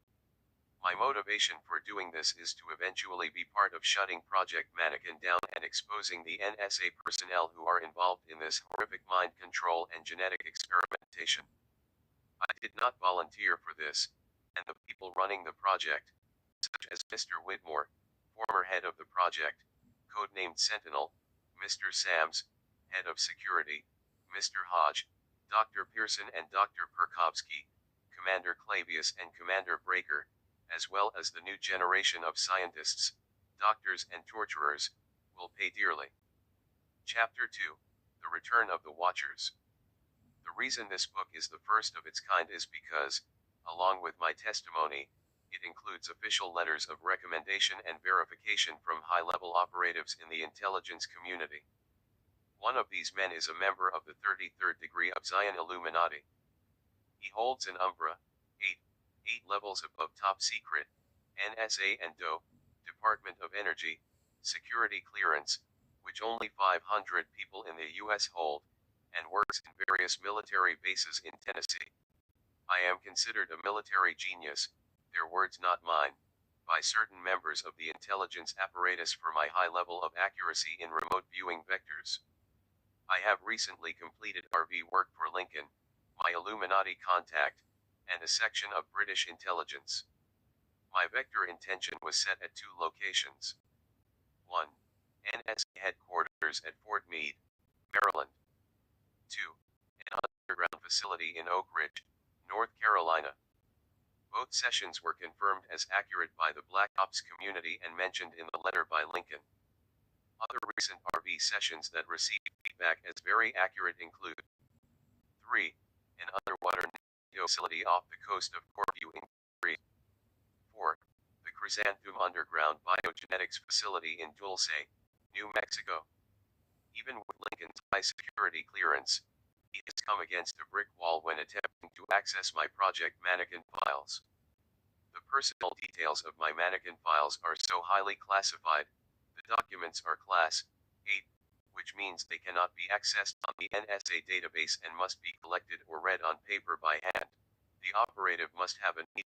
My motivation for doing this is to eventually be part of shutting Project Mannequin down and exposing the NSA personnel who are involved in this horrific mind control and genetic experimentation. I did not volunteer for this, and the people running the project, such as Mr. Whitmore, former head of the project, codenamed Sentinel, Mr. Sams, head of security, Mr. Hodge, Dr. Pearson and Dr. Perkovsky, Commander Clavius and Commander Breaker, as well as the new generation of scientists, doctors and torturers, will pay dearly. Chapter 2, The Return of the Watchers. The reason this book is the first of its kind is because, along with my testimony, it includes official letters of recommendation and verification from high-level operatives in the intelligence community. One of these men is a member of the 33rd degree of Zion Illuminati. He holds an Umbra, 8 levels above top secret, NSA and DOE, Department of Energy, security clearance, which only 500 people in the US hold, and works in various military bases in Tennessee. I am considered a military genius, their words not mine, by certain members of the intelligence apparatus for my high level of accuracy in remote viewing vectors. I have recently completed RV work for Lincoln, my Illuminati contact, and a section of British intelligence. My vector intention was set at 2 locations. 1. NSA headquarters at Fort Meade, Maryland. 2. An underground facility in Oak Ridge, North Carolina. Both sessions were confirmed as accurate by the Black Ops community and mentioned in the letter by Lincoln. Other recent RV sessions that received feedback as very accurate include 3. An underwater facility off the coast of Corfu in 3. 4. The Chrysanthemum Underground Biogenetics Facility in Dulce, New Mexico. Even with Lincoln's high security clearance, he has come against a brick wall when attempting to access my Project Mannequin files. The personal details of my Mannequin files are so highly classified, the documents are Class 8, which means they cannot be accessed on the NSA database and must be collected or read on paper by hand. The operative must have a need.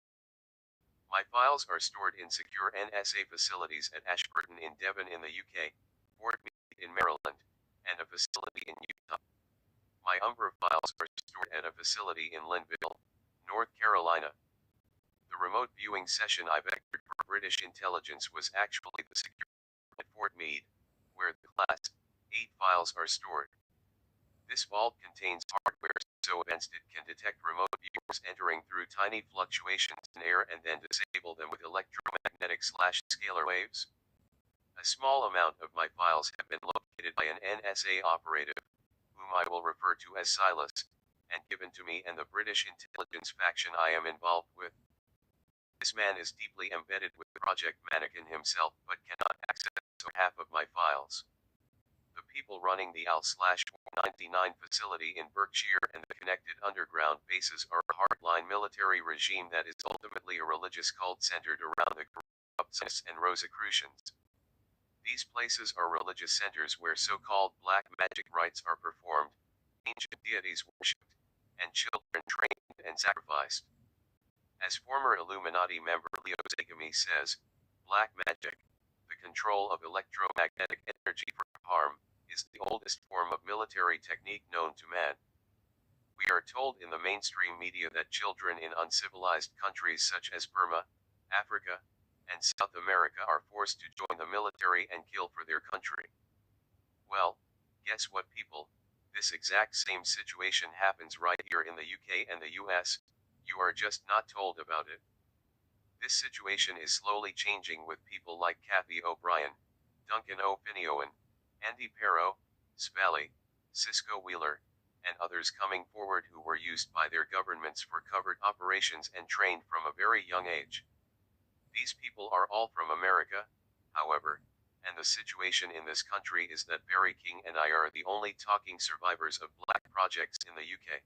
My files are stored in secure NSA facilities at Ashburton in Devon in the UK, Fort Meade in Maryland, and a facility in Utah. My Umbra files are stored at a facility in Linville, North Carolina. The remote viewing session I vectored for British intelligence was actually the secure at Fort Meade, where the Class 8 files are stored. This vault contains hardware so against it can detect remote viewers entering through tiny fluctuations in air and then disable them with electromagnetic/scalar waves. A small amount of my files have been located by an NSA operative, whom I will refer to as Silas, and given to me and the British intelligence faction I am involved with. This man is deeply embedded with Project Mannequin himself but cannot access half of my files. The people running the AL/199 facility in Berkshire and the connected underground bases are a hardline military regime that is ultimately a religious cult centered around the corrupts and Rosicrucians. These places are religious centers where so-called black magic rites are performed, ancient deities worshipped, and children trained and sacrificed. As former Illuminati member Leo Zagami says, black magic, the control of electromagnetic energy for harm, is the oldest form of military technique known to man. We are told in the mainstream media that children in uncivilized countries such as Burma, Africa, and South America are forced to join the military and kill for their country. Well, guess what, people? This exact same situation happens right here in the UK and the US, you are just not told about it. This situation is slowly changing with people like Kathy O'Brien, Duncan O'Finioan, Andy Perro, Spally, Cisco Wheeler, and others coming forward who were used by their governments for covert operations and trained from a very young age. These people are all from America, however, and the situation in this country is that Barry King and I are the only talking survivors of black projects in the UK.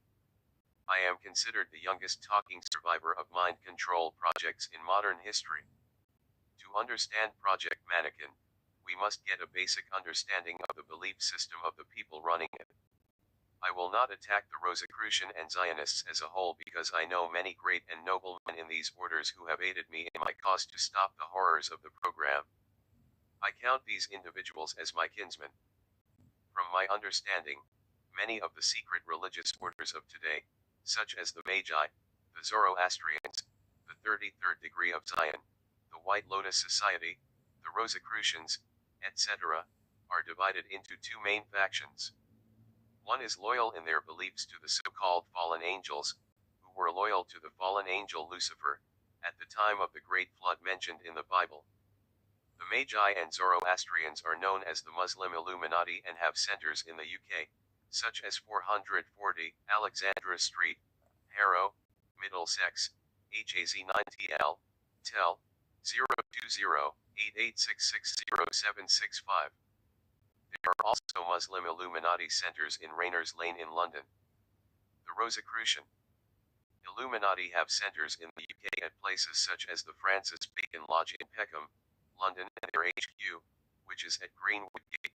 I am considered the youngest talking survivor of mind control projects in modern history. To understand Project Mannequin, we must get a basic understanding of the belief system of the people running it. I will not attack the Rosicrucian and Zionists as a whole because I know many great and noble men in these orders who have aided me in my cause to stop the horrors of the program. I count these individuals as my kinsmen. From my understanding, many of the secret religious orders of today, such as the Magi, the Zoroastrians, the 33rd degree of Zion, the White Lotus Society, the Rosicrucians, etc., are divided into 2 main factions. One is loyal in their beliefs to the so-called fallen angels, who were loyal to the fallen angel Lucifer, at the time of the Great Flood mentioned in the Bible. The Magi and Zoroastrians are known as the Muslim Illuminati and have centers in the UK, such as 440 Alexandra Street, Harrow, Middlesex, HAZ9TL, tel. 020-88660765. There are also Muslim Illuminati centers in Rayners Lane in London. The Rosicrucian Illuminati have centers in the UK at places such as the Francis Bacon Lodge in Peckham, London, and their HQ, which is at Greenwood Gate,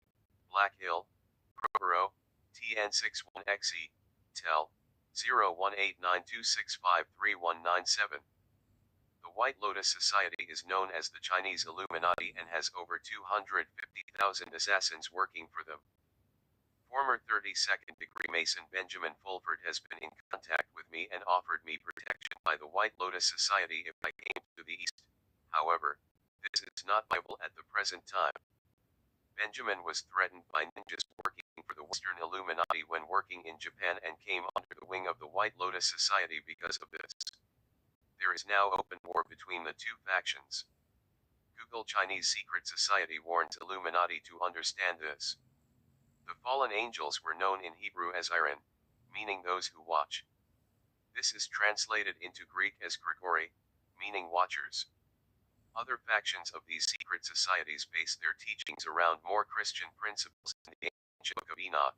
Black Hill, Crowborough, TN61XE, tel. 018926531997. The White Lotus Society is known as the Chinese Illuminati and has over 250,000 assassins working for them. Former 32nd degree Mason Benjamin Fulford has been in contact with me and offered me protection by the White Lotus Society if I came to the East. However, this is not viable at the present time. Benjamin was threatened by ninjas working for the Western Illuminati when working in Japan and came under the wing of the White Lotus Society because of this. There is now open war between the two factions. Google Chinese Secret Society warns Illuminati to understand this. The fallen angels were known in Hebrew as Iron, meaning those who watch. This is translated into Greek as Grigori, meaning watchers. Other factions of these secret societies base their teachings around more Christian principles in the ancient Book of Enoch.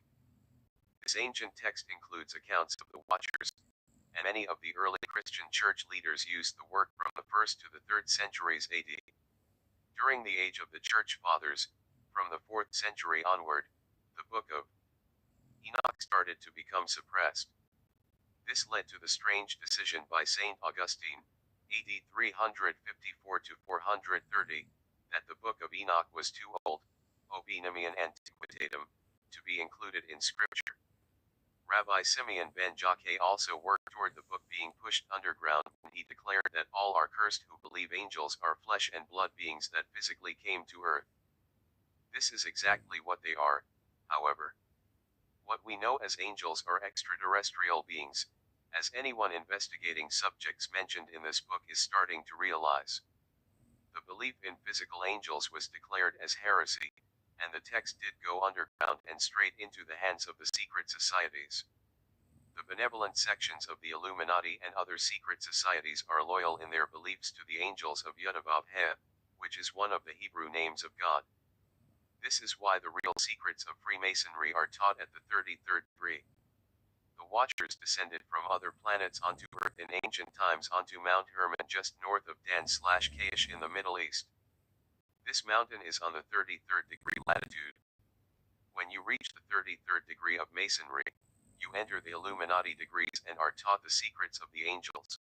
This ancient text includes accounts of the watchers, and many of the early Christian church leaders used the work from the 1st to the 3rd centuries AD. During the age of the church fathers, from the 4th century onward, the Book of Enoch started to become suppressed. This led to the strange decision by Saint Augustine, AD 354 to 430, that the Book of Enoch was too old, Obinamian Antiquitatum, to be included in Scripture. Rabbi Simeon ben Jacques also worked toward the book being pushed underground when he declared that all are cursed who believe angels are flesh and blood beings that physically came to earth. This is exactly what they are, however. What we know as angels are extraterrestrial beings, as anyone investigating subjects mentioned in this book is starting to realize. The belief in physical angels was declared as heresy, and the text did go underground and straight into the hands of the secret societies. The benevolent sections of the Illuminati and other secret societies are loyal in their beliefs to the angels of Yud-Vav-He, which is one of the Hebrew names of God. This is why the real secrets of Freemasonry are taught at the 33rd degree. The Watchers descended from other planets onto Earth in ancient times onto Mount Hermon just north of Dan/Kaish in the Middle East. This mountain is on the 33rd degree latitude. When you reach the 33rd degree of Masonry, you enter the Illuminati degrees and are taught the secrets of the angels.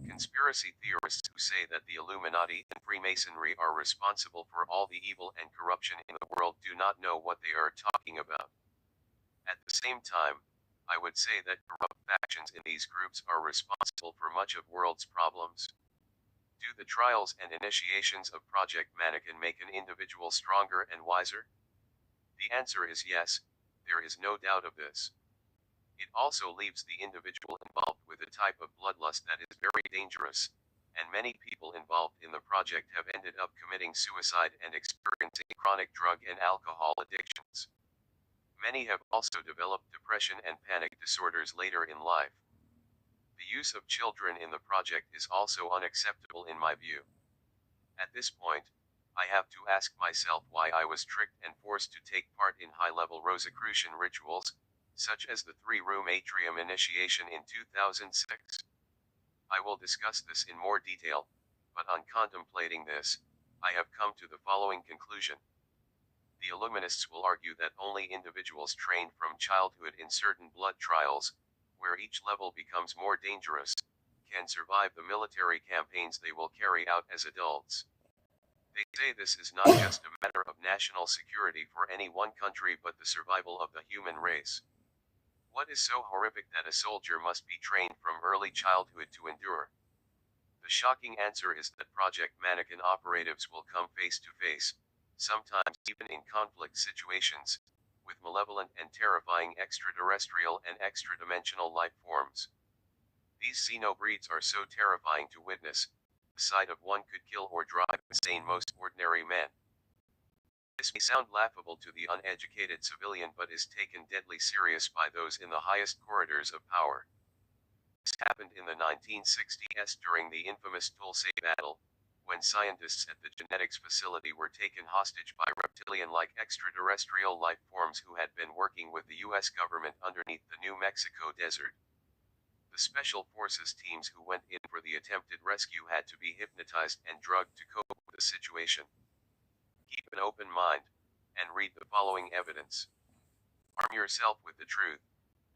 Conspiracy theorists who say that the Illuminati and Freemasonry are responsible for all the evil and corruption in the world do not know what they are talking about. At the same time, I would say that corrupt factions in these groups are responsible for much of world's problems. Do the trials and initiations of Project Mannequin make an individual stronger and wiser? The answer is yes, there is no doubt of this. It also leaves the individual involved with a type of bloodlust that is very dangerous, and many people involved in the project have ended up committing suicide and experiencing chronic drug and alcohol addictions. Many have also developed depression and panic disorders later in life. The use of children in the project is also unacceptable in my view. At this point, I have to ask myself why I was tricked and forced to take part in high-level Rosicrucian rituals, such as the 3-room atrium initiation in 2006. I will discuss this in more detail, but on contemplating this, I have come to the following conclusion. The Illuminists will argue that only individuals trained from childhood in certain blood trials, where each level becomes more dangerous, can survive the military campaigns they will carry out as adults. They say this is not just a matter of national security for any one country but the survival of the human race. What is so horrific that a soldier must be trained from early childhood to endure? The shocking answer is that Project Mannequin operatives will come face to face, sometimes even in conflict situations, with malevolent and terrifying extraterrestrial and extra-dimensional life forms. These xenobreeds are so terrifying to witness, the sight of one could kill or drive insane most ordinary men. This may sound laughable to the uneducated civilian but is taken deadly serious by those in the highest corridors of power. This happened in the 1960s during the infamous Tulsi battle, when scientists at the genetics facility were taken hostage by reptilian-like extraterrestrial life forms who had been working with the U.S. government underneath the New Mexico desert. The Special Forces teams who went in for the attempted rescue had to be hypnotized and drugged to cope with the situation. Keep an open mind, and read the following evidence. Arm yourself with the truth,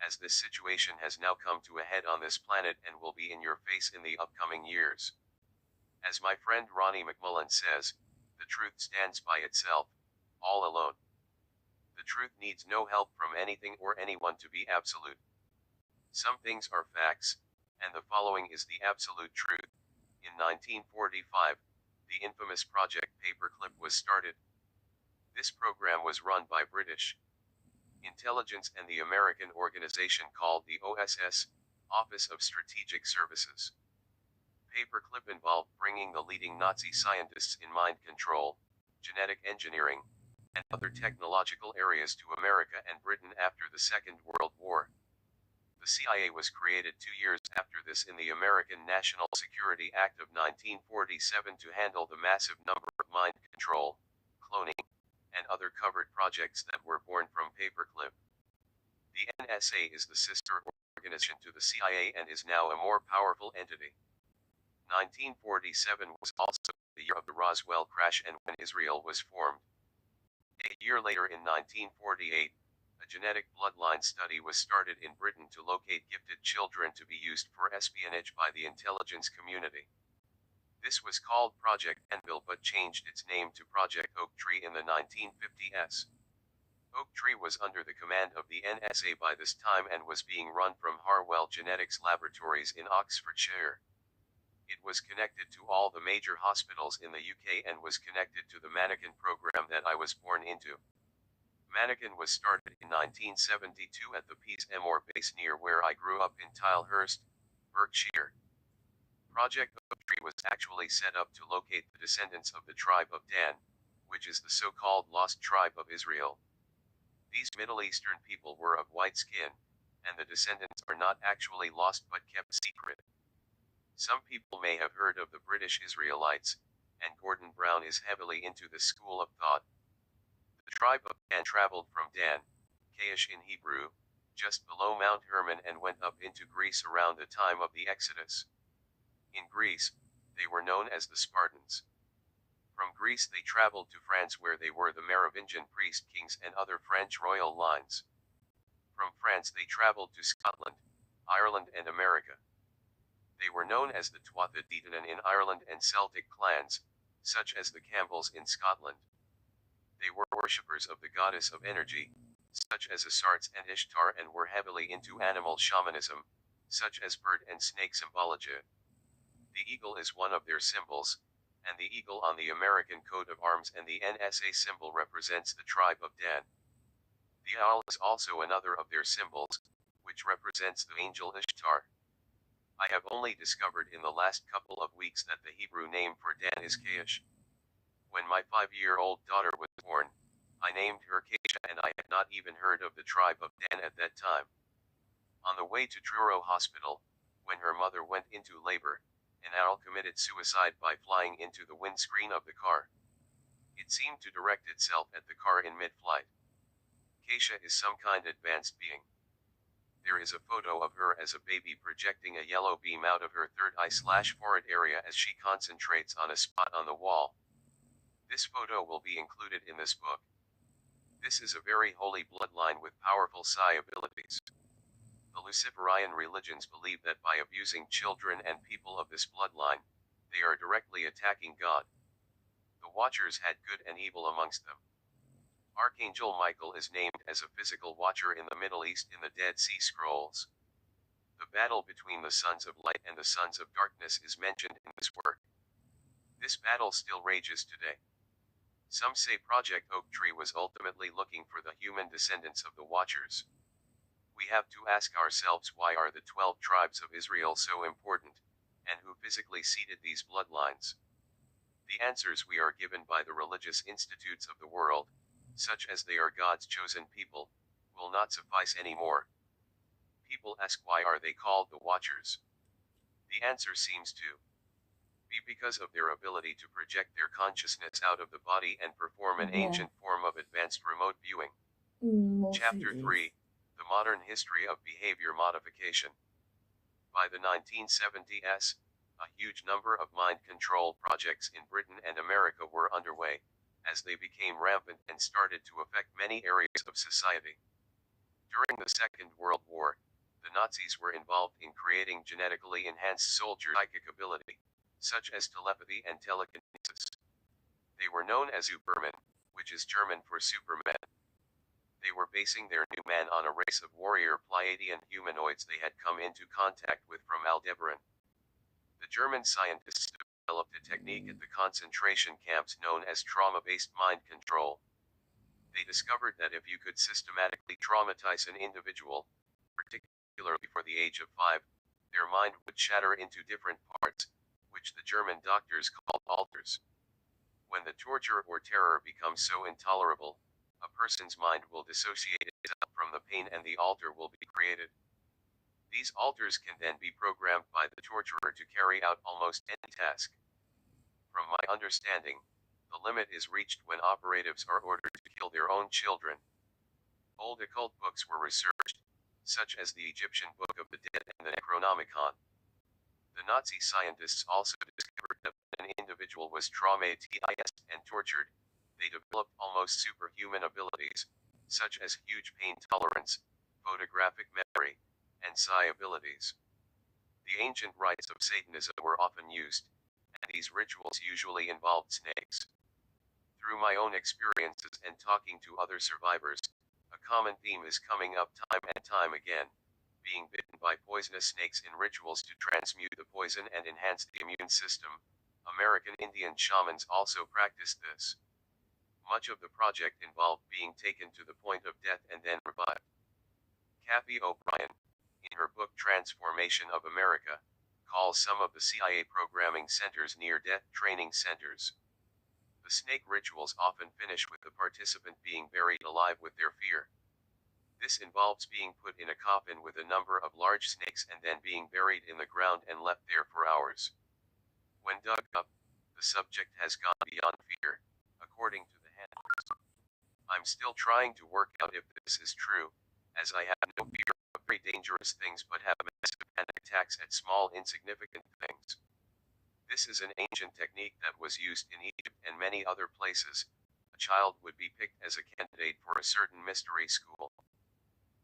as this situation has now come to a head on this planet and will be in your face in the upcoming years. As my friend Ronnie McMullen says, the truth stands by itself, all alone. The truth needs no help from anything or anyone to be absolute. Some things are facts, and the following is the absolute truth. In 1945, the infamous Project Paperclip was started. This program was run by British intelligence and the American organization called the OSS, Office of Strategic Services. Paperclip involved bringing the leading Nazi scientists in mind control, genetic engineering, and other technological areas to America and Britain after the Second World War. The CIA was created 2 years after this in the American National Security Act of 1947 to handle the massive number of mind control, cloning, and other covert projects that were born from Paperclip. The NSA is the sister organization to the CIA and is now a more powerful entity. 1947 was also the year of the Roswell crash and when Israel was formed. A year later in 1948, a genetic bloodline study was started in Britain to locate gifted children to be used for espionage by the intelligence community. This was called Project Anvil but changed its name to Project Oak Tree in the 1950s. Oak Tree was under the command of the NSA by this time and was being run from Harwell Genetics Laboratories in Oxfordshire. It was connected to all the major hospitals in the UK and was connected to the Mannequin program that I was born into. Mannequin was started in 1972 at the Pease Emore base near where I grew up in Tilehurst, Berkshire. Project Oak Tree was actually set up to locate the descendants of the tribe of Dan, which is the so-called lost tribe of Israel. These Middle Eastern people were of white skin, and the descendants are not actually lost but kept secret. Some people may have heard of the British Israelites, and Gordon Brown is heavily into this school of thought. The tribe of Dan traveled from Dan, Kaish in Hebrew, just below Mount Hermon and went up into Greece around the time of the Exodus. In Greece, they were known as the Spartans. From Greece they traveled to France where they were the Merovingian priest kings and other French royal lines. From France they traveled to Scotland, Ireland and America. They were known as the Tuatha Dé Danann in Ireland and Celtic clans, such as the Campbells in Scotland. They were worshippers of the goddess of energy, such as Asartes and Ishtar, and were heavily into animal shamanism, such as bird and snake symbology. The eagle is one of their symbols, and the eagle on the American coat of arms and the NSA symbol represents the tribe of Dan. The owl is also another of their symbols, which represents the angel Ishtar. I have only discovered in the last couple of weeks that the Hebrew name for Dan is Kaish. When my 5-year-old daughter was born, I named her Kaisha and I had not even heard of the tribe of Dan at that time. On the way to Truro Hospital, when her mother went into labor, an owl committed suicide by flying into the windscreen of the car. It seemed to direct itself at the car in mid-flight. Kaisha is some kind advanced being. There is a photo of her as a baby projecting a yellow beam out of her third eye/forehead area as she concentrates on a spot on the wall. This photo will be included in this book. This is a very holy bloodline with powerful psi abilities. The Luciferian religions believe that by abusing children and people of this bloodline, they are directly attacking God. The Watchers had good and evil amongst them. Archangel Michael is named as a physical watcher in the Middle East in the Dead Sea Scrolls. The battle between the sons of light and the sons of darkness is mentioned in this work. This battle still rages today. Some say Project Oak Tree was ultimately looking for the human descendants of the Watchers. We have to ask ourselves, why are the 12 tribes of Israel so important, and who physically seeded these bloodlines? The answers we are given by the religious institutes of the world, such as they are God's chosen people, will not suffice anymore. People ask, why are they called the Watchers? The answer seems to be because of their ability to project their consciousness out of the body and perform an ancient form of advanced remote viewing. Chapter 3, The Modern History of Behavior Modification. By the 1970s, a huge number of mind control projects in Britain and America were underway, as they became rampant and started to affect many areas of society. During the Second World War, the Nazis were involved in creating genetically enhanced soldier psychic ability, such as telepathy and telekinesis. They were known as Übermen, which is German for Superman. They were basing their new man on a race of warrior Pleiadian humanoids they had come into contact with from Aldebaran. The German scientists developed a technique at the concentration camps known as trauma-based mind control. They discovered that if you could systematically traumatize an individual, particularly before the age of 5, their mind would shatter into different parts, which the German doctors called alters. When the torture or terror becomes so intolerable, a person's mind will dissociate itself from the pain and the alter will be created. These alters can then be programmed by the torturer to carry out almost any task. From my understanding, the limit is reached when operatives are ordered to kill their own children. Old occult books were researched, such as the Egyptian Book of the Dead and the Necronomicon. The Nazi scientists also discovered that when an individual was traumatized and tortured, they developed almost superhuman abilities, such as huge pain tolerance, photographic memory, and psi abilities. The ancient rites of Satanism were often used, and these rituals usually involved snakes. Through my own experiences and talking to other survivors, a common theme is coming up time and time again: being bitten by poisonous snakes in rituals to transmute the poison and enhance the immune system. American Indian shamans also practiced this. Much of the project involved being taken to the point of death and then revived. Kathy O'Brien, in her book Transformation of America, calls some of the CIA programming centers near-death training centers. The snake rituals often finish with the participant being buried alive with their fear. This involves being put in a coffin with a number of large snakes and then being buried in the ground and left there for hours. When dug up, the subject has gone beyond fear, according to the handlers. I'm still trying to work out if this is true, as I have no fear of very dangerous things but have massive panic attacks at small insignificant things. This is an ancient technique that was used in Egypt and many other places. A child would be picked as a candidate for a certain mystery school.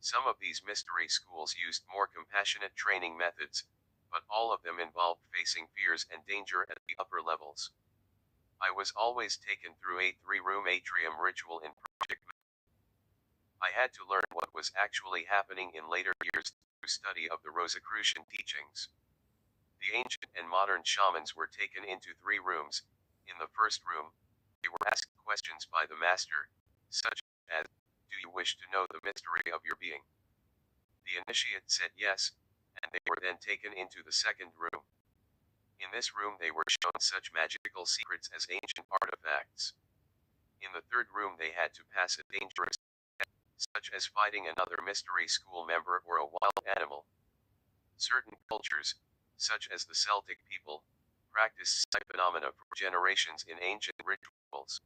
Some of these mystery schools used more compassionate training methods, but all of them involved facing fears and danger at the upper levels. I was always taken through a 3-room atrium ritual in Project. I had to learn what was actually happening in later years through study of the Rosicrucian teachings. The ancient and modern shamans were taken into 3 rooms. In the first room, they were asked questions by the master, such as, "Do you wish to know the mystery of your being?" The initiate said yes, and they were then taken into the second room. In this room they were shown such magical secrets as ancient artifacts. In the third room they had to pass a dangerous test, such as fighting another mystery school member or a wild animal. Certain cultures, such as the Celtic people, practiced psi phenomena for generations in ancient rituals.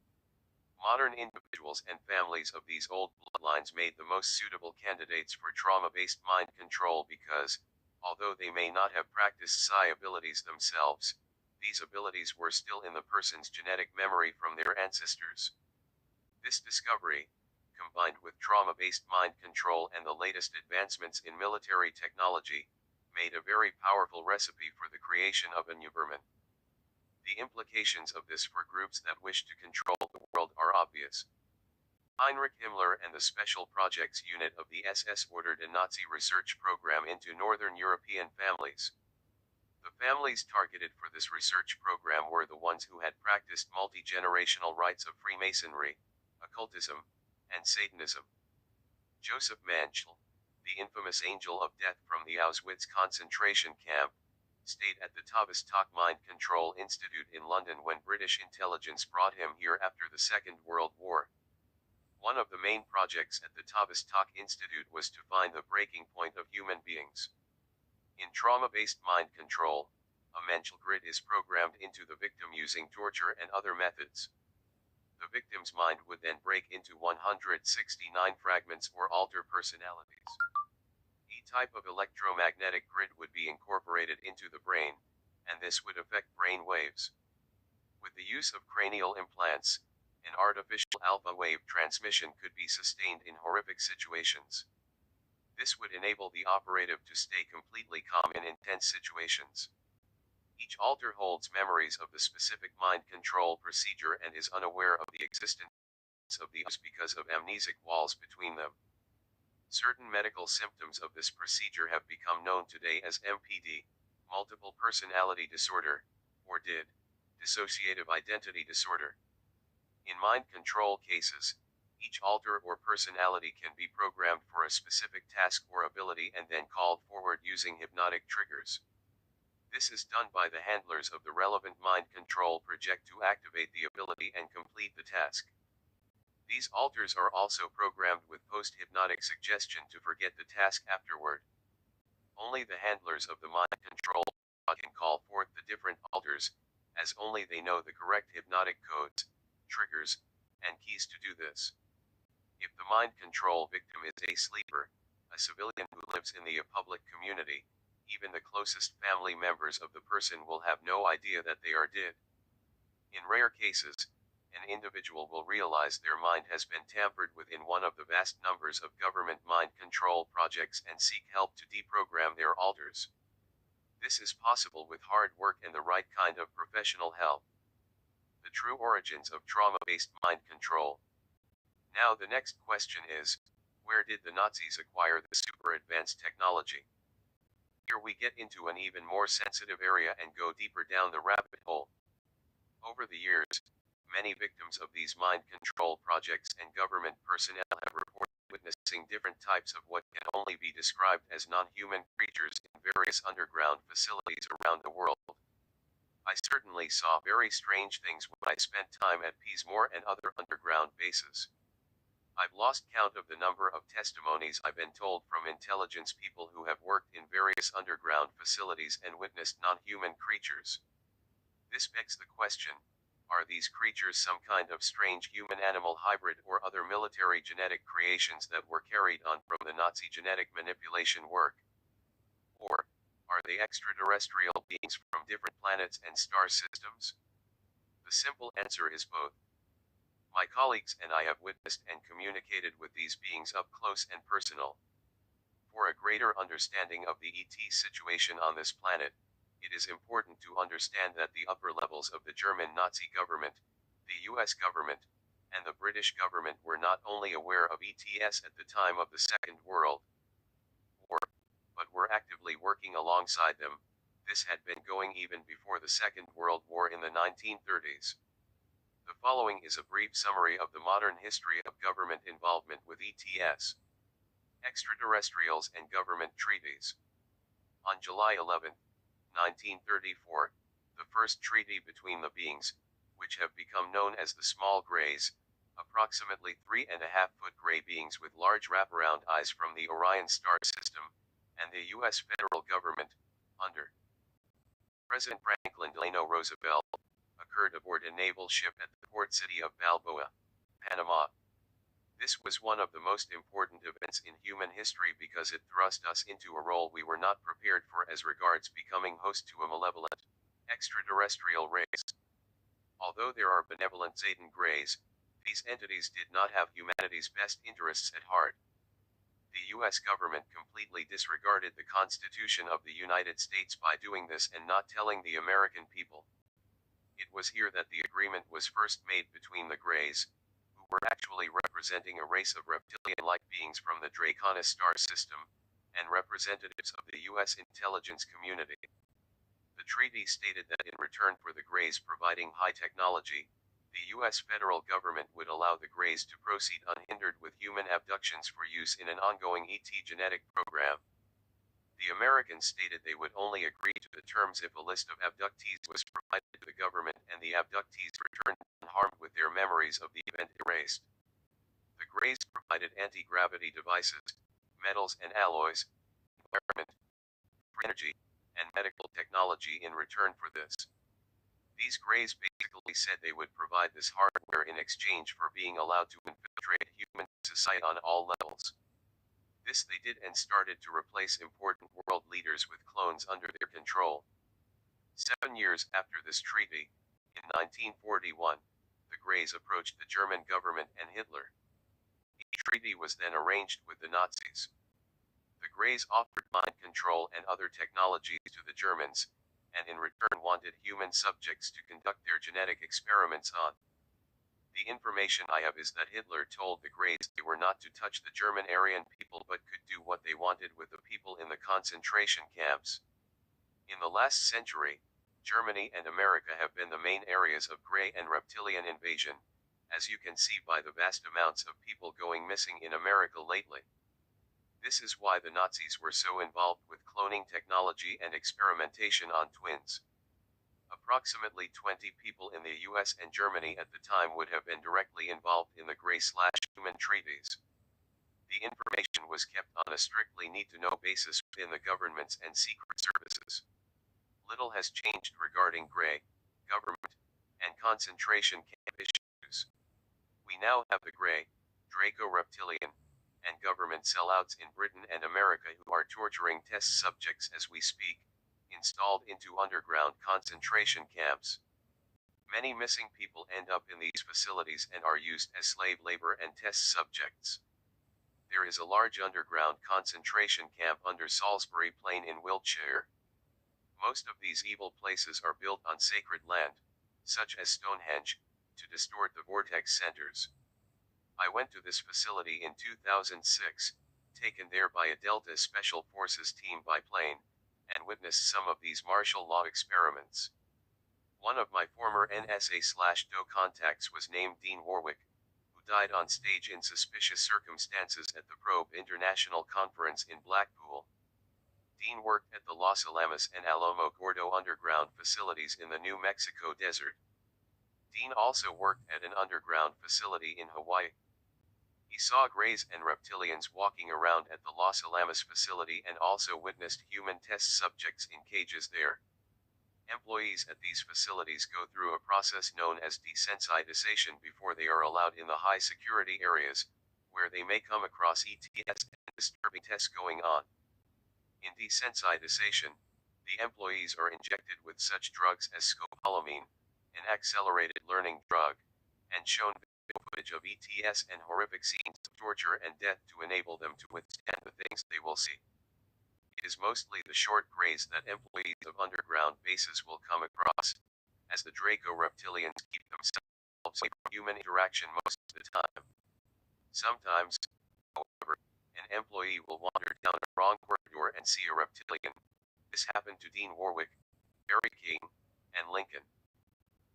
Modern individuals and families of these old bloodlines made the most suitable candidates for trauma-based mind control because, although they may not have practiced psi abilities themselves, these abilities were still in the person's genetic memory from their ancestors. This discovery, combined with trauma-based mind control and the latest advancements in military technology, made a very powerful recipe for the creation of a Überman. The implications of this for groups that wish to control the world are obvious. Heinrich Himmler and the Special Projects Unit of the SS ordered a Nazi research program into Northern European families. The families targeted for this research program were the ones who had practiced multi-generational rites of Freemasonry, occultism, and Satanism. Joseph Mengele, the infamous Angel of Death from the Auschwitz concentration camp, stayed at the Tavistock Mind Control Institute in London when British intelligence brought him here after the Second World War. One of the main projects at the Tavistock Institute was to find the breaking point of human beings. In trauma-based mind control, a mental grid is programmed into the victim using torture and other methods. The victim's mind would then break into 169 fragments or alter personalities. A type of electromagnetic grid would be incorporated into the brain, and this would affect brain waves. With the use of cranial implants, an artificial alpha wave transmission could be sustained in horrific situations. This would enable the operative to stay completely calm in intense situations. Each alter holds memories of the specific mind control procedure and is unaware of the existence of the others because of amnesic walls between them. Certain medical symptoms of this procedure have become known today as MPD, multiple personality disorder, or DID, dissociative identity disorder. In mind control cases, each alter or personality can be programmed for a specific task or ability and then called forward using hypnotic triggers. This is done by the handlers of the relevant mind control project to activate the ability and complete the task. These alters are also programmed with post-hypnotic suggestion to forget the task afterward. Only the handlers of the mind control can call forth the different alters, as only they know the correct hypnotic codes, triggers, and keys to do this. If the mind control victim is a sleeper, a civilian who lives in the public community, even the closest family members of the person will have no idea that they are dead. In rare cases, an individual will realize their mind has been tampered with in one of the vast numbers of government mind control projects and seek help to deprogram their alters. This is possible with hard work and the right kind of professional help. The true origins of trauma-based mind control. Now the next question is, where did the Nazis acquire the super advanced technology? Here we get into an even more sensitive area and go deeper down the rabbit hole. Over the years, many victims of these mind control projects and government personnel have reported witnessing different types of what can only be described as non-human creatures in various underground facilities around the world. I certainly saw very strange things when I spent time at Peasmore and other underground bases. I've lost count of the number of testimonies I've been told from intelligence people who have worked in various underground facilities and witnessed non-human creatures. This begs the question, are these creatures some kind of strange human-animal hybrid or other military genetic creations that were carried on from the Nazi genetic manipulation work? Or, are they extraterrestrial beings from different planets and star systems? The simple answer is both. My colleagues and I have witnessed and communicated with these beings up close and personal. For a greater understanding of the ET situation on this planet, it is important to understand that the upper levels of the German Nazi government, the US government, and the British government were not only aware of ETS at the time of the Second World War, but were actively working alongside them. This had been going even before the Second World War in the 1930s. The following is a brief summary of the modern history of government involvement with ETS, extraterrestrials and government treaties. On July 11, 1934, the first treaty between the beings, which have become known as the Small Greys, approximately 3.5-foot gray beings with large wraparound eyes from the Orion star system, and the U.S. federal government, under President Franklin Delano Roosevelt, occurred aboard a naval ship at the port city of Balboa, Panama. This was one of the most important events in human history because it thrust us into a role we were not prepared for as regards becoming host to a malevolent, extraterrestrial race. Although there are benevolent Zayden Greys, these entities did not have humanity's best interests at heart. The US government completely disregarded the Constitution of the United States by doing this and not telling the American people. It was here that the agreement was first made between the Greys, who were actually representing a race of reptilian-like beings from the Draconis star system, and representatives of the U.S. intelligence community. The treaty stated that in return for the Greys providing high technology, the U.S. federal government would allow the Greys to proceed unhindered with human abductions for use in an ongoing ET genetic program. The Americans stated they would only agree to the terms if a list of abductees was provided to the government and the abductees returned unharmed with their memories of the event erased. The Greys provided anti-gravity devices, metals and alloys, environment, energy, and medical technology in return for this. These Greys basically said they would provide this hardware in exchange for being allowed to infiltrate human society on all levels. This they did and started to replace important world leaders with clones under their control. 7 years after this treaty, in 1941, the Greys approached the German government and Hitler. A treaty was then arranged with the Nazis. The Greys offered mind control and other technologies to the Germans, and in return wanted human subjects to conduct their genetic experiments on. The information I have is that Hitler told the Greys they were not to touch the German Aryan people but could do what they wanted with the people in the concentration camps. In the last century, Germany and America have been the main areas of Grey and reptilian invasion, as you can see by the vast amounts of people going missing in America lately. This is why the Nazis were so involved with cloning technology and experimentation on twins. Approximately 20 people in the US and Germany at the time would have been directly involved in the Grey/Human treaties. The information was kept on a strictly need-to-know basis within the governments and secret services. Little has changed regarding Grey, government, and concentration camp issues. We now have the Grey, Draco-reptilian, and government sellouts in Britain and America who are torturing test subjects as we speak, installed into underground concentration camps. Many missing people end up in these facilities and are used as slave labor and test subjects. There is a large underground concentration camp under Salisbury Plain in Wiltshire. Most of these evil places are built on sacred land, such as Stonehenge, to distort the vortex centers. I went to this facility in 2006, taken there by a Delta Special Forces team by plane, and witnessed some of these martial law experiments. One of my former NSA/DO contacts was named Dean Warwick, who died on stage in suspicious circumstances at the Probe International Conference in Blackpool. Dean worked at the Los Alamos and Alamo Gordo underground facilities in the New Mexico desert. Dean also worked at an underground facility in Hawaii. He saw Greys and reptilians walking around at the Los Alamos facility and also witnessed human test subjects in cages there. Employees at these facilities go through a process known as desensitization before they are allowed in the high security areas, where they may come across ETS and disturbing tests going on. In desensitization, the employees are injected with such drugs as scopolamine, an accelerated learning drug, and shown footage of ETS and horrific scenes of torture and death to enable them to withstand the things they will see. It is mostly the short Greys that employees of underground bases will come across, as the Draco reptilians keep themselves away from human interaction most of the time. Sometimes, however, an employee will wander down a wrong corridor and see a reptilian. This happened to Dean Warwick, Barry King, and Lincoln.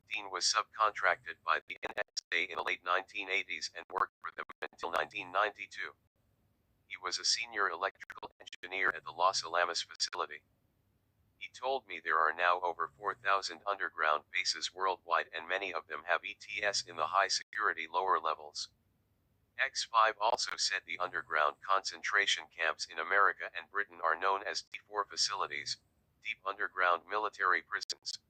Dean was subcontracted by the NSA in the late 1980s and worked for them until 1992. He was a senior electrical engineer at the Los Alamos facility. He told me there are now over 4,000 underground bases worldwide and many of them have ETS in the high security lower levels. X5 also said the underground concentration camps in America and Britain are known as D4 facilities, deep underground military prisons.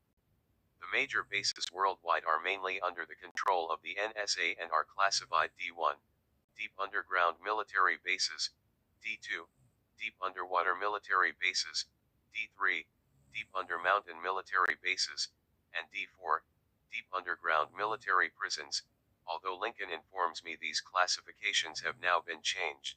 The major bases worldwide are mainly under the control of the NSA and are classified D1, deep underground military bases, D2, deep underwater military bases, D3, deep under mountain military bases, and D4, deep underground military prisons, although Lincoln informs me these classifications have now been changed.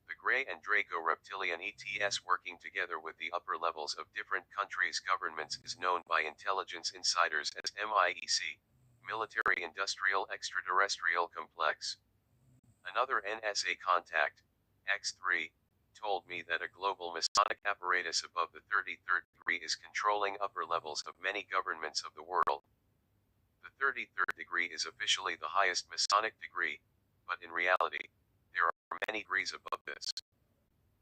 The Grey and Draco reptilian ETS working together with the upper levels of different countries' governments is known by intelligence insiders as MIEC, Military Industrial Extraterrestrial Complex. Another NSA contact, X3, told me that a global Masonic apparatus above the 33rd degree is controlling upper levels of many governments of the world. The 33rd degree is officially the highest Masonic degree, but in reality, there are many degrees above this.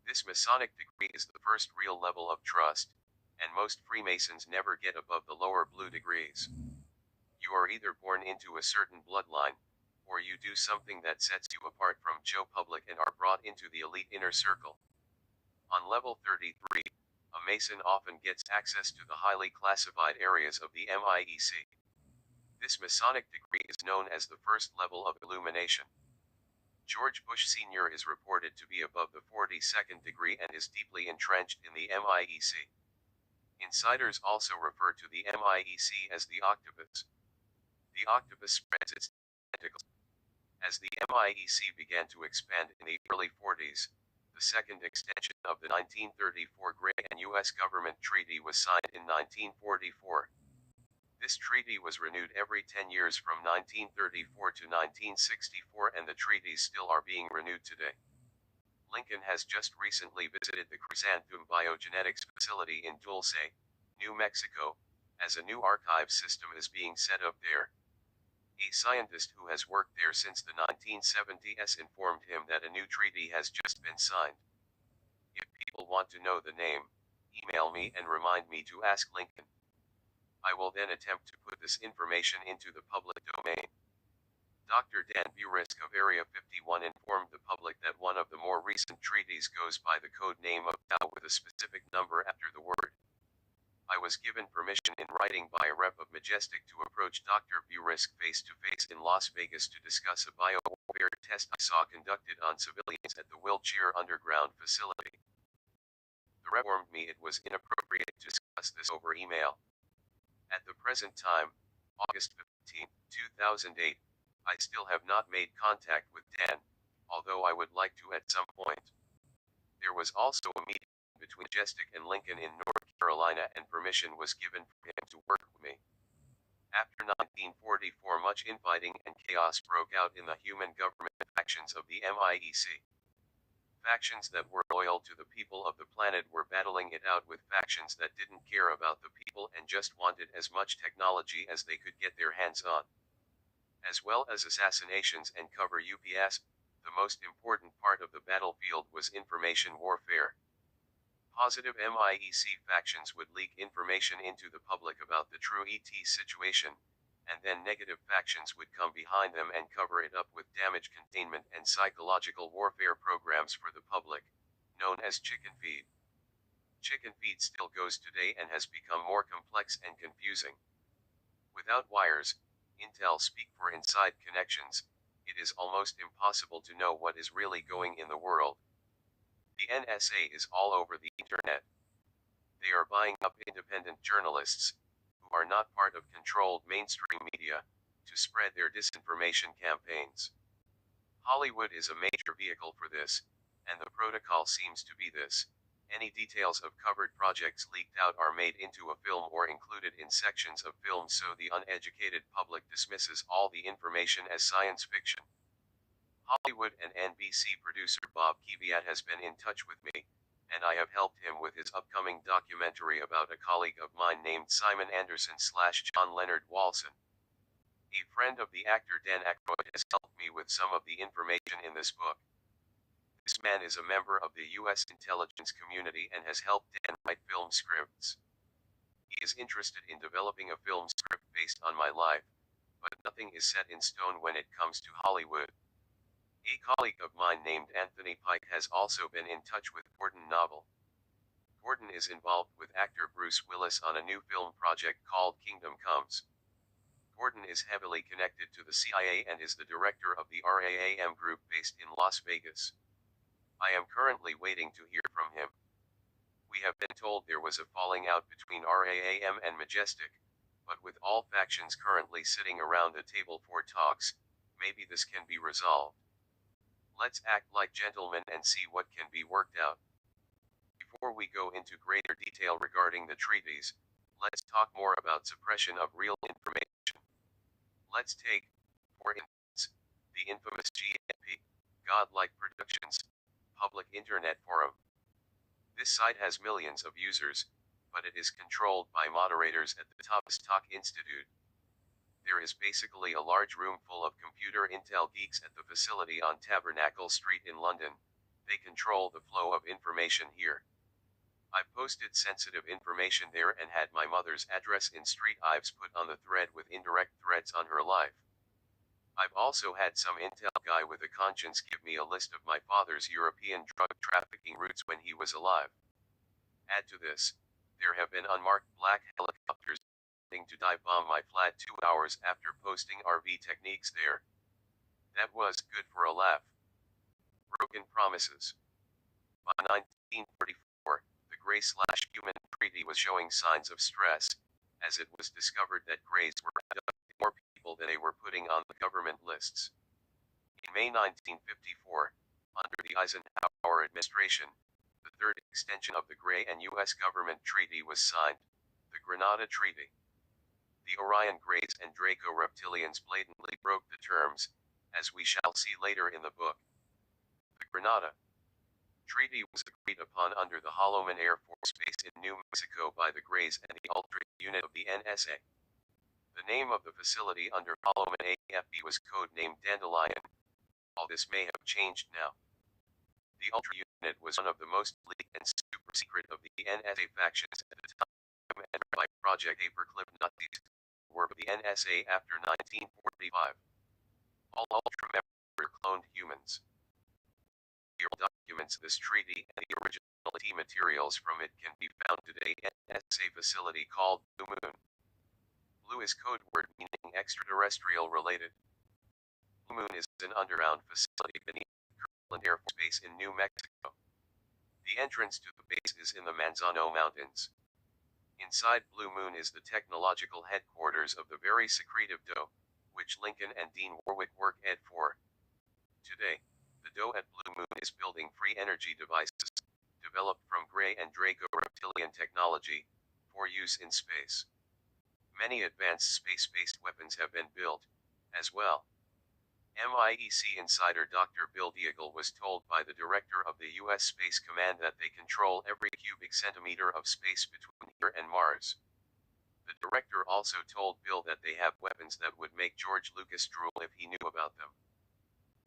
This Masonic degree is the first real level of trust, and most Freemasons never get above the lower blue degrees. You are either born into a certain bloodline, or you do something that sets you apart from Joe Public and are brought into the elite inner circle. On level 33, a Mason often gets access to the highly classified areas of the MIEC. This Masonic degree is known as the first level of illumination. George Bush Sr. is reported to be above the 42nd degree and is deeply entrenched in the MIEC. Insiders also refer to the MIEC as the octopus. The octopus spreads its tentacles. As the MIEC began to expand in the early 40s, The second extension of the 1934 Gray and U.S. government treaty was signed in 1944. This treaty was renewed every 10 years from 1934 to 1964, and the treaties still are being renewed today. Lincoln has just recently visited the Chrysanthemum Biogenetics facility in Dulce, New Mexico, as a new archive system is being set up there. A scientist who has worked there since the 1970s informed him that a new treaty has just been signed. If people want to know the name, email me and remind me to ask Lincoln. I will then attempt to put this information into the public domain. Dr. Dan Burisk of Area 51 informed the public that one of the more recent treaties goes by the code name of Tau with a specific number after the word. I was given permission in writing by a rep of Majestic to approach Dr. Burisk face-to-face in Las Vegas to discuss a biowarfare test I saw conducted on civilians at the Wilshire Underground facility. The rep informed me it was inappropriate to discuss this over email. At the present time, August 15, 2008, I still have not made contact with Dan, although I would like to at some point. There was also a meeting between Majestic and Lincoln in North Carolina, and permission was given for him to work with me. After 1944, much infighting and chaos broke out in the human government factions of the MIEC. Factions that were loyal to the people of the planet were battling it out with factions that didn't care about the people and just wanted as much technology as they could get their hands on. As well as assassinations and cover UPS, the most important part of the battlefield was information warfare. Positive MIEC factions would leak information into the public about the true ET situation, and then negative factions would come behind them and cover it up with damage containment and psychological warfare programs for the public, known as chicken feed. Chicken feed still goes today and has become more complex and confusing. Without wires, intel speak for inside connections, it is almost impossible to know what is really going in the world. The NSA is all over the internet. They are buying up independent journalists, who are not part of controlled mainstream media, to spread their disinformation campaigns. Hollywood is a major vehicle for this, and the protocol seems to be this. Any details of covered projects leaked out are made into a film or included in sections of films so the uneducated public dismisses all the information as science fiction. Hollywood and NBC producer Bob Kiviat has been in touch with me, and I have helped him with his upcoming documentary about a colleague of mine named Simon Anderson/John Leonard Walson. A friend of the actor Dan Aykroyd has helped me with some of the information in this book. This man is a member of the U.S. intelligence community and has helped Dan write film scripts. He is interested in developing a film script based on my life, but nothing is set in stone when it comes to Hollywood. A colleague of mine named Anthony Pike has also been in touch with Gordon Novel. Gordon is involved with actor Bruce Willis on a new film project called Kingdom Comes. Gordon is heavily connected to the CIA and is the director of the RAM group based in Las Vegas. I am currently waiting to hear from him. We have been told there was a falling out between RAM and Majestic, but with all factions currently sitting around the table for talks, maybe this can be resolved. Let's act like gentlemen and see what can be worked out. Before we go into greater detail regarding the treaties, let's talk more about suppression of real information. Let's take, for instance, the infamous GNP, Godlike Productions, public internet forum. This site has millions of users, but it is controlled by moderators at the Tavistock Talk Institute. There is basically a large room full of computer intel geeks at the facility on Tabernacle Street in London. They control the flow of information here. I've posted sensitive information there and had my mother's address in Street Ives put on the thread with indirect threats on her life. I've also had some intel guy with a conscience give me a list of my father's European drug trafficking routes when he was alive. Add to this, there have been unmarked black helicopters to dive bomb my flat 2 hours after posting RV techniques there. That was good for a laugh. Broken promises. By 1944, the Gray/Human Treaty was showing signs of stress, as it was discovered that Greys were abducting more people than they were putting on the government lists. In May 1954, Under the Eisenhower administration, the third extension of the Gray and U.S. government treaty was signed, the Grenada Treaty. The Orion Greys and Draco reptilians blatantly broke the terms, as we shall see later in the book. The Grenada Treaty was agreed upon under the Holloman Air Force Base in New Mexico by the Greys and the Ultra unit of the NSA. The name of the facility under Holloman AFB was codenamed Dandelion. All this may have changed now. The Ultra unit was one of the most elite and super secret of the NSA factions at the time, and by Project Paperclip Nazis were the NSA after 1945. All Ultra members were cloned humans. Documents this treaty and the original materials from it can be found today at an NSA facility called Blue Moon. Blue is code word meaning extraterrestrial related. Blue Moon is an underground facility beneath Kirtland Air Force Base in New Mexico. The entrance to the base is in the Manzano Mountains. Inside Blue Moon is the technological headquarters of the very secretive DOE, which Lincoln and Dean Warwick work at for. Today, the DOE at Blue Moon is building free energy devices, developed from Gray and Draco reptilian technology, for use in space. Many advanced space-based weapons have been built, as well. MIEC insider Dr. Bill Deagle was told by the director of the U.S. Space Command that they control every cubic centimeter of space between here and Mars. The director also told Bill that they have weapons that would make George Lucas drool if he knew about them.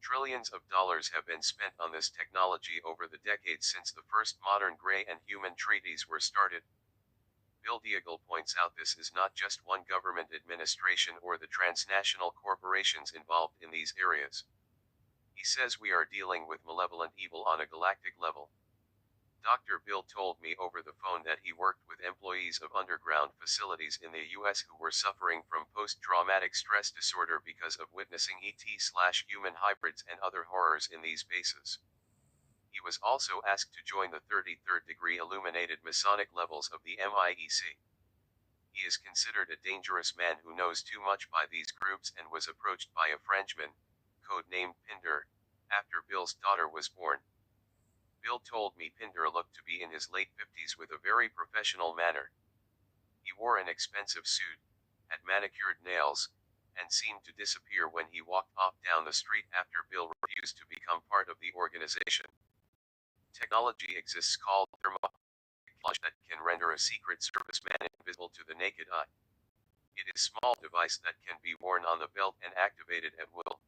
Trillions of dollars have been spent on this technology over the decades since the first modern Gray and human treaties were started. Bill Deagle points out this is not just one government administration or the transnational corporations involved in these areas. He says we are dealing with malevolent evil on a galactic level. Dr. Bill told me over the phone that he worked with employees of underground facilities in the U.S. who were suffering from post-traumatic stress disorder because of witnessing ET/human hybrids and other horrors in these bases. He was also asked to join the 33rd degree illuminated Masonic levels of the MIEC. He is considered a dangerous man who knows too much by these groups and was approached by a Frenchman, codenamed Pinder, after Bill's daughter was born. Bill told me Pinder looked to be in his late 50s with a very professional manner. He wore an expensive suit, had manicured nails, and seemed to disappear when he walked off down the street after Bill refused to become part of the organization. Technology exists called thermoflash that can render a Secret Service man invisible to the naked eye. It is a small device that can be worn on the belt and activated at will.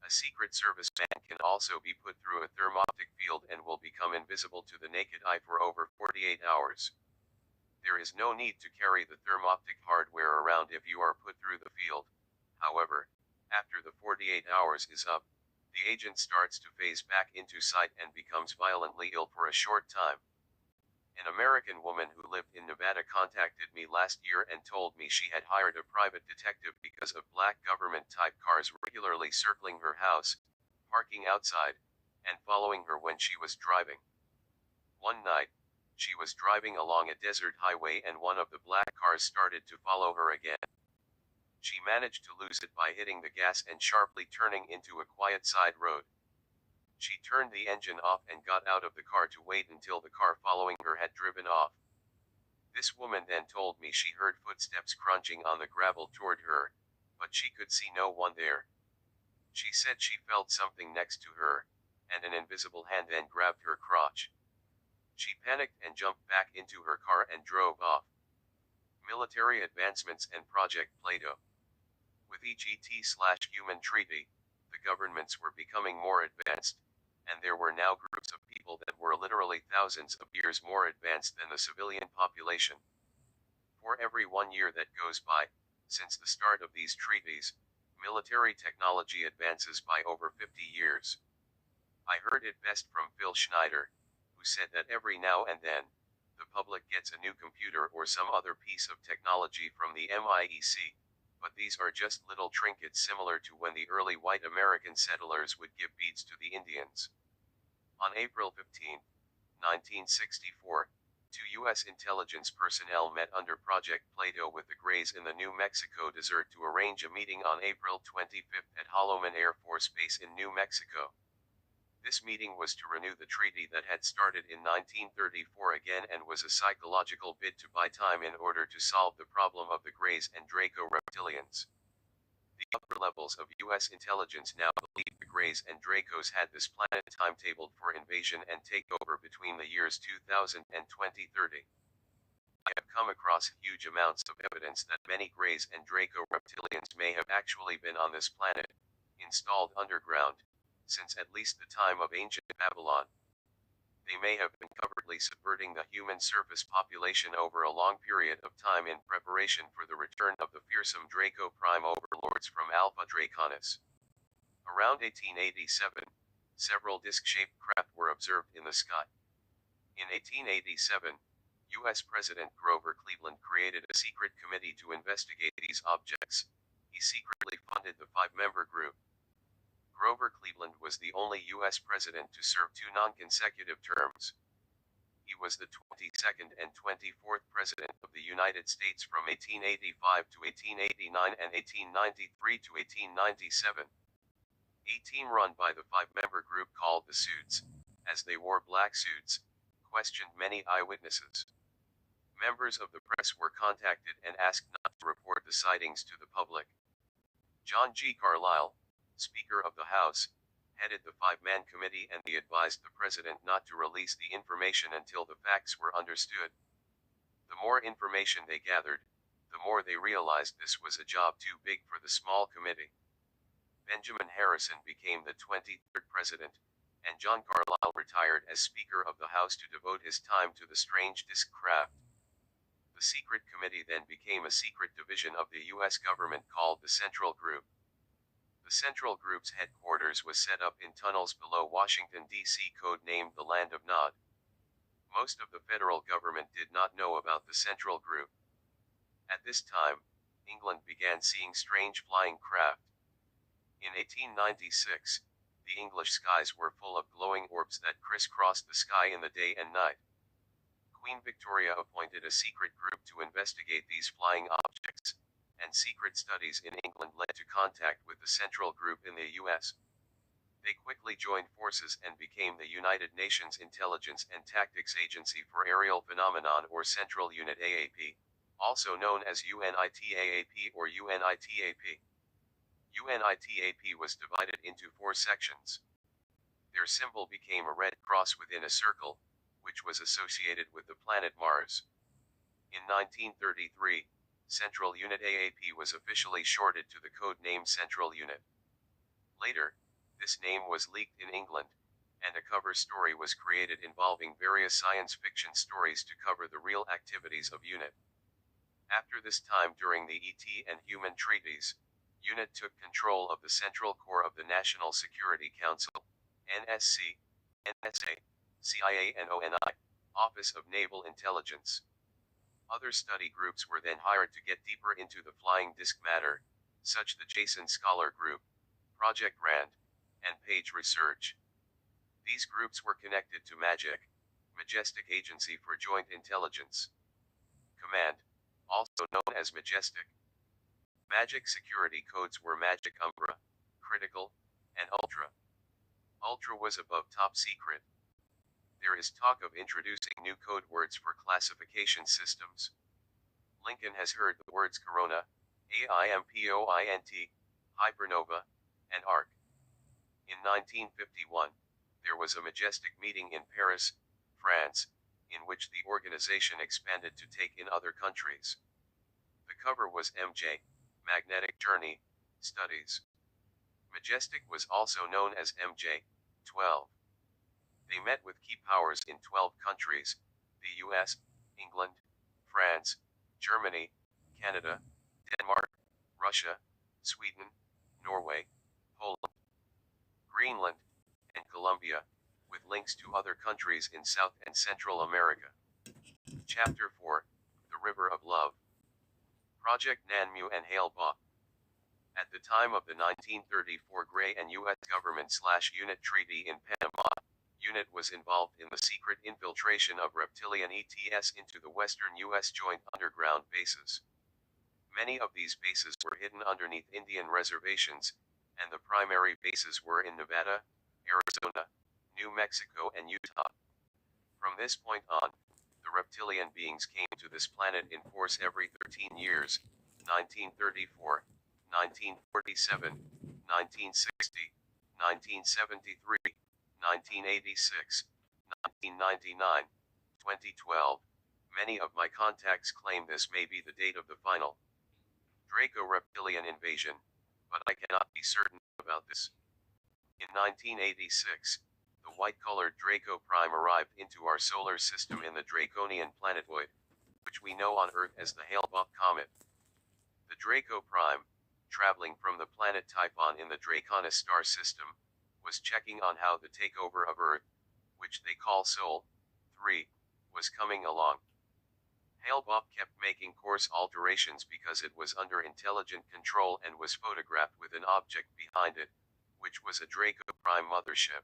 A Secret Service man can also be put through a thermoptic field and will become invisible to the naked eye for over 48 hours. There is no need to carry the thermoptic hardware around if you are put through the field. However, after the 48 hours is up, the agent starts to phase back into sight and becomes violently ill for a short time. An American woman who lived in Nevada contacted me last year and told me she had hired a private detective because of black government-type cars regularly circling her house, parking outside, and following her when she was driving. One night, she was driving along a desert highway and one of the black cars started to follow her again. She managed to lose it by hitting the gas and sharply turning into a quiet side road. She turned the engine off and got out of the car to wait until the car following her had driven off. This woman then told me she heard footsteps crunching on the gravel toward her, but she could see no one there. She said she felt something next to her, and an invisible hand then grabbed her crotch. She panicked and jumped back into her car and drove off. Military advancements and Project Plato. With each ET/human treaty, the governments were becoming more advanced, and there were now groups of people that were literally thousands of years more advanced than the civilian population. For every 1 year that goes by, since the start of these treaties, military technology advances by over 50 years. I heard it best from Phil Schneider, who said that every now and then, the public gets a new computer or some other piece of technology from the MIEC, but these are just little trinkets similar to when the early white American settlers would give beads to the Indians. On April 15, 1964, two U.S. intelligence personnel met under Project Plato with the Greys in the New Mexico desert to arrange a meeting on April 25 at Holloman Air Force Base in New Mexico. This meeting was to renew the treaty that had started in 1934 again and was a psychological bid to buy time in order to solve the problem of the Greys and Draco reptilians. The upper levels of U.S. intelligence now believe the Greys and Dracos had this planet timetabled for invasion and takeover between the years 2000 and 2030. I have come across huge amounts of evidence that many Greys and Draco reptilians may have actually been on this planet, installed underground, since at least the time of ancient Babylon. They may have been covertly subverting the human surface population over a long period of time in preparation for the return of the fearsome Draco Prime overlords from Alpha Draconis. Around 1887, several disc-shaped craft were observed in the sky. In 1887, U.S. President Grover Cleveland created a secret committee to investigate these objects. He secretly funded the 5-member group. Grover Cleveland was the only U.S. president to serve 2 non-consecutive terms. He was the 22nd and 24th president of the United States from 1885 to 1889 and 1893 to 1897. A team run by the 5-member group called the Suits, as they wore black suits, questioned many eyewitnesses. Members of the press were contacted and asked not to report the sightings to the public. John G. Carlisle, Speaker of the House, headed the 5-man committee and he advised the president not to release the information until the facts were understood. The more information they gathered, the more they realized this was a job too big for the small committee. Benjamin Harrison became the 23rd president, and John Carlisle retired as Speaker of the House to devote his time to the strange disc craft. The secret committee then became a secret division of the U.S. government called the Central Group. The Central Group's headquarters was set up in tunnels below Washington, D.C., code-named the Land of Nod. Most of the federal government did not know about the Central Group. At this time, England began seeing strange flying craft. In 1896, the English skies were full of glowing orbs that crisscrossed the sky in the day and night. Queen Victoria appointed a secret group to investigate these flying objects, and secret studies in England led to contact with the Central Group in the U.S. They quickly joined forces and became the United Nations Intelligence and Tactics Agency for Aerial Phenomenon or Central Unit AAP, also known as UNITAAP or UNITAP. UNITAP was divided into 4 sections. Their symbol became a red cross within a circle, which was associated with the planet Mars. In 1933, Central Unit AAP was officially shorted to the code name Central Unit. Later, this name was leaked in England, and a cover story was created involving various science fiction stories to cover the real activities of UNIT. After this time during the ET and human treaties, UNIT took control of the central core of the National Security Council, NSC, NSA, CIA and ONI, Office of Naval Intelligence. Other study groups were then hired to get deeper into the flying disc matter, such the Jason Scholar Group, Project RAND, and Page Research. These groups were connected to MAGIC, Majestic Agency for Joint Intelligence Command, also known as Majestic. MAGIC security codes were Magic Umbra, Critical, and Ultra. Ultra was above top secret. There is talk of introducing new code words for classification systems. Lincoln has heard the words Corona, AIMPOINT, Hypernova, and Arc. In 1951, there was a Majestic meeting in Paris, France, in which the organization expanded to take in other countries. The cover was MJ, Magnetic Journey, Studies. Majestic was also known as MJ, 12. They met with key powers in 12 countries, the US, England, France, Germany, Canada, Denmark, Russia, Sweden, Norway, Poland, Greenland, and Colombia, with links to other countries in South and Central America. Chapter 4, The River of Love. Project Nanmu and Hale-Bopp. At the time of the 1934 Gray and U.S. government/UNIT Treaty in Panama, UNIT was involved in the secret infiltration of reptilian ETS into the western U.S. joint underground bases. Many of these bases were hidden underneath Indian reservations, and the primary bases were in Nevada, Arizona, New Mexico and Utah. From this point on, the reptilian beings came to this planet in force every 13 years, 1934, 1947, 1960, 1973, 1986, 1999, 2012. Many of my contacts claim this may be the date of the final Draco-reptilian invasion, but I cannot be certain about this. In 1986, the white-colored Draco Prime arrived into our solar system in the Draconian planetoid, which we know on Earth as the Hale-Bopp comet. The Draco Prime, traveling from the planet Typhon in the Draconis star system, was checking on how the takeover of Earth, which they call Sol 3, was coming along. Hale-Bopp kept making course alterations because it was under intelligent control and was photographed with an object behind it, which was a Draco Prime mothership.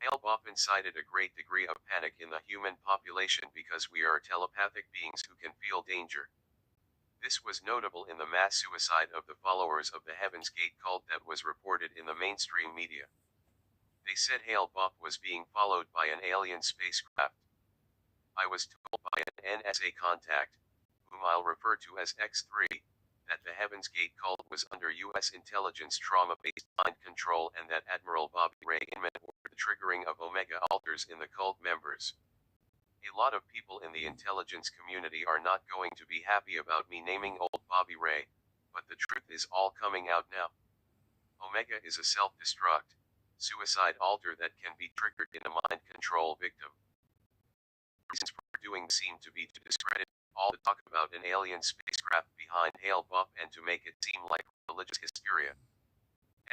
Hale-Bopp incited a great degree of panic in the human population because we are telepathic beings who can feel danger. This was notable in the mass suicide of the followers of the Heaven's Gate cult that was reported in the mainstream media. They said Hale-Bopp was being followed by an alien spacecraft. I was told by an NSA contact, whom I'll refer to as X3, that the Heaven's Gate cult was under U.S. intelligence trauma-based mind control and that Admiral Bobby Ray Inman ordered the triggering of Omega alters in the cult members. A lot of people in the intelligence community are not going to be happy about me naming old Bobby Ray, but the truth is all coming out now. Omega is a self-destruct, suicide alter that can be triggered in a mind control victim. Reasons for doing seem to be to discredit all the talk about an alien spacecraft behind Hale-Bopp and to make it seem like religious hysteria.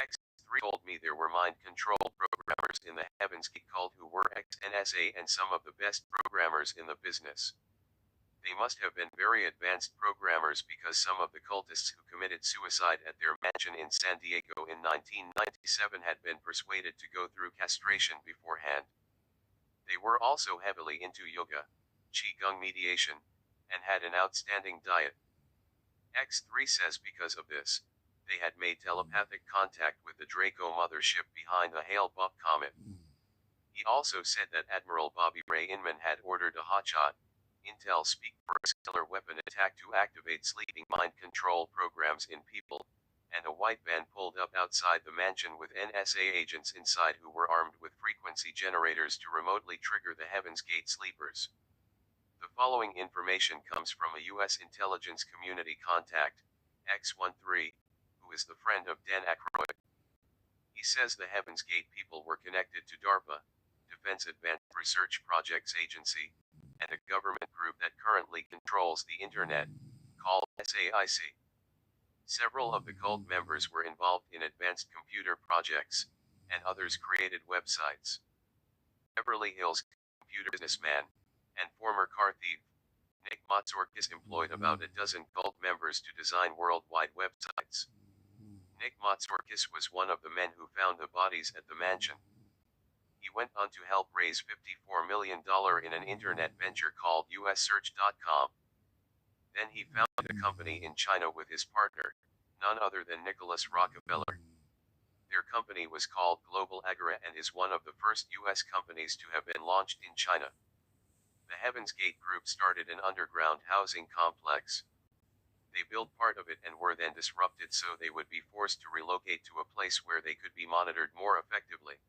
X3 told me there were mind control programmers in the Heaven's Gate cult who were ex-NSA and some of the best programmers in the business. They must have been very advanced programmers because some of the cultists who committed suicide at their mansion in San Diego in 1997 had been persuaded to go through castration beforehand. They were also heavily into yoga, qigong mediation, and had an outstanding diet. X3 says because of this, they had made telepathic contact with the Draco mothership behind the Hale-Bopp comet. He also said that Admiral Bobby Ray Inman had ordered a hotshot, intel speak for a stellar weapon attack to activate sleeping mind control programs in people, and a white van pulled up outside the mansion with NSA agents inside who were armed with frequency generators to remotely trigger the Heaven's Gate sleepers. The following information comes from a U.S. intelligence community contact, X13, who is the friend of Dan Aykroyd. He says the Heaven's Gate people were connected to DARPA, Defense Advanced Research Projects Agency, and a government group that currently controls the internet, called SAIC. Several of the cult members were involved in advanced computer projects, and others created websites. Beverly Hills computer businessman, and former car thief, Nick Matsourakis employed about a dozen cult members to design worldwide websites. Nick Matsourakis was one of the men who found the bodies at the mansion. He went on to help raise $54 million in an internet venture called ussearch.com. Then he founded a company in China with his partner, none other than Nicholas Rockefeller. Their company was called Global Agora and is one of the first U.S. companies to have been launched in China. The Heaven's Gate group started an underground housing complex. They built part of it and were then disrupted so they would be forced to relocate to a place where they could be monitored more effectively.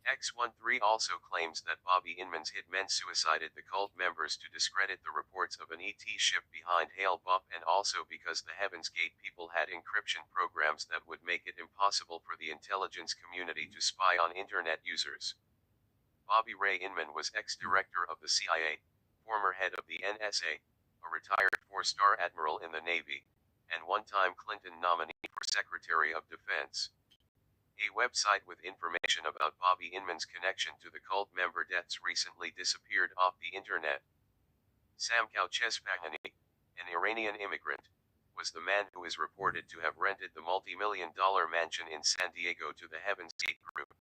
X13 also claims that Bobby Inman's hitmen suicided the cult members to discredit the reports of an ET ship behind Hale-Bopp and also because the Heaven's Gate people had encryption programs that would make it impossible for the intelligence community to spy on internet users. Bobby Ray Inman was ex-director of the CIA, former head of the NSA, a retired four-star admiral in the Navy, and one-time Clinton nominee for Secretary of Defense. A website with information about Bobby Inman's connection to the cult member deaths recently disappeared off the internet. Sam Chespahani, an Iranian immigrant, was the man who is reported to have rented the multi-million-dollar mansion in San Diego to the Heaven's Gate group.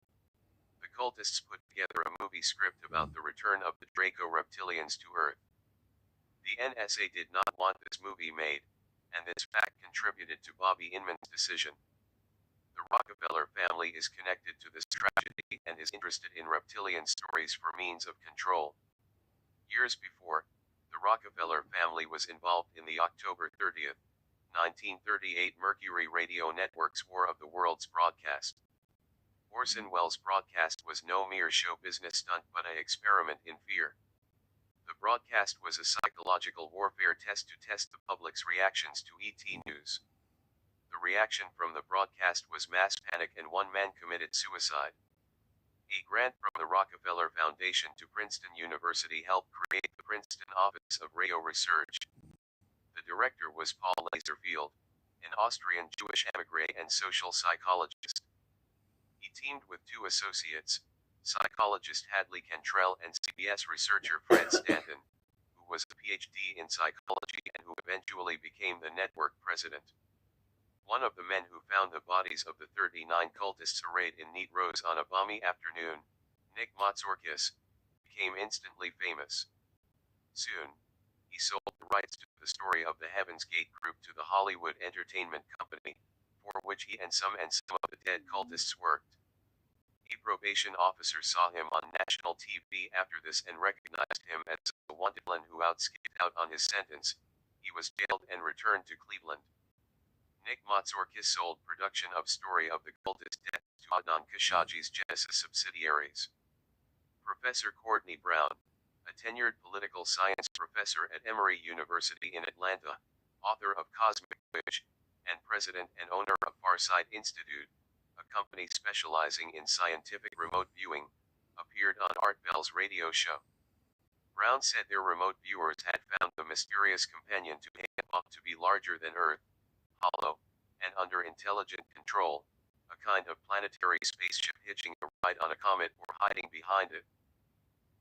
The cultists put together a movie script about the return of the Draco reptilians to Earth. The NSA did not want this movie made, and this fact contributed to Bobby Inman's decision. The Rockefeller family is connected to this tragedy and is interested in reptilian stories for means of control. Years before, the Rockefeller family was involved in the October 30th, 1938 Mercury Radio Network's War of the Worlds broadcast. Orson Welles' broadcast was no mere show business stunt but an experiment in fear. The broadcast was a psychological warfare test to test the public's reactions to ET news. The reaction from the broadcast was mass panic and one man committed suicide. A grant from the Rockefeller Foundation to Princeton University helped create the Princeton Office of Radio Research. The director was Paul Laserfield, an Austrian Jewish émigré and social psychologist. He teamed with two associates, psychologist Hadley Cantrell and CBS researcher Fred Stanton, who was a PhD in psychology and who eventually became the network president. One of the men who found the bodies of the 39 cultists arrayed in neat rows on a balmy afternoon, Nick Matsourakis, became instantly famous. Soon, he sold the rights to the story of the Heaven's Gate group to the Hollywood Entertainment Company, for which he and some of the dead cultists worked. A probation officer saw him on national TV after this and recognized him as a wanted villain who skipped out on his sentence. He was jailed and returned to Cleveland. Nick Matsourakis sold production of Story of the Cultist Death to Adnan Khashoggi's Genesis subsidiaries. Professor Courtney Brown, a tenured political science professor at Emory University in Atlanta, author of Cosmic Voyage, and president and owner of Farsight Institute, a company specializing in scientific remote viewing, appeared on Art Bell's radio show. Brown said their remote viewers had found the mysterious companion to him thought to be larger than Earth, hollow, and under intelligent control, a kind of planetary spaceship hitching a ride on a comet or hiding behind it.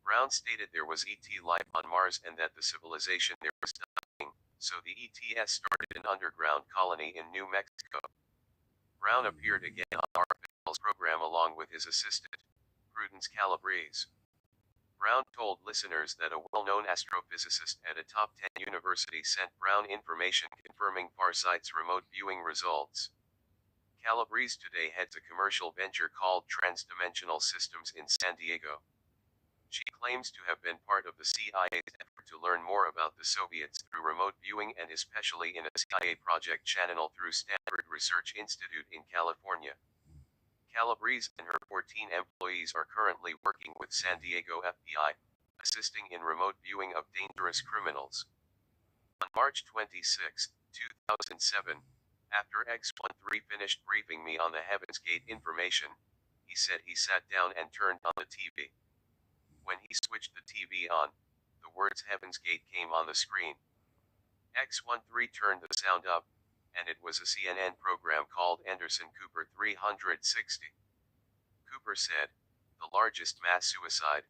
Brown stated there was ET life on Mars and that the civilization there was dying, so the ETS started an underground colony in New Mexico. Brown appeared again on Art Bell's program along with his assistant, Prudence Calabrese. Brown told listeners that a well-known astrophysicist at a top 10 university sent Brown information confirming Farsight's remote viewing results. Calabrese today heads a commercial venture called Transdimensional Systems in San Diego. She claims to have been part of the CIA's effort to learn more about the Soviets through remote viewing and especially in a CIA project channeled through Stanford Research Institute in California. Calabrese and her 14 employees are currently working with San Diego FBI, assisting in remote viewing of dangerous criminals. On March 26, 2007, after X13 finished briefing me on the Heaven's Gate information, he said he sat down and turned on the TV. When he switched the TV on, the words Heaven's Gate came on the screen. X13 turned the sound up, and it was a CNN program called Anderson Cooper 360. Cooper said, the largest mass suicide,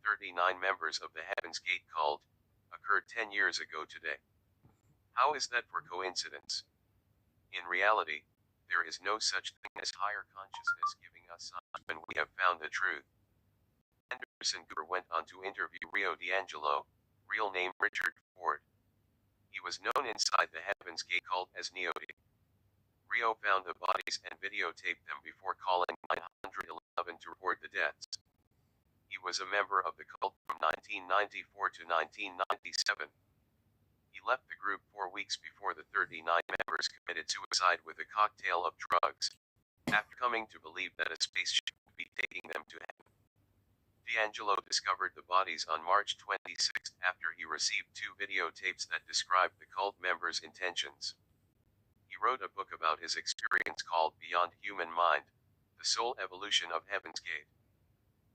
39 members of the Heaven's Gate cult, occurred 10 years ago today. How is that for coincidence? In reality, there is no such thing as higher consciousness giving us signs when we have found the truth. Anderson Cooper went on to interview Rio D'Angelo, real name Richard Ford. He was known inside the Heaven's Gate cult as Neody. Rio found the bodies and videotaped them before calling 911 to report the deaths. He was a member of the cult from 1994 to 1997. He left the group 4 weeks before the 39 members committed suicide with a cocktail of drugs, after coming to believe that a spaceship would be taking them to heaven. D'Angelo discovered the bodies on March 26 after he received 2 videotapes that described the cult members' intentions. He wrote a book about his experience called Beyond Human Mind, The Soul Evolution of Heaven's Gate.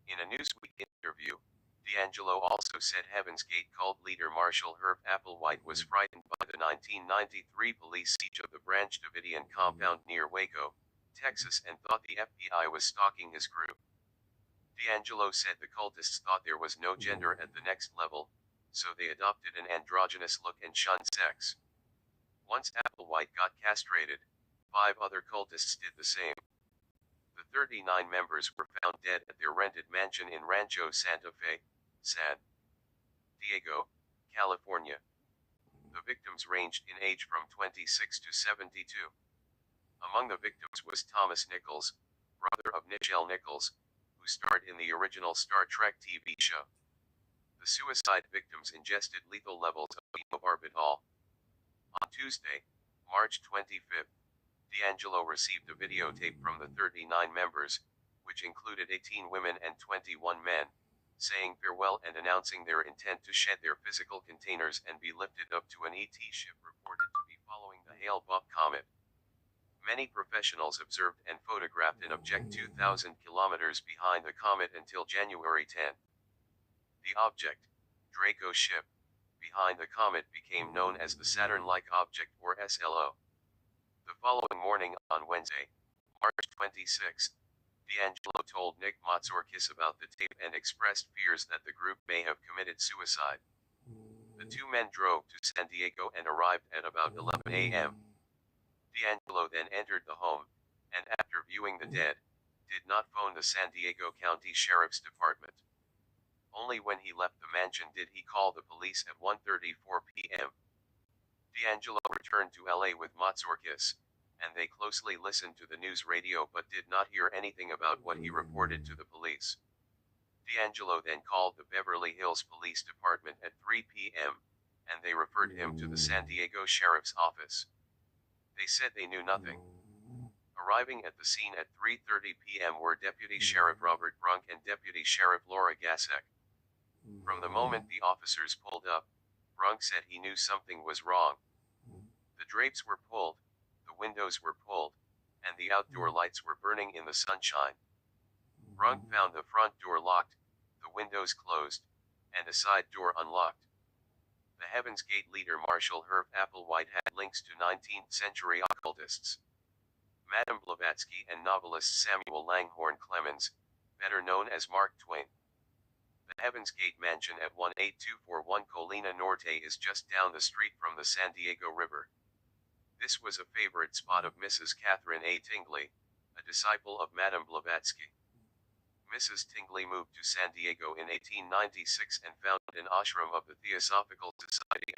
In a Newsweek interview, D'Angelo also said Heaven's Gate cult leader Marshall Herb Applewhite was frightened by the 1993 police siege of the Branch Davidian compound near Waco, Texas, and thought the FBI was stalking his group. D'Angelo said the cultists thought there was no gender at the next level, so they adopted an androgynous look and shunned sex. Once Applewhite got castrated, 5 other cultists did the same. The 39 members were found dead at their rented mansion in Rancho Santa Fe, San Diego, California. The victims ranged in age from 26 to 72. Among the victims was Thomas Nichols, brother of Nichelle Nichols, who starred in the original Star Trek TV show. The suicide victims ingested lethal levels of phenobarbital. On Tuesday, March 25th, D'Angelo received a videotape from the 39 members, which included 18 women and 21 men, saying farewell and announcing their intent to shed their physical containers and be lifted up to an ET ship reported to be following the Hale-Bopp comet. Many professionals observed and photographed an object 2,000 kilometers behind the comet until January 10. The object, Draco ship, behind the comet became known as the Saturn-like object or SLO. The following morning, on Wednesday, March 26, D'Angelo told Nick Matsourakis about the tape and expressed fears that the group may have committed suicide. The two men drove to San Diego and arrived at about 11 a.m. D'Angelo then entered the home, and after viewing the dead, did not phone the San Diego County Sheriff's Department. Only when he left the mansion did he call the police at 1:34 p.m. D'Angelo returned to LA with Matsourakis, and they closely listened to the news radio but did not hear anything about what he reported to the police. D'Angelo then called the Beverly Hills Police Department at 3 p.m., and they referred him to the San Diego Sheriff's Office. They said they knew nothing. Arriving at the scene at 3:30 p.m. were Deputy Sheriff Robert Brunk and Deputy Sheriff Laura Gasek. From the moment the officers pulled up, Brunk said he knew something was wrong. The drapes were pulled, the windows were pulled, and the outdoor lights were burning in the sunshine. Brunk found the front door locked, the windows closed, and a side door unlocked. The Heaven's Gate leader Marshal Herb Applewhite had links to 19th century occultists. Madame Blavatsky and novelist Samuel Langhorne Clemens, better known as Mark Twain. The Heaven's Gate mansion at 18241 Colina Norte is just down the street from the San Diego River. This was a favorite spot of Mrs. Catherine A. Tingley, a disciple of Madame Blavatsky. Mrs. Tingley moved to San Diego in 1896 and founded an ashram of the Theosophical Society at